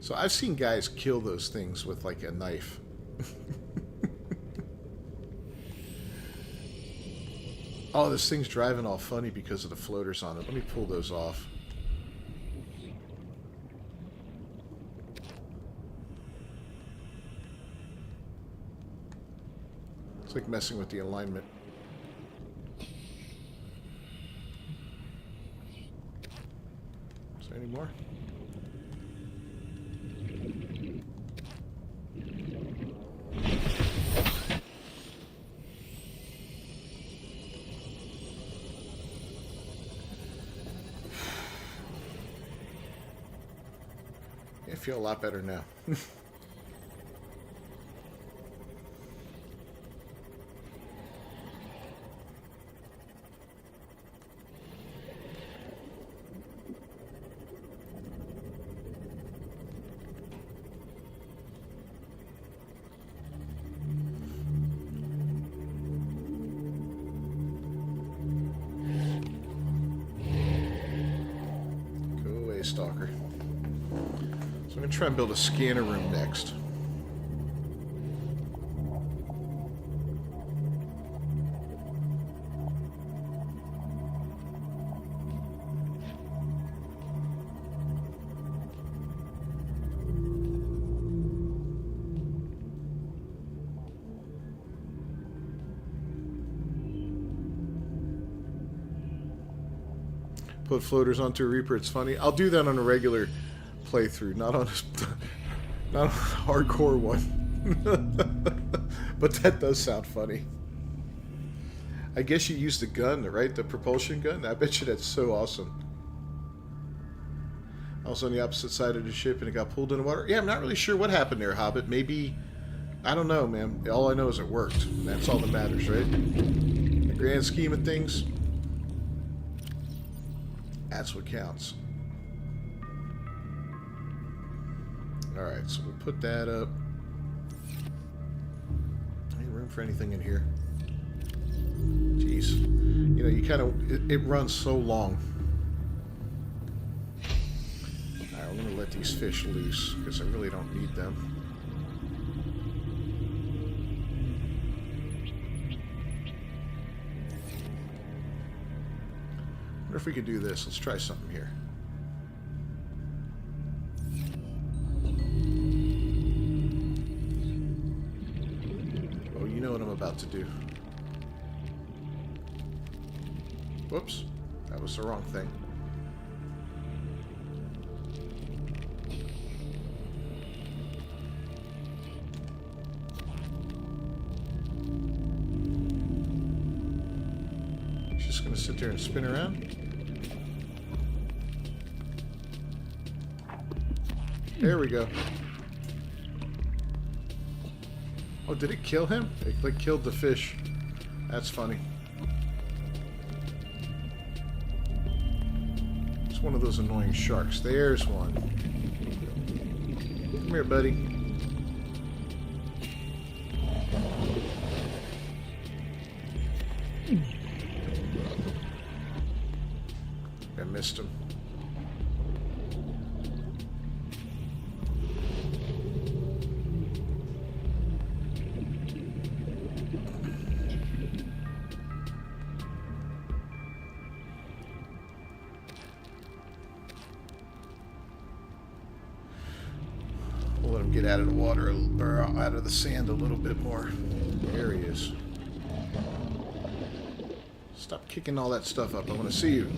So I've seen guys kill those things with like a knife. Oh, this thing's driving all funny because of the floaters on it. Let me pull those off. It's like messing with the alignment. Is there any more? I feel a lot better now. Go away, stalker. So I'm going to try and build a scanner room next. Put floaters onto a Reaper, it's funny. I'll do that on a regular playthrough, not on a hardcore one. But that does sound funny. I guess you used the gun, right? The propulsion gun? I bet you that's so awesome. I was on the opposite side of the ship and it got pulled in the water. Yeah, I'm not really sure what happened there, Hobbit. Maybe, I don't know, man. All I know is it worked. And that's all that matters, right? In the grand scheme of things, that's what counts. Alright, so we'll put that up. Any room for anything in here? Jeez. You know, you kind of... It runs so long. Alright, I'm going to let these fish loose, because I really don't need them. I wonder if we could do this. Let's try something here. You know what I'm about to do. Whoops. That was the wrong thing. Just gonna sit there and spin around. There we go. Oh, did it kill him? It like killed the fish. That's funny. It's one of those annoying sharks. There's one. Come here, buddy. I missed him. We'll let him get out of the water, or out of the sand a little bit more. There he is. Stop kicking all that stuff up. I want to see you.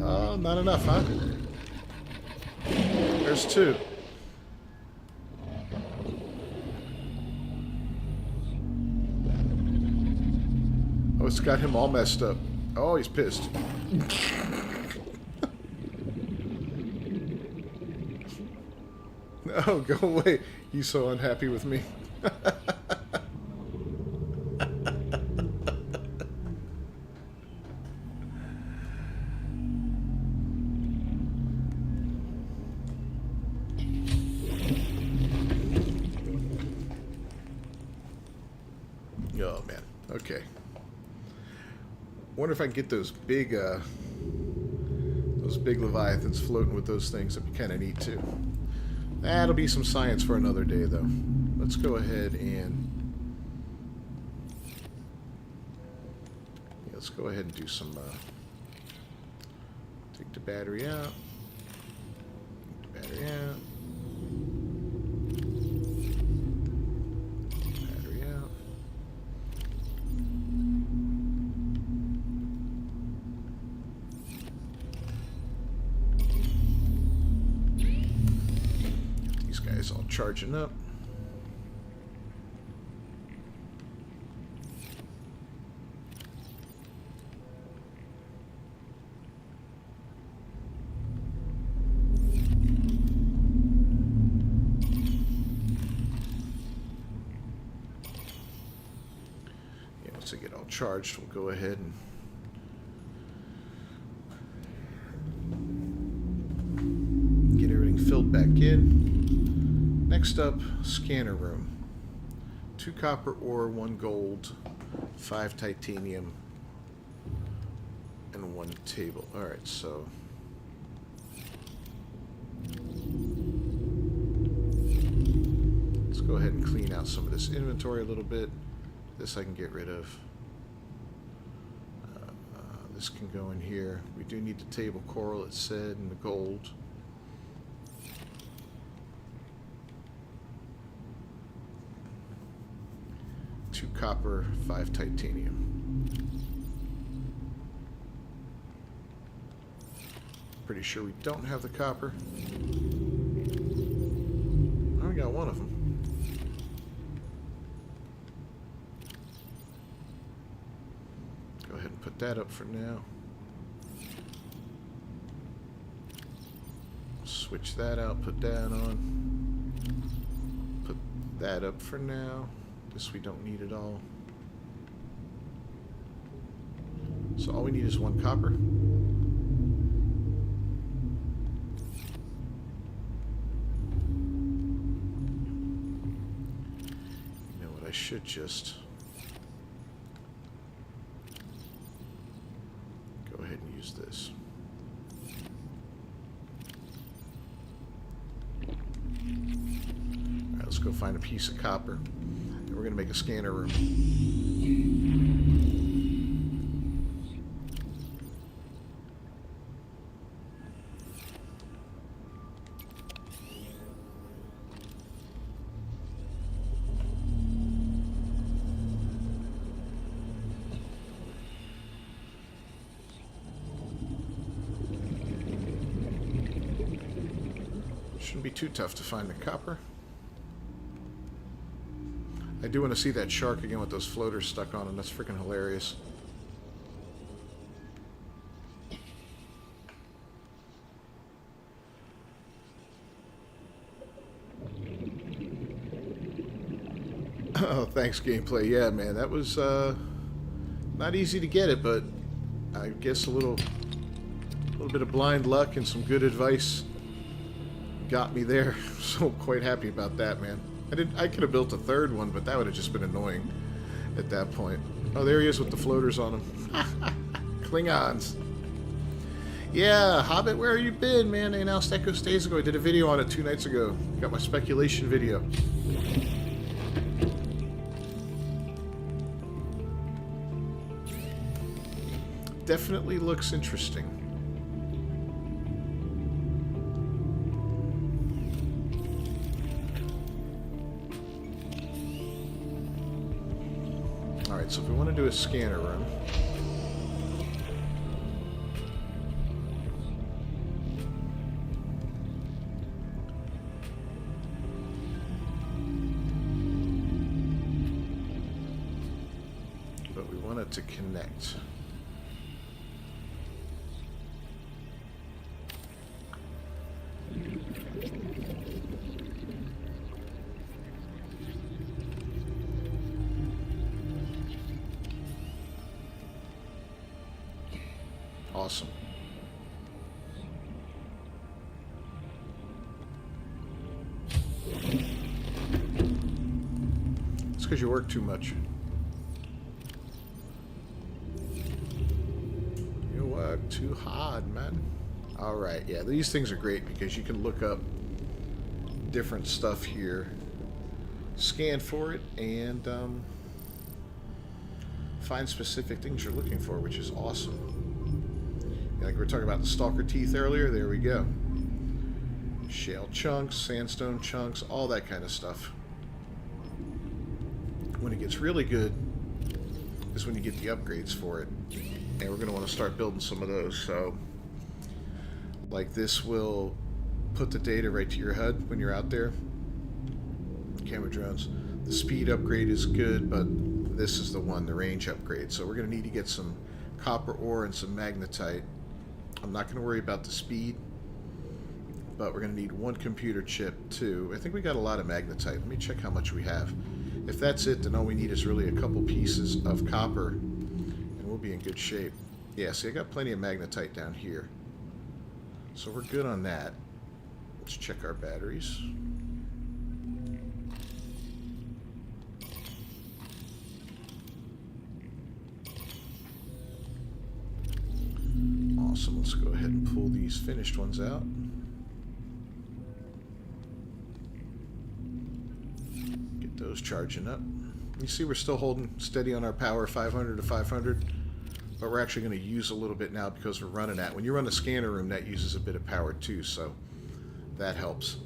Oh, not enough, huh? There's two. Oh, it's got him all messed up. Oh, he's pissed. No, go away. He's so unhappy with me. Oh, man. Okay. Wonder if I can get those big Those big leviathans floating with those things, that'd be kind of neat too. That'll be some science for another day, though. Let's go ahead and... yeah, let's go ahead and do some... take the battery out. Take the battery out. Battery out. These guys all charging up. To get all charged, we'll go ahead and get everything filled back in. Next up, scanner room. 2 copper ore, 1 gold, 5 titanium, and 1 table. Alright, so let's go ahead and clean out some of this inventory a little bit. This I can get rid of. This can go in here. We do need the table coral, it said, and the gold. Two copper, 5 titanium. Pretty sure we don't have the copper. I only got 1 of them. Go ahead and put that up for now. Switch that out, put that on. Put that up for now. This we don't need at all. So all we need is 1 copper. You know what, I should just go ahead and use this. Alright, let's go find a piece of copper. And we're going to make a scanner room. Shouldn't be too tough to find the copper. I do want to see that shark again with those floaters stuck on him. That's freaking hilarious. Oh, thanks, gameplay. Yeah, man, that was not easy to get it, but I guess a little bit of blind luck and some good advice got me there. So I'm quite happy about that, man. I could have built a 3rd one, but that would have just been annoying at that point. Oh, there he is with the floaters on him. Klingons. Yeah, Hobbit, where have you been, man? They announced Echo days ago. I did a video on it 2 nights ago. Got my speculation video. Definitely looks interesting. Alright, so if we want to do a scanner room, but we want it to connect. Awesome. It's because you work too much. You work too hard, man. Alright, yeah, these things are great because you can look up different stuff here, scan for it, and find specific things you're looking for, which is awesome. Like we were talking about the stalker teeth earlier, there we go. Shale chunks, sandstone chunks, all that kind of stuff. When it gets really good is when you get the upgrades for it. And we're going to want to start building some of those. So, like this will put the data right to your HUD when you're out there. Camera drones. The speed upgrade is good, but this is the one, the range upgrade. So we're going to need to get some copper ore and some magnetite. I'm not going to worry about the speed, but we're going to need one computer chip too. I think we got a lot of magnetite. Let me check how much we have. If that's it, then all we need is really a couple pieces of copper, and we'll be in good shape. Yeah, see, I got plenty of magnetite down here. So we're good on that. Let's check our batteries. Awesome, let's go ahead and pull these finished ones out. Get those charging up. You see we're still holding steady on our power, 500 to 500, but we're actually going to use a little bit now because we're running at. When you run a scanner room, that uses a bit of power too, so that helps.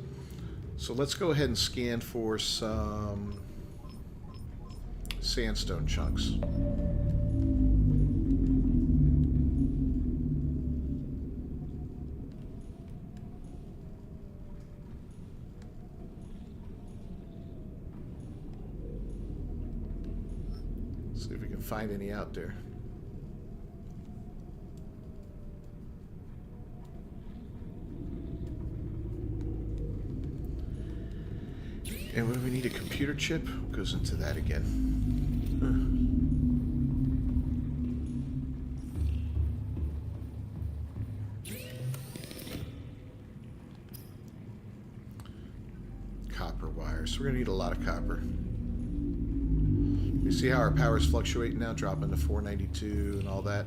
So let's go ahead and scan for some sandstone chunks. See if we can find any out there. And when we need a computer chip, goes into that again. Copper wires. So we're gonna need a lot of copper. You see how our power is fluctuating now, dropping to 492 and all that?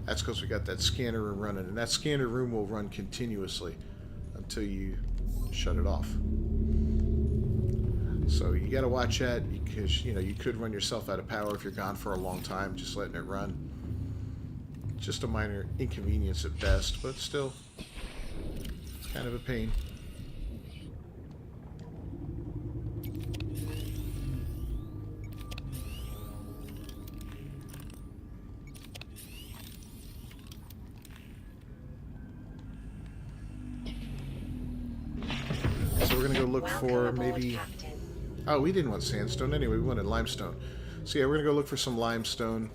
That's because we got that scanner room running, and that scanner room will run continuously until you shut it off. So you got to watch that because you could run yourself out of power if you're gone for a long time, just letting it run. Just a minor inconvenience at best, but still kind of a pain. So we're gonna go look for maybe. Oh, we didn't want sandstone anyway. We wanted limestone. So yeah, we're gonna go look for some limestone.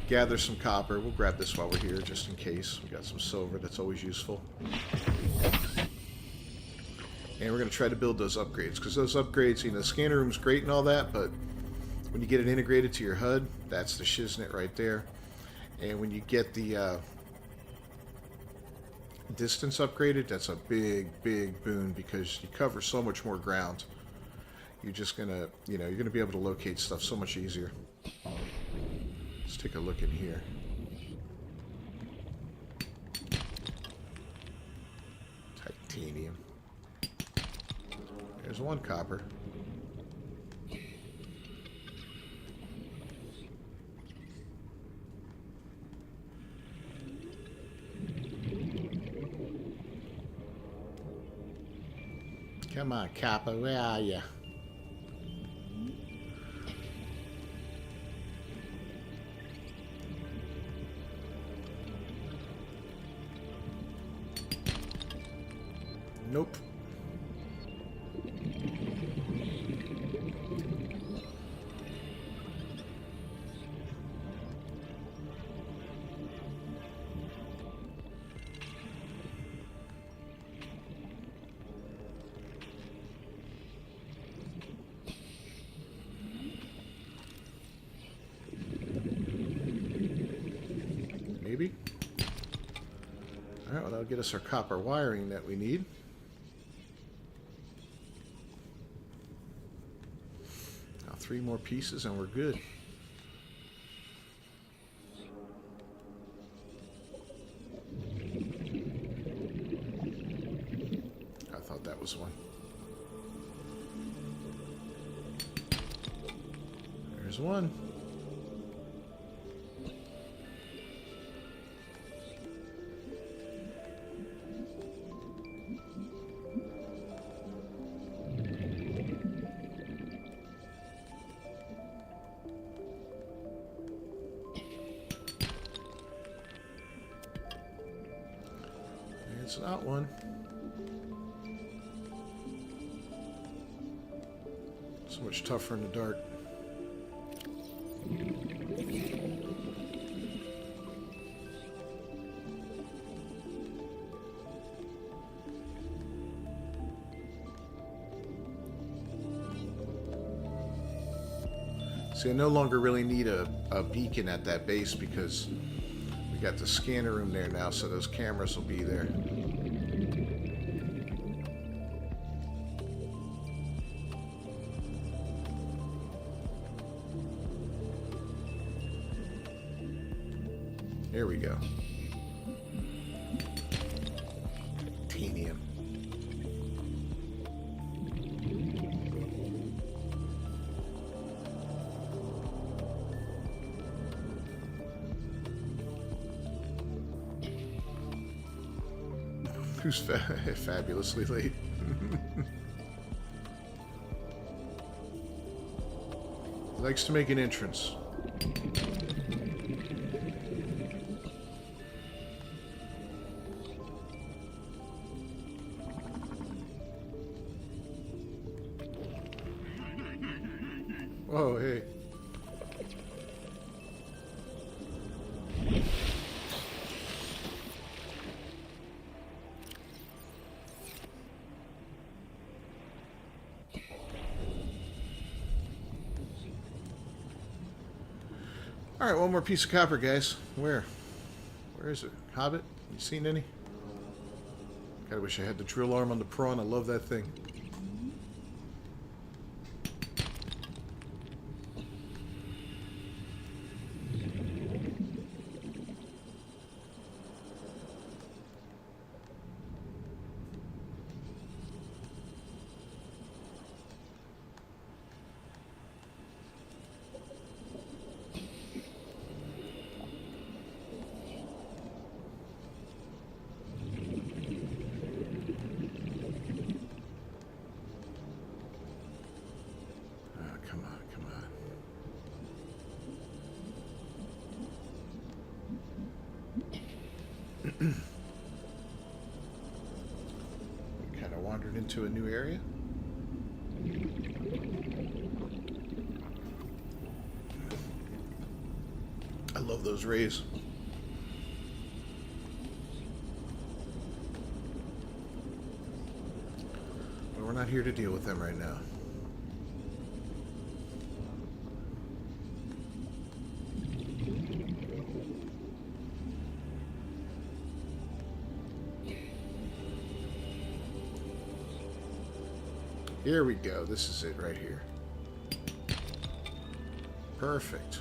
Gather some copper. We'll grab this while we're here, just in case. We got some silver. That's always useful. And we're gonna try to build those upgrades because those upgrades, the scanner room's great and all that, but when you get it integrated to your HUD, that's the shiznit right there. And when you get the distance upgraded, that's a big boon because you cover so much more ground. You're just gonna, you're gonna be able to locate stuff so much easier. Let's take a look in here. Titanium. There's one copper. Come on, copper, where are you? Nope. Maybe. All right, well, that'll get us our copper wiring that we need. Now 3 more pieces and we're good. was one. There's one. It's not one. So much tougher in the dark. See, I no longer really need a beacon at that base because we got the scanner room there now, so those cameras will be there. There we go. Titanium. Who's fabulously late? Likes to make an entrance. Oh, hey. All right, one more piece of copper, guys. Where? Where is it? Hobbit? You seen any? God, I wish I had the drill arm on the prawn. I love that thing. Kind of wandered into a new area. I love those rays. But we're not here to deal with them right now. Here we go. This is it right here. Perfect.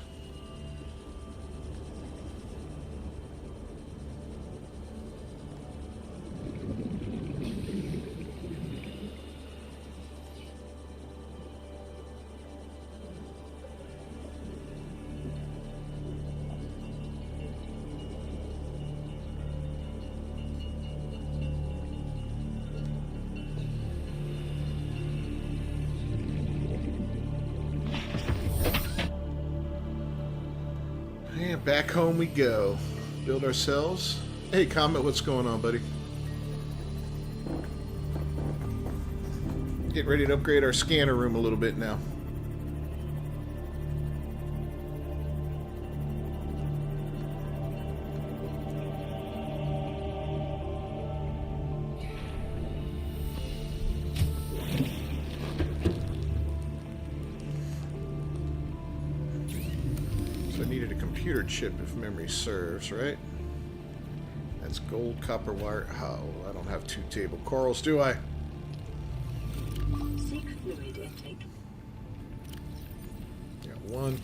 And back home we go. Build ourselves. Hey, Comet, what's going on, buddy? Get ready to upgrade our scanner room a little bit now. So I needed a computer chip if memory serves, right? That's gold, copper wire. Oh, I don't have 2 table corals, do I? Seek fluid intake. Got 1.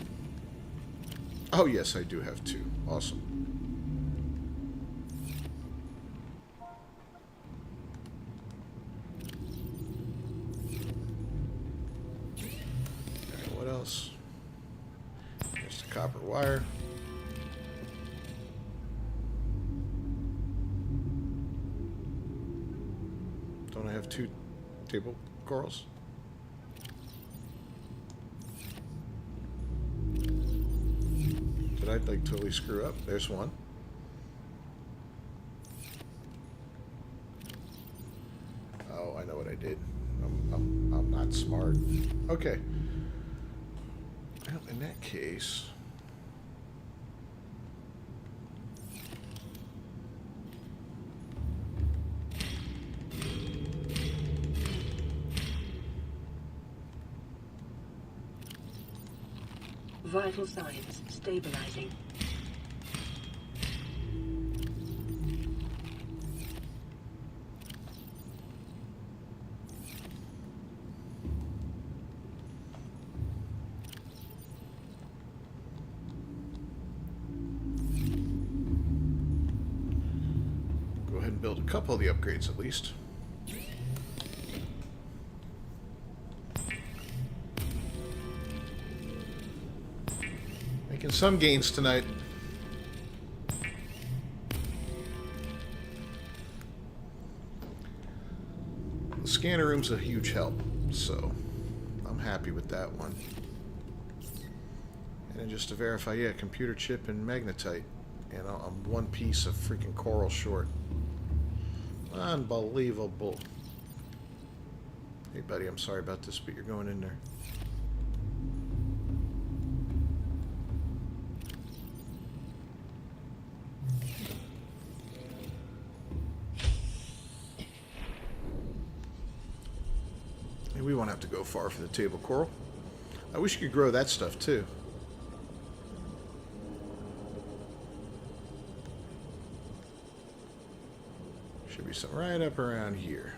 Oh, yes, I do have 2. Awesome. else. There's the copper wire. Don't I have 2 table corals? Did I like totally screw up? There's one. Oh, I know what I did. I'm not smart. Okay. Well, in that case, Vital signs stabilizing. go ahead and build a couple of the upgrades at least. Making some gains tonight. The scanner room's a huge help, so I'm happy with that one. And then just to verify, yeah, computer chip and magnetite. And I'm 1 piece of freaking coral short. Unbelievable. Hey, buddy, I'm sorry about this, but you're going in there. And we won't have to go far for the table coral. I wish you could grow that stuff too. Should be some right up around here.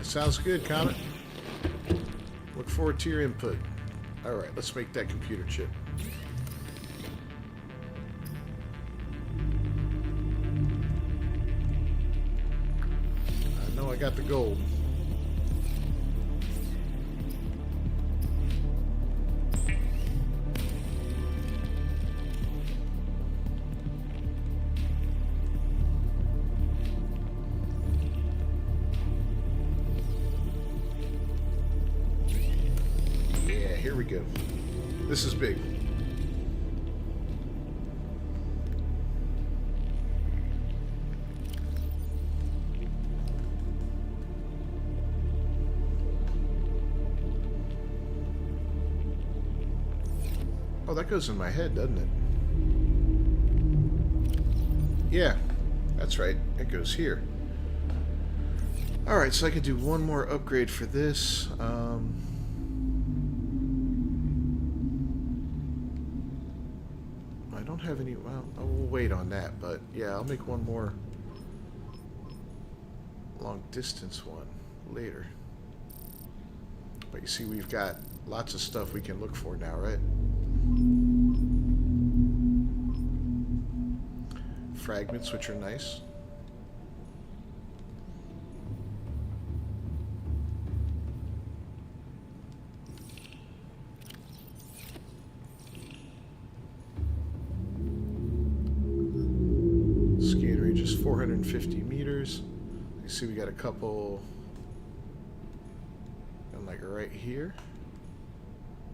Sounds good, Comet. Look forward to your input. Alright, let's make that computer chip. I know I got the gold. Here we go. This is big. Oh, that goes in my head, doesn't it? Yeah, that's right. It goes here. Alright, so I could do one more upgrade for this. I don't have any... Well, I will wait on that, but yeah, I'll make one more long distance one later. But you see, we've got lots of stuff we can look for now, right? Fragments, which are nice. Scan range is 450 meters. You see we got a couple, and like right here,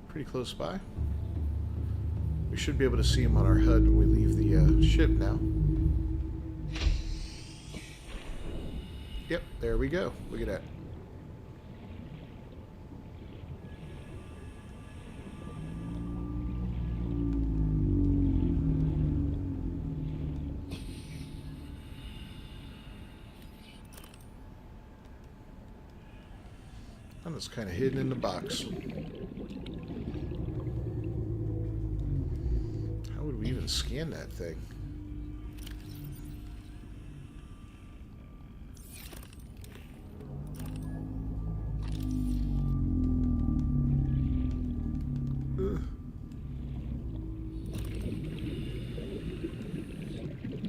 pretty close by. We should be able to see them on our HUD when we leave the ship now. Yep, there we go. Look at that. And it's kind of hidden in the box. and scan that thing.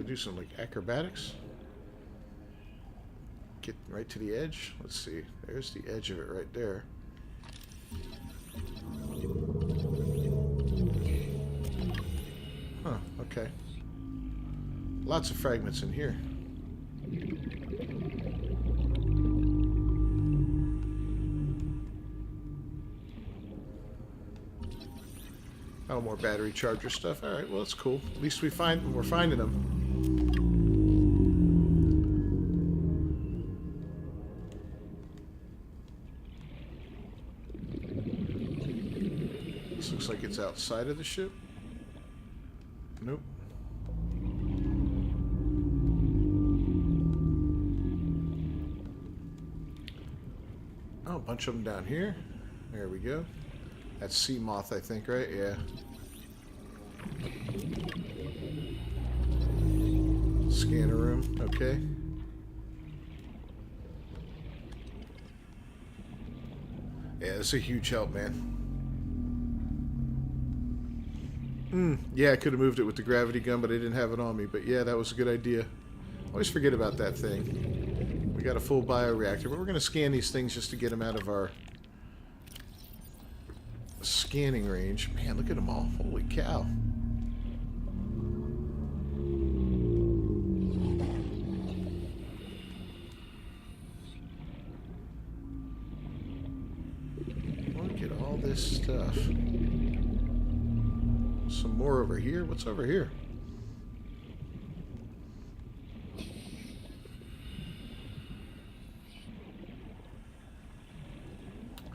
Do some like acrobatics. Get right to the edge. Let's see. There's the edge of it right there. Huh, okay. Lots of fragments in here. Oh, more battery charger stuff. All right, well, that's cool. At least we're finding them. This looks like it's outside of the ship. Nope. Oh, a bunch of them down here. There we go. That's sea moth, I think, right? Yeah. Scanner room. Okay. Yeah, that's a huge help, man. Yeah, I could have moved it with the gravity gun, but I didn't have it on me. But yeah, that was a good idea. Always forget about that thing. We got a full bioreactor, but we're going to scan these things just to get them out of our scanning range. Man, look at them all. Holy cow. Look at all this stuff. Some more over here. What's over here?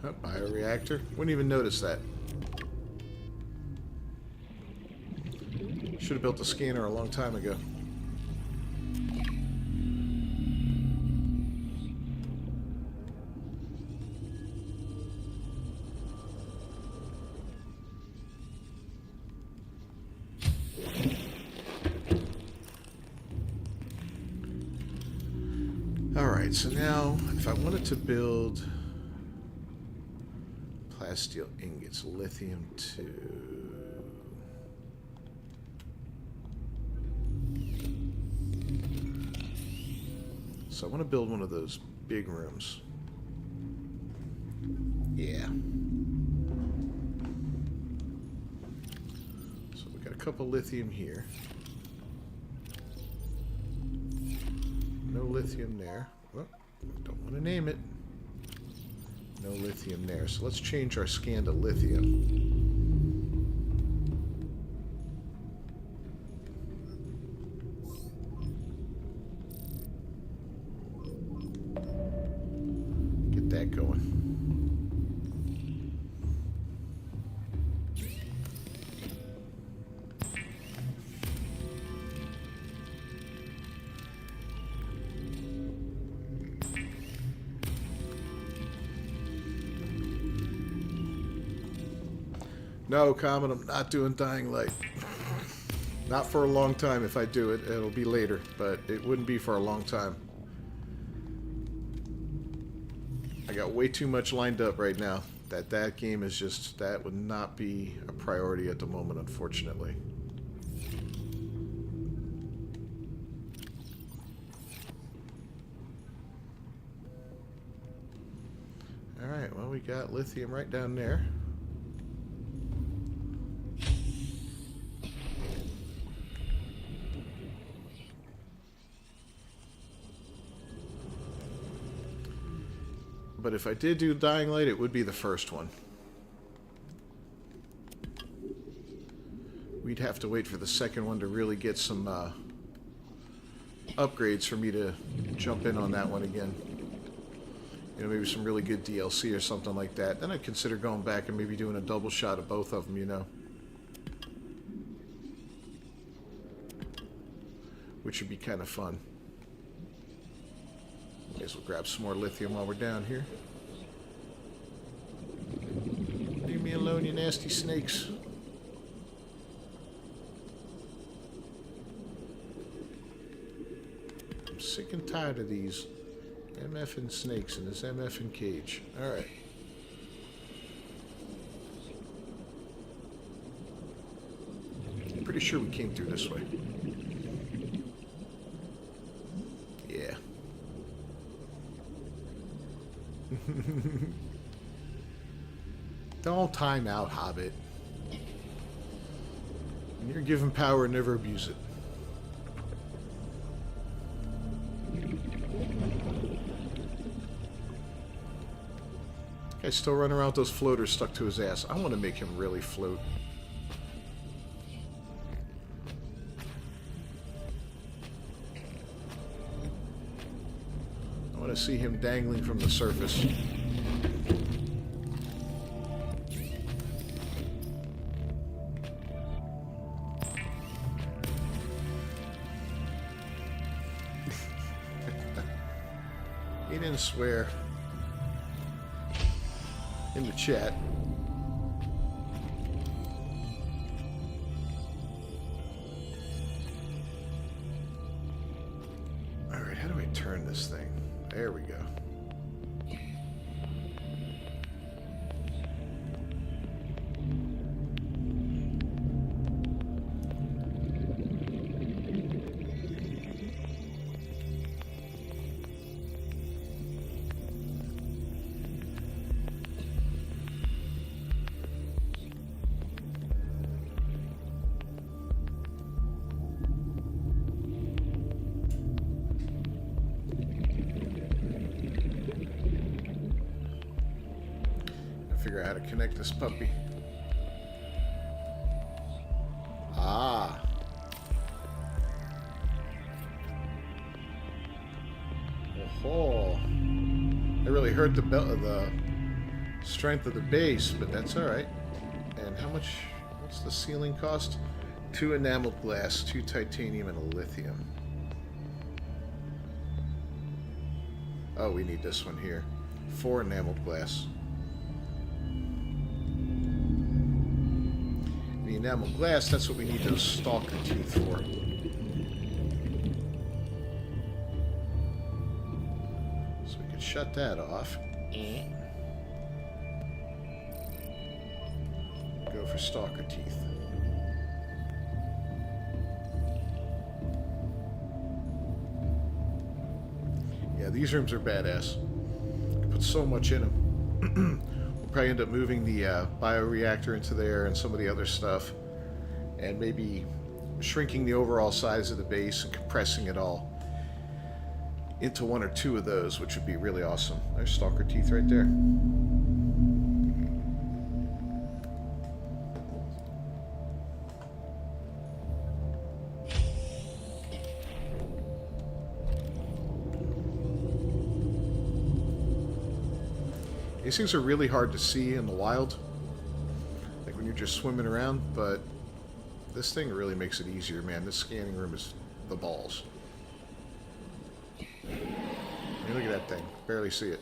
Oh, bioreactor. Wouldn't even notice that. Should have built the scanner a long time ago. Alright, so now if I wanted to build plasteel ingots, lithium 2. So I want to build one of those big rooms. Yeah. So we got a couple lithium here. No lithium there. Oh, don't want to name it. No lithium there. So let's change our scan to lithium. Get that going. No, Common, I'm not doing Dying Light. Not for a long time. If I do it, it'll be later, but it wouldn't be for a long time. I got way too much lined up right now. That game is just, that would not be a priority at the moment, unfortunately. Alright, well, we got lithium right down there. But if I did do Dying Light, it would be the first one. We'd have to wait for the second one to really get some upgrades for me to jump in on that one again. You know, maybe some really good DLC or something like that. Then I'd consider going back and maybe doing a double shot of both of them, you know. Which would be kind of fun. Guess we'll grab some more lithium while we're down here. Leave me alone, you nasty snakes. sick and tired of these MFing snakes in this MFing cage. Alright. I'm pretty sure we came through this way. Yeah. Don't time out, Hobbit. When you're given power, never abuse it. Guy's still running around with those floaters stuck to his ass. I want to make him really float. I want to see him dangling from the surface. He didn't swear. In the chat. Alright, how do I turn this thing? There we go. Figure out how to connect this puppy. Ah. Oh. It really hurt the strength of the base, but that's all right. And how much? What's the ceiling cost? 2 enameled glass, 2 titanium, and a lithium. Oh, we need this one here. 4 enameled glass. The enamel glass, that's what we need those stalker teeth for. So we can shut that off. Go for stalker teeth. Yeah, these rooms are badass. You can put so much in them. Probably end up moving the bioreactor into there and some of the other stuff, and maybe shrinking the overall size of the base and compressing it all into 1 or 2 of those, which would be really awesome. There's stalker teeth right there. These things are really hard to see in the wild, like when you're just swimming around, but this thing really makes it easier, man. This scanning room is the balls. Hey, look at that thing. Barely see it.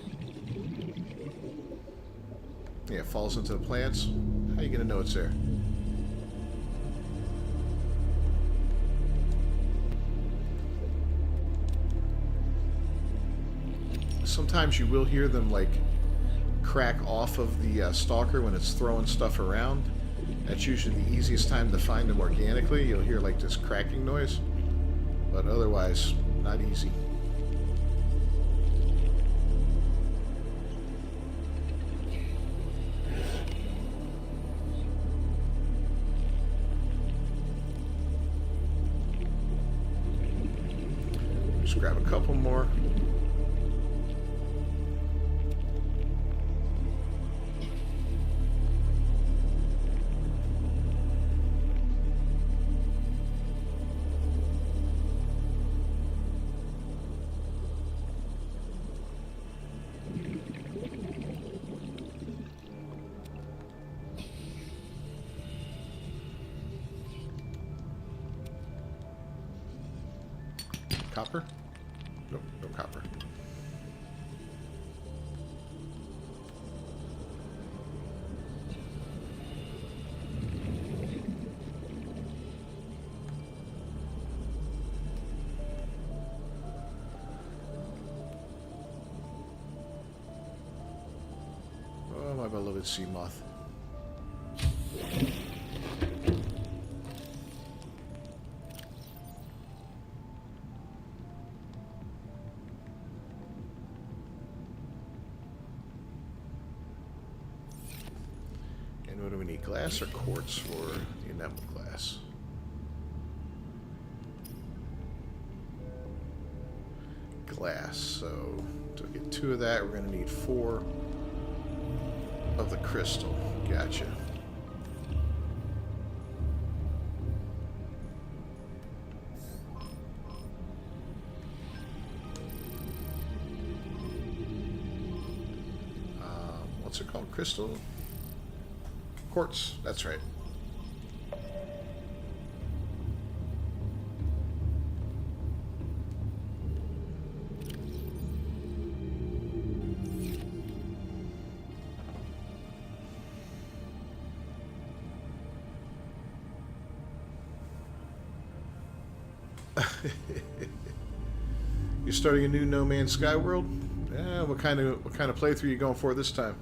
Yeah, it falls into the plants. How are you going to know it's there? Sometimes you will hear them, like, crack off of the stalker when it's throwing stuff around. That's usually the easiest time to find them organically. You'll hear like this cracking noise, but otherwise not easy. Just grab a couple more. Copper? Nope, no copper. my beloved sea moth. And what do we need? Glass or quartz for the enameled glass? Glass. So to get 2 of that, we're going to need 4 of the crystal. Gotcha. What's it called? Crystal? Quartz. That's right. You're starting a new No Man's Sky world? Yeah, what kind of playthrough are you going for this time?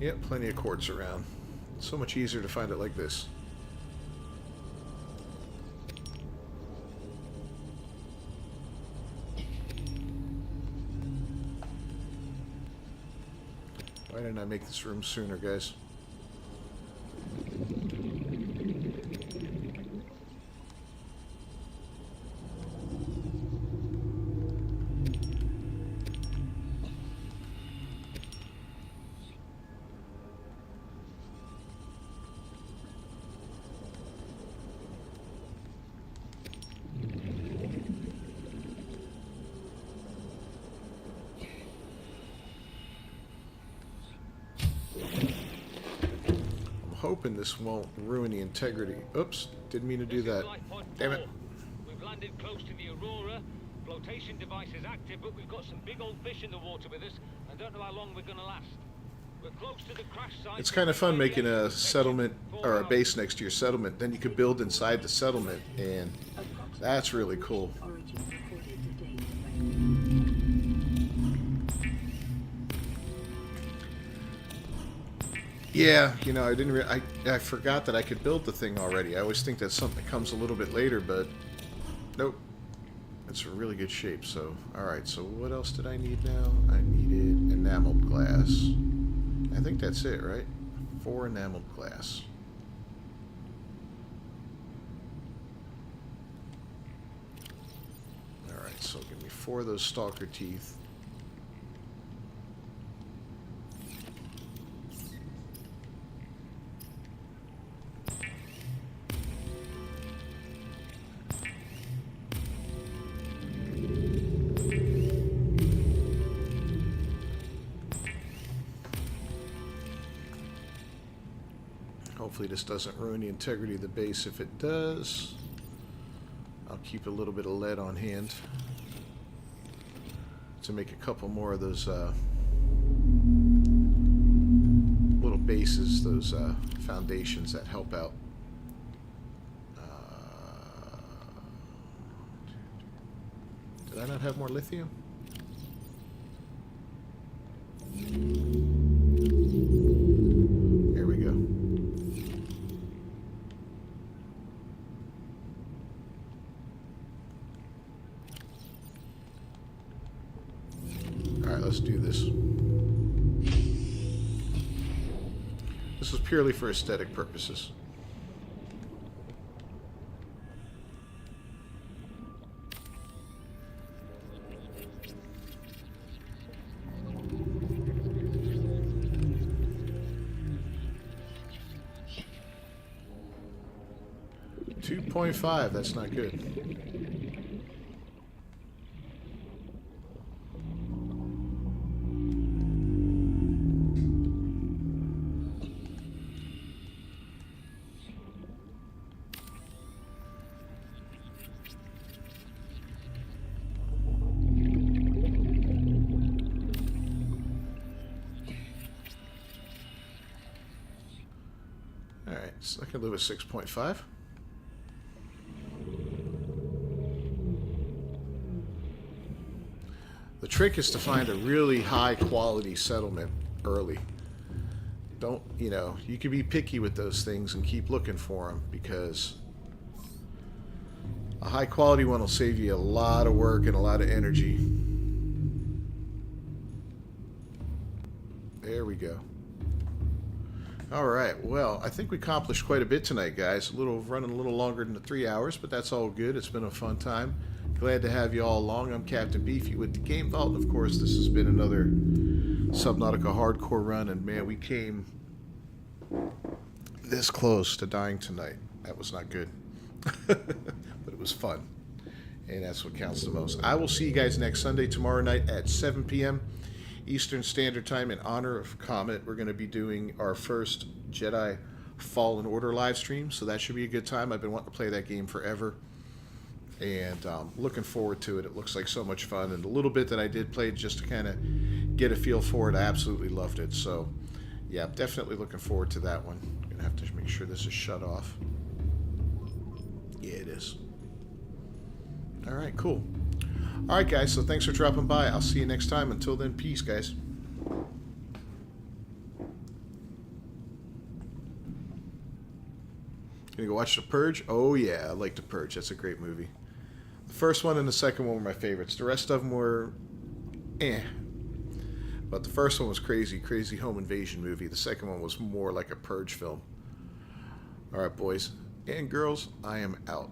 Yep, plenty of quartz around. So much easier to find it like this. Why didn't I make this room sooner, guys? Hoping this won't ruin the integrity. Oops, didn't mean to do that. Damn it. We've landed close to the Aurora. Flotation device is active, but we've got some big old fish in the water with us. I don't know how long we're going to last. We're close to the crash site. It's kind of fun making a settlement or a base next to your settlement. Then you could build inside the settlement, and that's really cool. Origin recorded the date. Yeah, you know, I didn't. I forgot that I could build the thing already. I always think that's something that comes a little bit later, but nope. It's a really good shape. So, all right. So, what else did I need now? I needed enameled glass. I think that's it, right? 4 enameled glass. All right. So, give me 4 of those stalker teeth. Hopefully this doesn't ruin the integrity of the base. If it does, I'll keep a little bit of lead on hand to make a couple more of those little bases, those foundations that help out. Did I not have more lithium? Here we go. Alright, let's do this. This is purely for aesthetic purposes. 2.5, that's not good. Alright, so I can live with 6.5. The trick is to find a really high quality settlement early. Don't, you know, you can be picky with those things and keep looking for them, because a high quality one will save you a lot of work and a lot of energy. There we go. Alright, well, I think we accomplished quite a bit tonight, guys. Running a little longer than the 3 hours, but that's all good. It's been a fun time. Glad to have you all along. I'm Captain Beefy with the Game Vault. Of course, this has been another Subnautica hardcore run, and man, we came this close to dying tonight. That was not good. But it was fun. And that's what counts the most. I will see you guys next Sunday, tomorrow night at 7 p.m. Eastern Standard Time. In honor of Comet, we're going to be doing our first Jedi Fallen Order live stream, so that should be a good time. I've been wanting to play that game forever, and looking forward to it. It looks like so much fun, and the little bit that I did play just to kind of get a feel for it, I absolutely loved it. So yeah, I'm definitely looking forward to that one. I'm going to have to make sure this is shut off. Yeah, it is. Alright, cool. Alright, guys, so thanks for dropping by. I'll see you next time. Until then, peace, guys. Gonna go watch The Purge? Oh, yeah, I like The Purge. That's a great movie. The first one and the second one were my favorites. The rest of them were eh. But the first one was crazy home invasion movie. The second one was more like a Purge film. Alright, boys and girls, I am out.